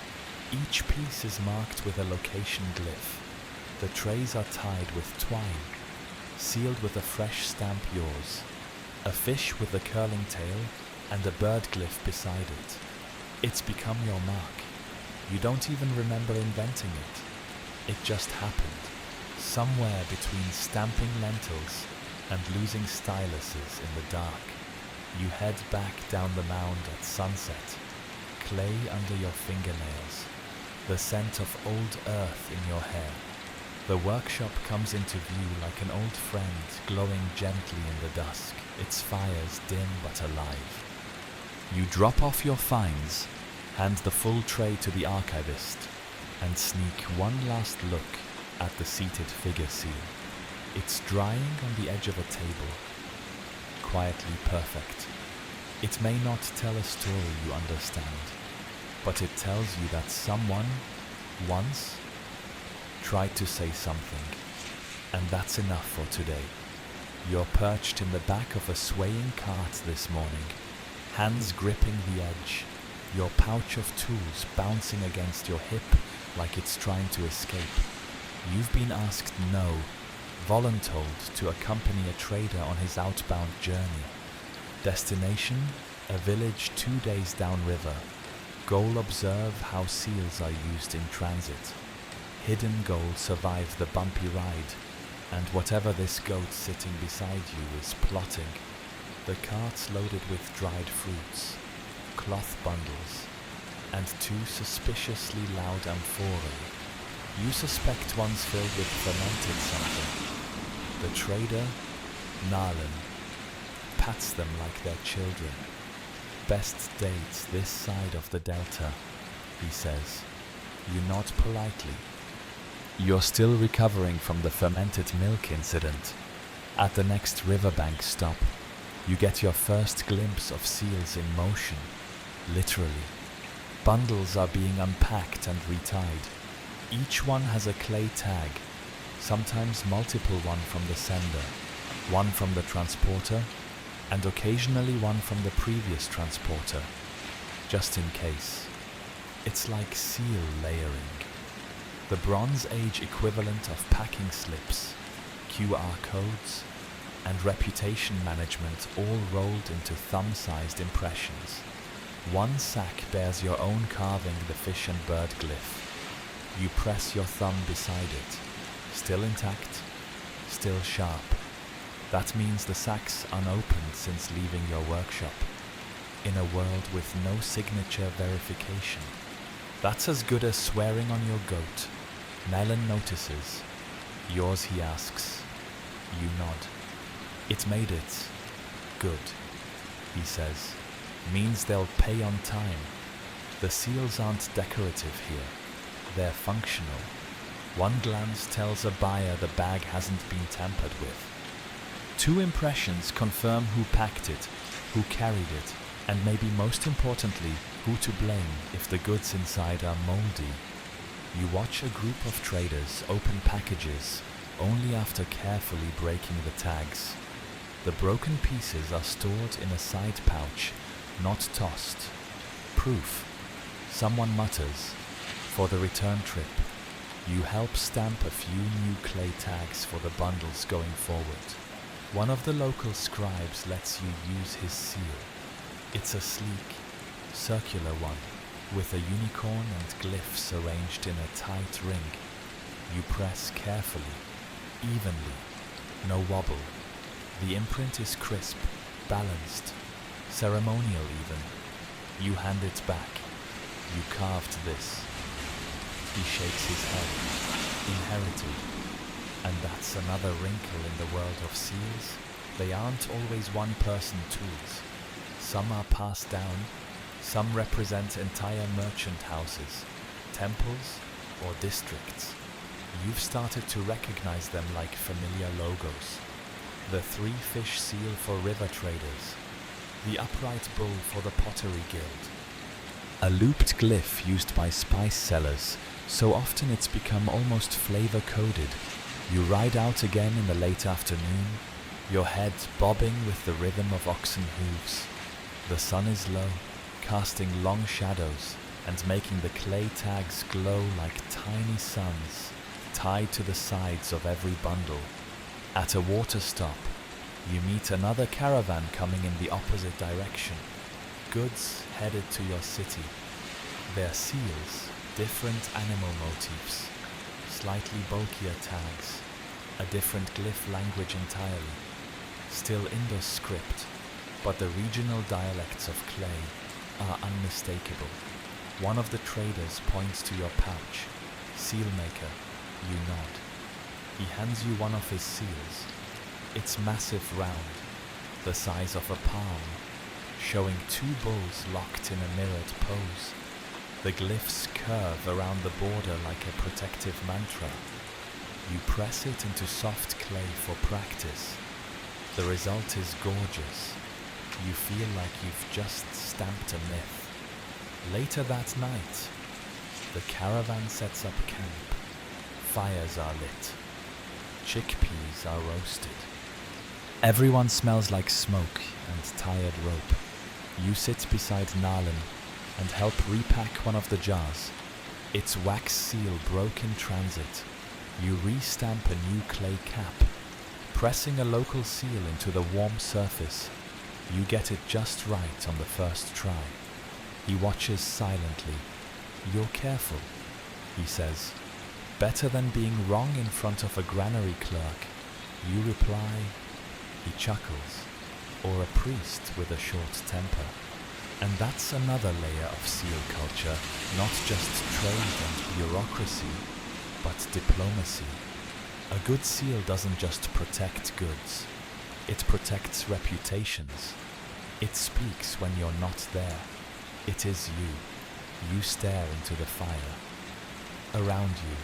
Each piece is marked with a location glyph. The trays are tied with twine, sealed with a fresh stamp yours, a fish with a curling tail, and a bird glyph beside it. It's become your mark. You don't even remember inventing it. It just happened. Somewhere between stamping lentils and losing styluses in the dark. You head back down the mound at sunset, clay under your fingernails, the scent of old earth in your hair. The workshop comes into view like an old friend glowing gently in the dusk, its fires dim but alive. You drop off your finds, hand the full tray to the archivist, and sneak one last look at the seated figure seal. It's drying on the edge of a table, quietly perfect. It may not tell a story you understand, but it tells you that someone, once, tried to say something, and that's enough for today. You're perched in the back of a swaying cart this morning, hands gripping the edge, your pouch of tools bouncing against your hip like it's trying to escape. You've been asked no, voluntold to accompany a trader on his outbound journey. Destination, a village 2 days downriver. Goal, observe how seals are used in transit. Hidden goal, survive the bumpy ride. And whatever this goat sitting beside you is plotting. The cart's loaded with dried fruits, cloth bundles, and 2 suspiciously loud amphorae. You suspect one's filled with fermented something. The trader, Nalan, pats them like they're children. Best dates this side of the delta, he says. You nod politely. You're still recovering from the fermented milk incident. At the next riverbank stop, you get your first glimpse of seals in motion, literally. Bundles are being unpacked and retied. Each one has a clay tag, sometimes multiple, one from the sender, one from the transporter, and occasionally one from the previous transporter, just in case. It's like seal layering. The Bronze Age equivalent of packing slips, QR codes, and reputation management all rolled into thumb-sized impressions. One sack bears your own carving, the fish and bird glyph. You press your thumb beside it. Still intact, still sharp. That means the sack's unopened since leaving your workshop. In a world with no signature verification. That's as good as swearing on your goat. Nalan notices. Yours, he asks. You nod. It made it. Good, he says. Means they'll pay on time. The seals aren't decorative here. They're functional. One glance tells a buyer the bag hasn't been tampered with. 2 impressions confirm who packed it, who carried it, and maybe most importantly, who to blame if the goods inside are moldy. You watch a group of traders open packages only after carefully breaking the tags. The broken pieces are stored in a side pouch, not tossed. Proof. Someone mutters, for the return trip. You help stamp a few new clay tags for the bundles going forward. One of the local scribes lets you use his seal. It's a sleek, circular one, with a unicorn and glyphs arranged in a tight ring. You press carefully, evenly, no wobble. The imprint is crisp, balanced, ceremonial even. You hand it back. You carved this. He shakes his head. Inherited. And that's another wrinkle in the world of seals. They aren't always one-person tools. Some are passed down. Some represent entire merchant houses, temples, or districts. You've started to recognize them like familiar logos. The 3-fish seal for river traders, the upright bull for the pottery guild. A looped glyph used by spice sellers, so often it's become almost flavor-coded. You ride out again in the late afternoon, your head bobbing with the rhythm of oxen hooves. The sun is low, casting long shadows and making the clay tags glow like tiny suns tied to the sides of every bundle. At a water stop, you meet another caravan coming in the opposite direction. Goods headed to your city. Their seals, different animal motifs, slightly bulkier tags, a different glyph language entirely. Still Indus script, but the regional dialects of clay are unmistakable. One of the traders points to your pouch. Seal maker, you nod. He hands you one of his seals. It's massive round, the size of a palm, showing 2 bulls locked in a mirrored pose. The glyphs curve around the border like a protective mantra. You press it into soft clay for practice. The result is gorgeous. You feel like you've just stamped a myth. Later that night, the caravan sets up camp. Fires are lit. Chickpeas are roasted. Everyone smells like smoke and tired rope. You sit beside Nalan and help repack one of the jars. Its wax seal broke in transit. You re-stamp a new clay cap, pressing a local seal into the warm surface. You get it just right on the first try. He watches silently. You're careful, he says. Better than being wrong in front of a granary clerk. You reply, he chuckles, or a priest with a short temper. And that's another layer of seal culture, not just trade and bureaucracy, but diplomacy. A good seal doesn't just protect goods, it protects reputations. It speaks when you're not there. It is you. You stare into the fire. Around you,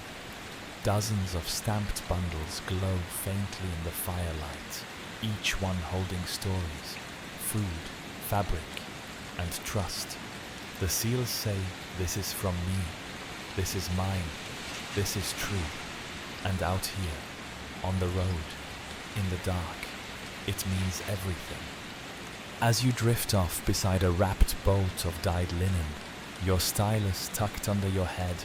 dozens of stamped bundles glow faintly in the firelight, each one holding stories, food, fabric, and trust. The seals say, this is from me, this is mine, this is true. And out here, on the road, in the dark, it means everything. As you drift off beside a wrapped bolt of dyed linen, your stylus tucked under your head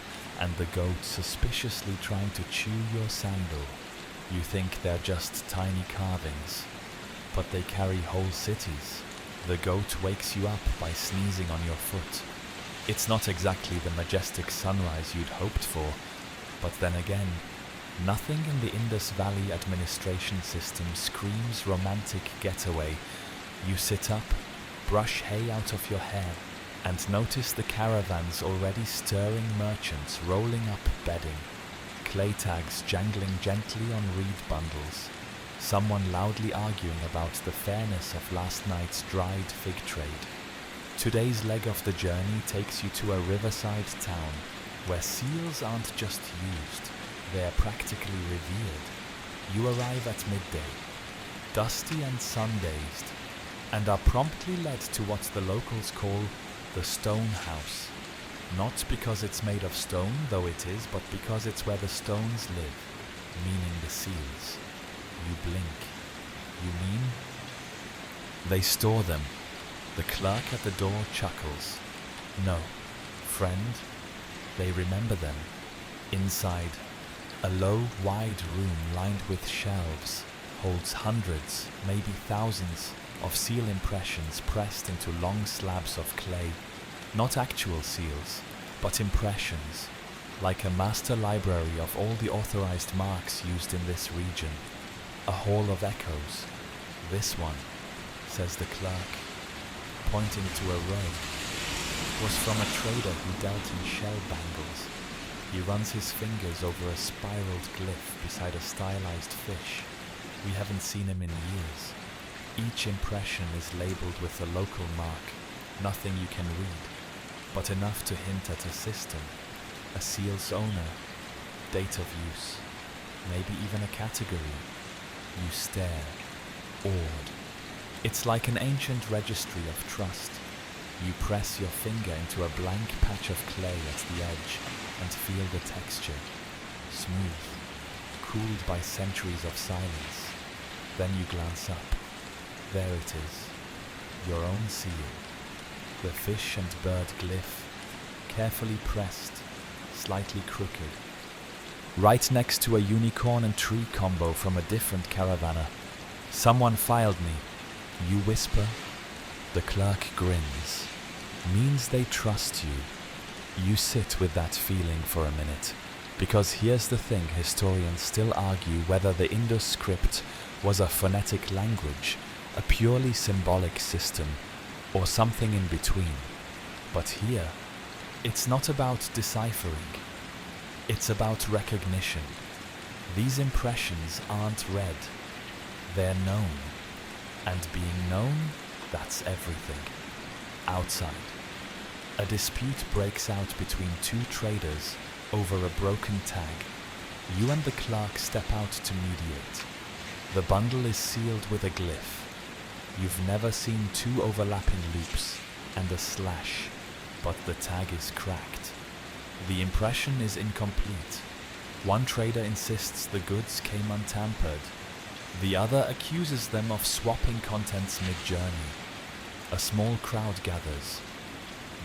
and the goat suspiciously trying to chew your sandal, you think they're just tiny carvings, but they carry whole cities. The goat wakes you up by sneezing on your foot. It's not exactly the majestic sunrise you'd hoped for, but then again, nothing in the Indus Valley administration system screams romantic getaway. You sit up, brush hay out of your hair, and notice the caravans already stirring merchants rolling up bedding, clay tags jangling gently on reed bundles, someone loudly arguing about the fairness of last night's dried fig trade. Today's leg of the journey takes you to a riverside town where seals aren't just used, They're practically revered. You arrive at midday, dusty and sun-dazed, and are promptly led to what the locals call the stone house. Not because it's made of stone, though it is, but because it's where the stones live, meaning the seals. You blink. You mean? They store them. The clerk at the door chuckles. No, friend, they remember them. Inside, a low, wide room lined with shelves holds hundreds, maybe thousands, of seal impressions pressed into long slabs of clay. Not actual seals, but impressions, like a master library of all the authorized marks used in this region. A hall of echoes. This one, says the clerk, pointing to a row, was from a trader who dealt in shell bangles. He runs his fingers over a spiraled glyph beside a stylized fish. We haven't seen him in years. Each impression is labeled with a local mark, nothing you can read, but enough to hint at a system, a seal's owner, date of use, maybe even a category. You stare, awed. It's like an ancient registry of trust. You press your finger into a blank patch of clay at the edge and feel the texture, smooth, cooled by centuries of silence. Then you glance up. There it is, your own seal. The fish and bird glyph, carefully pressed, slightly crooked. Right next to a unicorn and tree combo from a different caravaner. Someone filed me. You whisper. The clerk grins. Means they trust you. You sit with that feeling for a minute. Because here's the thing, historians still argue whether the Indus script was a phonetic language, a purely symbolic system, or something in between. But here, it's not about deciphering. It's about recognition. These impressions aren't read. They're known. And being known, that's everything. Outside, a dispute breaks out between two traders over a broken tag. You and the clerk step out to mediate. The bundle is sealed with a glyph. You've never seen two overlapping loops and a slash, but the tag is cracked. The impression is incomplete. One trader insists the goods came untampered. The other accuses them of swapping contents mid-journey. A small crowd gathers.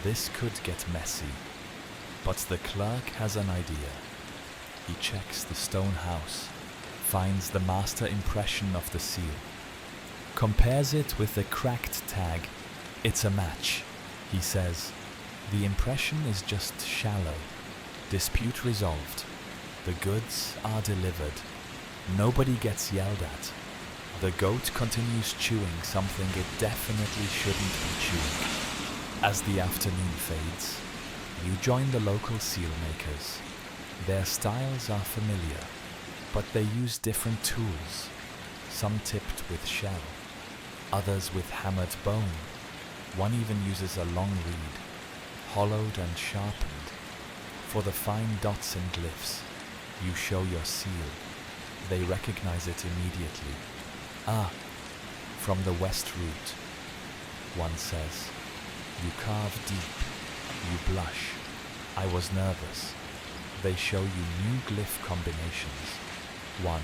This could get messy, but the clerk has an idea. He checks the stone house, finds the master impression of the seal, compares it with the cracked tag. It's a match, he says. The impression is just shallow. Dispute resolved. The goods are delivered. Nobody gets yelled at. The goat continues chewing something it definitely shouldn't be chewing. As the afternoon fades, you join the local seal makers. Their styles are familiar, but they use different tools, some tipped with shell, others with hammered bone. One even uses a long reed, hollowed and sharpened. For the fine dots and glyphs, you show your seal. They recognize it immediately. Ah, from the west route, one says. You carve deep. You blush. I was nervous. They show you new glyph combinations. One,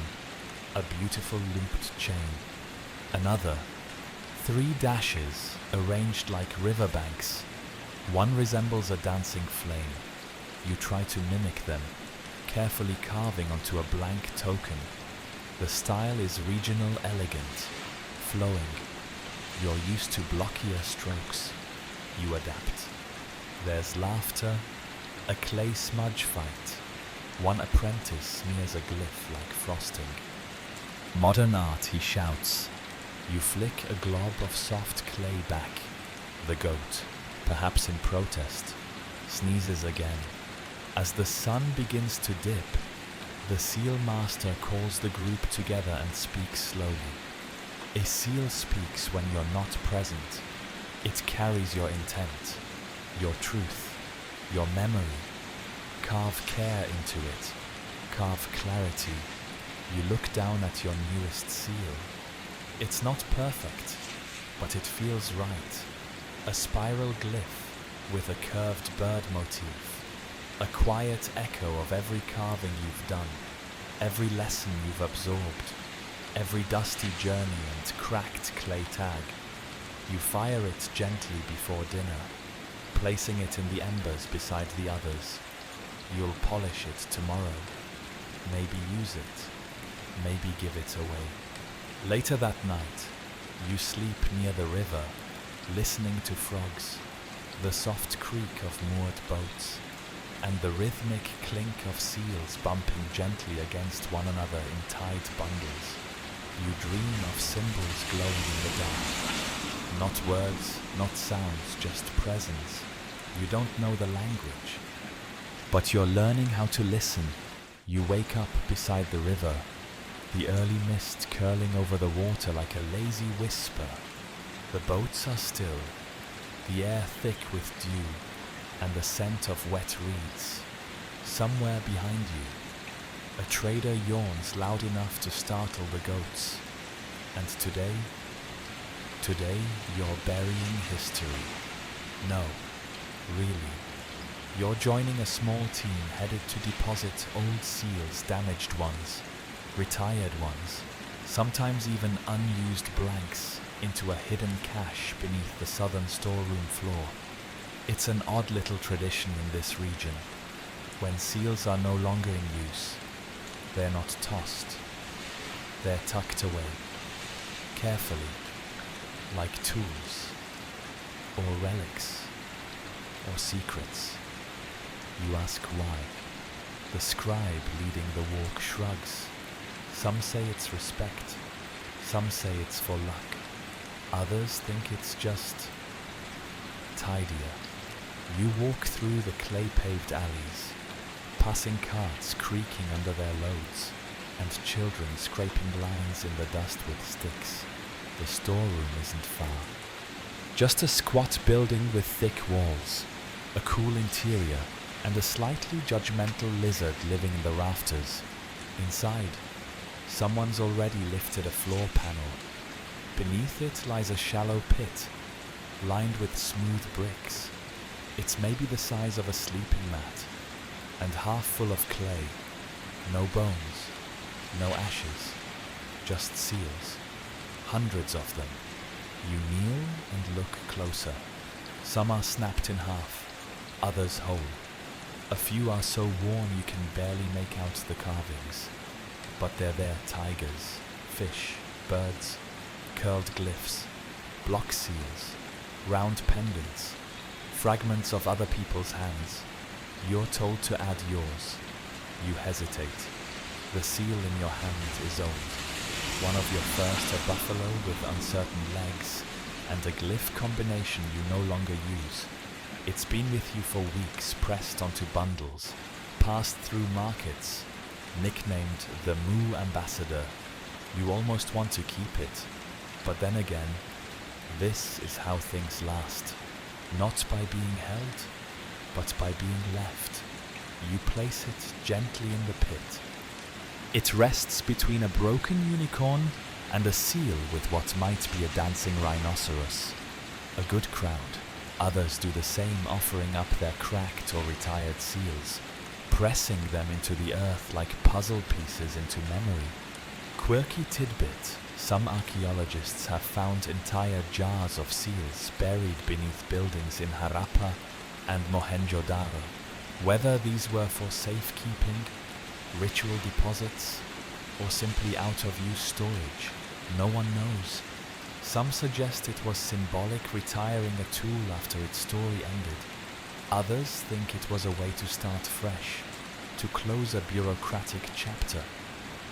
a beautiful looped chain. Another, 3 dashes arranged like riverbanks. One resembles a dancing flame. You try to mimic them, carefully carving onto a blank token. The style is regional elegant, flowing. You're used to blockier strokes. You adapt. There's laughter, a clay smudge fight. One apprentice smears a glyph like frosting. Modern art, he shouts. You flick a glob of soft clay back. The goat, perhaps in protest, sneezes again. As the sun begins to dip, the seal master calls the group together and speaks slowly. A seal speaks when you're not present. It carries your intent, your truth, your memory. Carve care into it. carve clarity, you look down at your newest seal. It's not perfect, but it feels right. A spiral glyph with a curved bird motif, a quiet echo of every carving you've done, every lesson you've absorbed, every dusty journey and cracked clay tag. You fire it gently before dinner, placing it in the embers beside the others. You'll polish it tomorrow, maybe use it, maybe give it away. Later that night, you sleep near the river, listening to frogs, the soft creak of moored boats, and the rhythmic clink of seals bumping gently against one another in tight bundles. You dream of symbols glowing in the dark. Not words, not sounds, just presence. You don't know the language, but you're learning how to listen. You wake up beside the river, the early mist curling over the water like a lazy whisper. The boats are still, the air thick with dew, and the scent of wet reeds. Somewhere behind you, a trader yawns loud enough to startle the goats. And today you're burying history. No, really. You're joining a small team headed to deposit old seals, damaged ones, retired ones, sometimes even unused blanks, into a hidden cache beneath the southern storeroom floor. It's an odd little tradition in this region. When seals are no longer in use, they're not tossed. They're tucked away, carefully, like tools, or relics, or secrets. You ask why. The scribe leading the walk shrugs. Some say it's respect, some say it's for luck. Others think it's just tidier. You walk through the clay-paved alleys, passing carts creaking under their loads, and children scraping lines in the dust with sticks. The storeroom isn't far. Just a squat building with thick walls, a cool interior, and a slightly judgmental lizard living in the rafters. Inside, someone's already lifted a floor panel. Beneath it lies a shallow pit, lined with smooth bricks. It's maybe the size of a sleeping mat, and half full of clay. No bones, no ashes, just seals. Hundreds of them. You kneel and look closer. Some are snapped in half, others whole. A few are so worn you can barely make out the carvings. But they're there: tigers, fish, birds, curled glyphs, block seals, round pendants, fragments of other people's hands. You're told to add yours. You hesitate. The seal in your hand is old. One of your first, a buffalo with uncertain legs, and a glyph combination you no longer use. It's been with you for weeks, pressed onto bundles, passed through markets, nicknamed the Moo Ambassador. You almost want to keep it, but then again, this is how things last. Not by being held, but by being left. You place it gently in the pit. It rests between a broken unicorn and a seal with what might be a dancing rhinoceros. A good crowd. Others do the same, offering up their cracked or retired seals, pressing them into the earth like puzzle pieces into memory. Quirky tidbit: some archaeologists have found entire jars of seals buried beneath buildings in Harappa and Mohenjo-Daro. Whether these were for safekeeping, ritual deposits, or simply out-of-use storage, no one knows. Some suggest it was symbolic, retiring a tool after its story ended. Others think it was a way to start fresh, to close a bureaucratic chapter.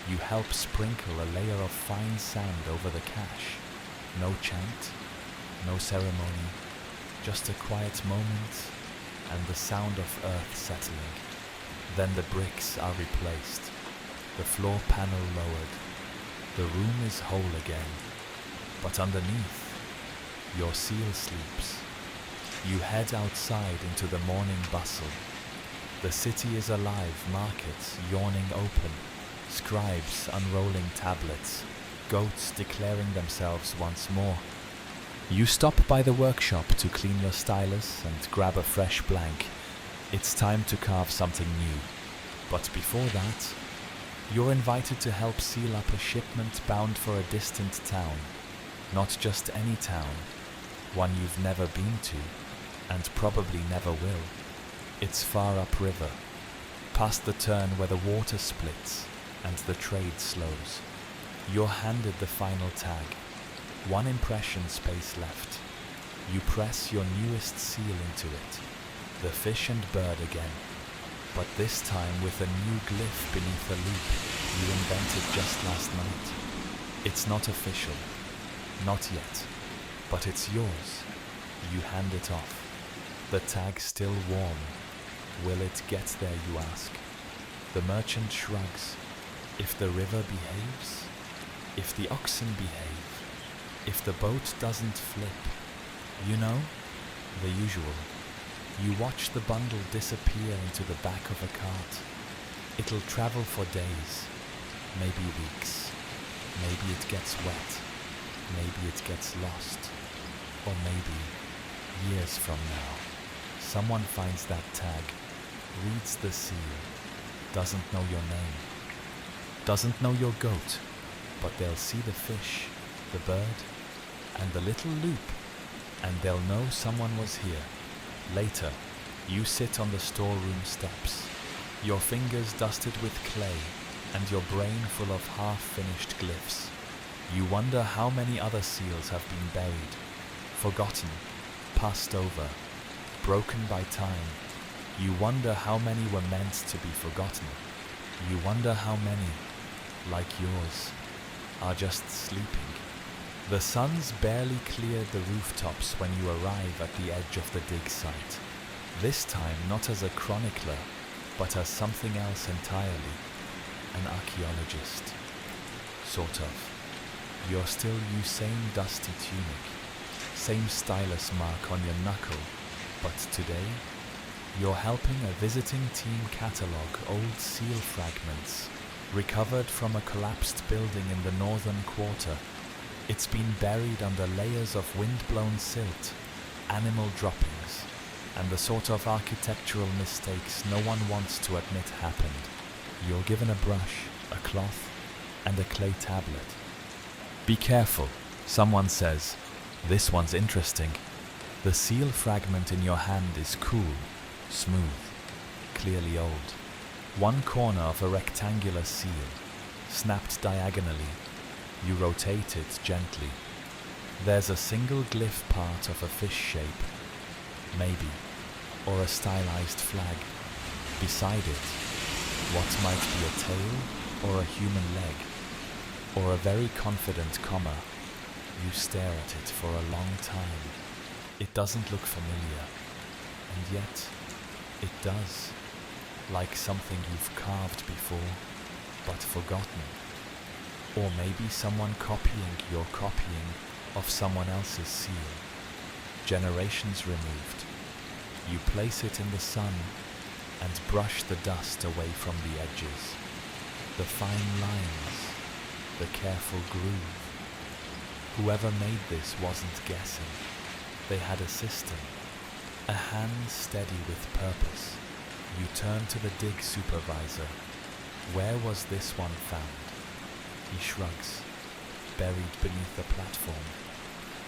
You help sprinkle a layer of fine sand over the cache. No chant, no ceremony, just a quiet moment and the sound of earth settling. Then the bricks are replaced, the floor panel lowered. The room is whole again, but underneath, your seal sleeps. You head outside into the morning bustle. The city is alive, markets yawning open, scribes unrolling tablets, goats declaring themselves once more. You stop by the workshop to clean your stylus and grab a fresh blank. It's time to carve something new. But before that, you're invited to help seal up a shipment bound for a distant town. Not just any town, one you've never been to, and probably never will. It's far upriver, past the turn where the water splits and the trade slows. You're handed the final tag. One impression space left. You press your newest seal into it. The fish and bird again. But this time with a new glyph beneath a loop you invented just last night. It's not official. Not yet. But it's yours. You hand it off. The tag still warm. Will it get there, you ask? The merchant shrugs. If the river behaves? If the oxen behave? If the boat doesn't flip? You know? The usual. You watch the bundle disappear into the back of a cart. It'll travel for days, maybe weeks. Maybe it gets wet. Maybe it gets lost. Or maybe, years from now, someone finds that tag, reads the seal, doesn't know your name, doesn't know your goat, but they'll see the fish, the bird, and the little loop, and they'll know someone was here. Later, you sit on the storeroom steps, your fingers dusted with clay, and your brain full of half-finished glyphs. You wonder how many other seals have been buried, forgotten, passed over, broken by time. You wonder how many were meant to be forgotten. You wonder how many, like yours, are just sleeping. The sun's barely cleared the rooftops when you arrive at the edge of the dig site. This time not as a chronicler, but as something else entirely. An archaeologist. Sort of. You're still you same dusty tunic, same stylus mark on your knuckle, but today, you're helping a visiting team catalogue old seal fragments, recovered from a collapsed building in the northern quarter. It's been buried under layers of wind-blown silt, animal droppings, and the sort of architectural mistakes no one wants to admit happened. You're given a brush, a cloth, and a clay tablet. Be careful, someone says. This one's interesting. The seal fragment in your hand is cool, smooth, clearly old. One corner of a rectangular seal, snapped diagonally. You rotate it gently. There's a single glyph part of a fish shape, maybe, or a stylized flag. Beside it, what might be a tail or a human leg, or a very confident comma. You stare at it for a long time. It doesn't look familiar, and yet it does, like something you've carved before, but forgotten. Or maybe someone copying your copying of someone else's seal. Generations removed. You place it in the sun and brush the dust away from the edges. The fine lines, the careful groove. Whoever made this wasn't guessing. They had a system, a hand steady with purpose. You turn to the dig supervisor. Where was this one found? He shrugs, buried beneath the platform.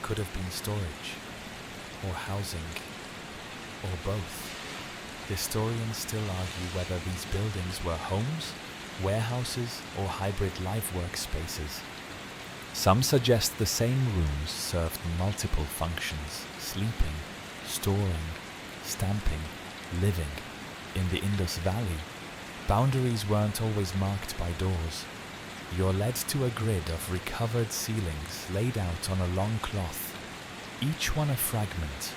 Could have been storage, or housing, or both. Historians still argue whether these buildings were homes, warehouses, or hybrid live workspaces. Some suggest the same rooms served multiple functions: sleeping, storing, stamping, living. In the Indus Valley, boundaries weren't always marked by doors. You're led to a grid of recovered ceilings laid out on a long cloth, each one a fragment,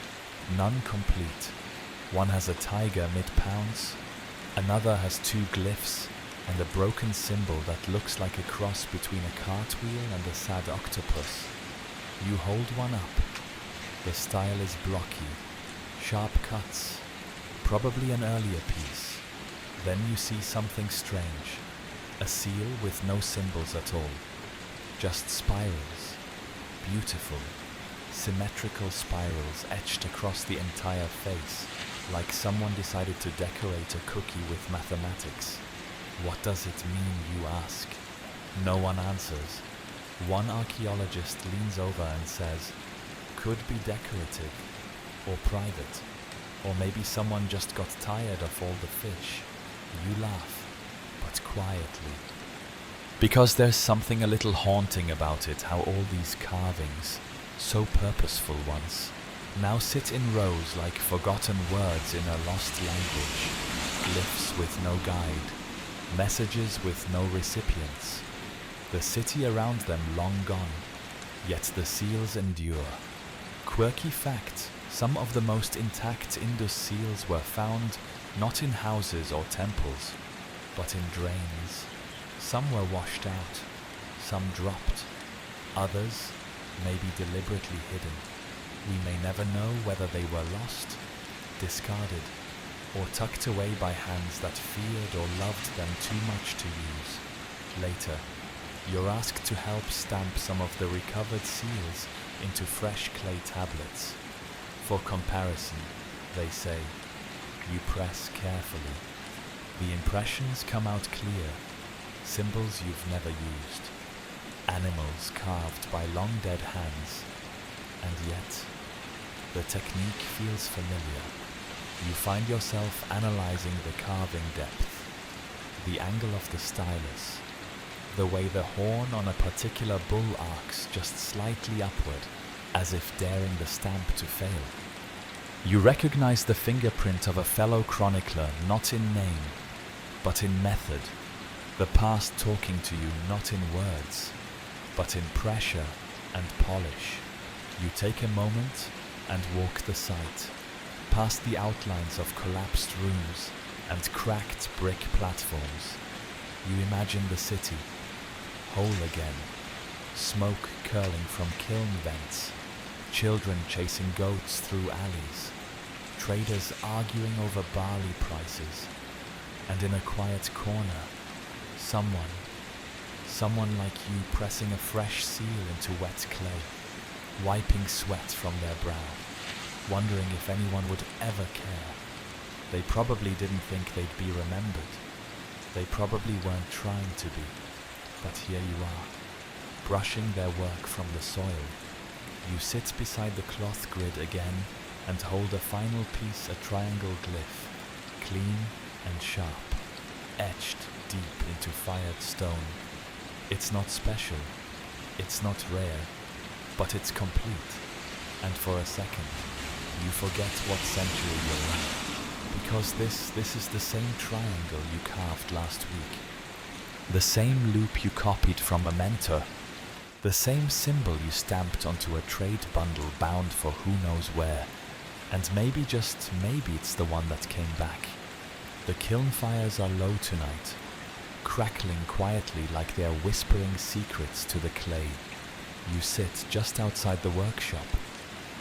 none complete. One has a tiger mid-pounce, another has two glyphs, and a broken symbol that looks like a cross between a cartwheel and a sad octopus. You hold one up. The style is blocky, sharp cuts, probably an earlier piece, Then you see something strange, a seal with no symbols at all, just spirals, beautiful, symmetrical spirals etched across the entire face, like someone decided to decorate a cookie with mathematics. What does it mean, you ask? No one answers. One archaeologist leans over and says, could be decorative, or private, or maybe someone just got tired of all the fish. You laugh, but quietly. Because there's something a little haunting about it, how all these carvings, so purposeful once, now sit in rows like forgotten words in a lost language, glyphs with no guide, messages with no recipients. The city around them long gone, yet the seals endure. Quirky fact, some of the most intact Indus seals were found not in houses or temples, but in drains. Some were washed out, some dropped, others maybe deliberately hidden. We may never know whether they were lost, discarded, or tucked away by hands that feared or loved them too much to use. Later, you're asked to help stamp some of the recovered seals into fresh clay tablets. For comparison, they say, you press carefully. The impressions come out clear, symbols you've never used, animals carved by long dead hands, and yet, the technique feels familiar. You find yourself analyzing the carving depth, the angle of the stylus, the way the horn on a particular bull arcs just slightly upward, as if daring the stamp to fail. You recognize the fingerprint of a fellow chronicler not in name, but in method, the past talking to you not in words, but in pressure and polish. You take a moment and walk the site, past the outlines of collapsed rooms and cracked brick platforms. You imagine the city, whole again, smoke curling from kiln vents, children chasing goats through alleys, traders arguing over barley prices, and in a quiet corner, someone like you pressing a fresh seal into wet clay, wiping sweat from their brow, wondering if anyone would ever care. They probably didn't think they'd be remembered. They probably weren't trying to be. But here you are, brushing their work from the soil. You sit beside the cloth grid again and hold a final piece, a triangle glyph, clean and sharp, etched deep into fired stone. It's not special, it's not rare, but it's complete. And for a second, you forget what century you're in, because this is the same triangle you carved last week. The same loop you copied from a mentor, the same symbol you stamped onto a trade bundle bound for who knows where, and maybe, just maybe, it's the one that came back. The kiln fires are low tonight, crackling quietly like they are whispering secrets to the clay. You sit just outside the workshop,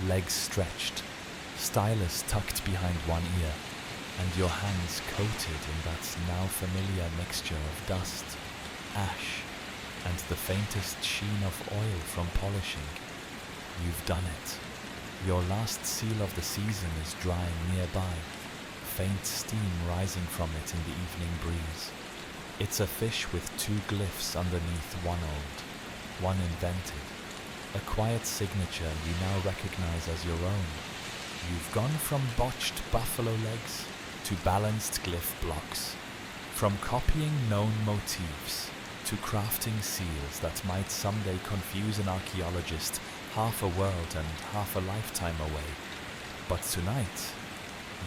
legs stretched, stylus tucked behind one ear, and your hands coated in that now familiar mixture of dust, ash, and the faintest sheen of oil from polishing. You've done it. Your last seal of the season is drying nearby, faint steam rising from it in the evening breeze. It's a fish with two glyphs underneath one old, one invented, a quiet signature you now recognize as your own. You've gone from botched buffalo legs to balanced glyph blocks, from copying known motifs to crafting seals that might someday confuse an archaeologist half a world and half a lifetime away. But tonight,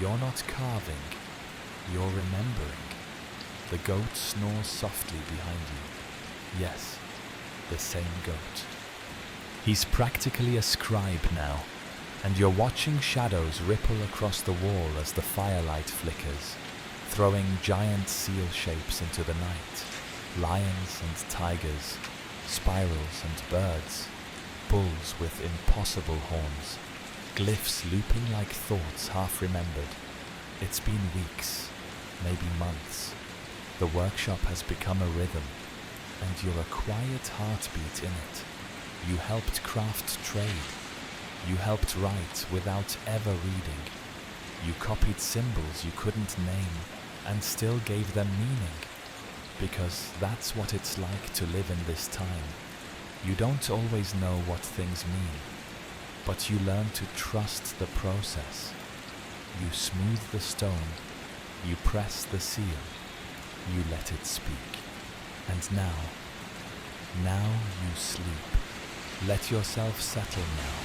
you're not carving, you're remembering. The goat snores softly behind you. Yes, the same goat. He's practically a scribe now, and you're watching shadows ripple across the wall as the firelight flickers, throwing giant seal shapes into the night. Lions and tigers, spirals and birds, bulls with impossible horns, glyphs looping like thoughts half remembered. It's been weeks, maybe months. The workshop has become a rhythm, and you're a quiet heartbeat in it. You helped craft trade. You helped write without ever reading. You copied symbols you couldn't name and still gave them meaning, because that's what it's like to live in this time. You don't always know what things mean, but you learn to trust the process. You smooth the stone, you press the seal, you let it speak. And now you sleep. Let yourself settle now,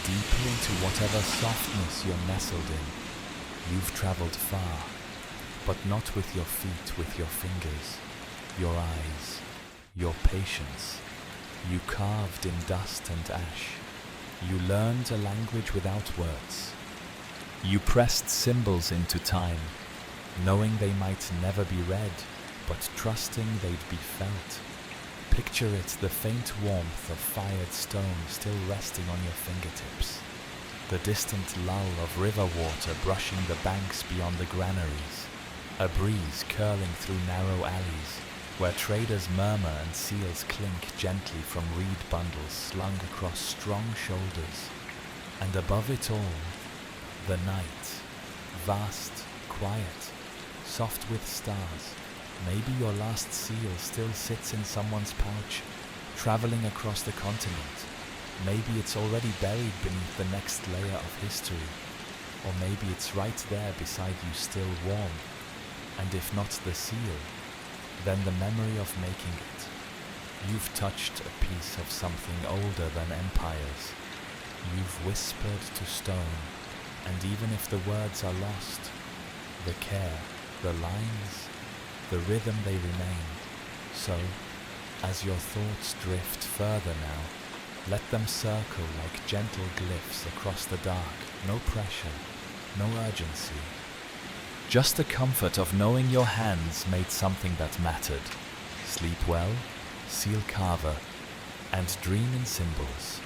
deeper into whatever softness you're nestled in. You've traveled far, but not with your feet, with your fingers, your eyes, your patience. You carved in dust and ash. You learned a language without words. You pressed symbols into time, knowing they might never be read, but trusting they'd be felt. Picture it, the faint warmth of fired stone still resting on your fingertips. The distant lull of river water brushing the banks beyond the granaries. A breeze curling through narrow alleys, where traders murmur and seals clink gently from reed bundles slung across strong shoulders. And above it all, the night, vast, quiet, soft with stars. Maybe your last seal still sits in someone's pouch, traveling across the continent. Maybe it's already buried beneath the next layer of history. Or maybe it's right there beside you, still warm. And if not the seal, then the memory of making it. You've touched a piece of something older than empires. You've whispered to stone, and even if the words are lost, the care, the lines, the rhythm, they remain. So, as your thoughts drift further now, let them circle like gentle glyphs across the dark. No pressure, no urgency. Just the comfort of knowing your hands made something that mattered. Sleep well, seal carver, and dream in symbols.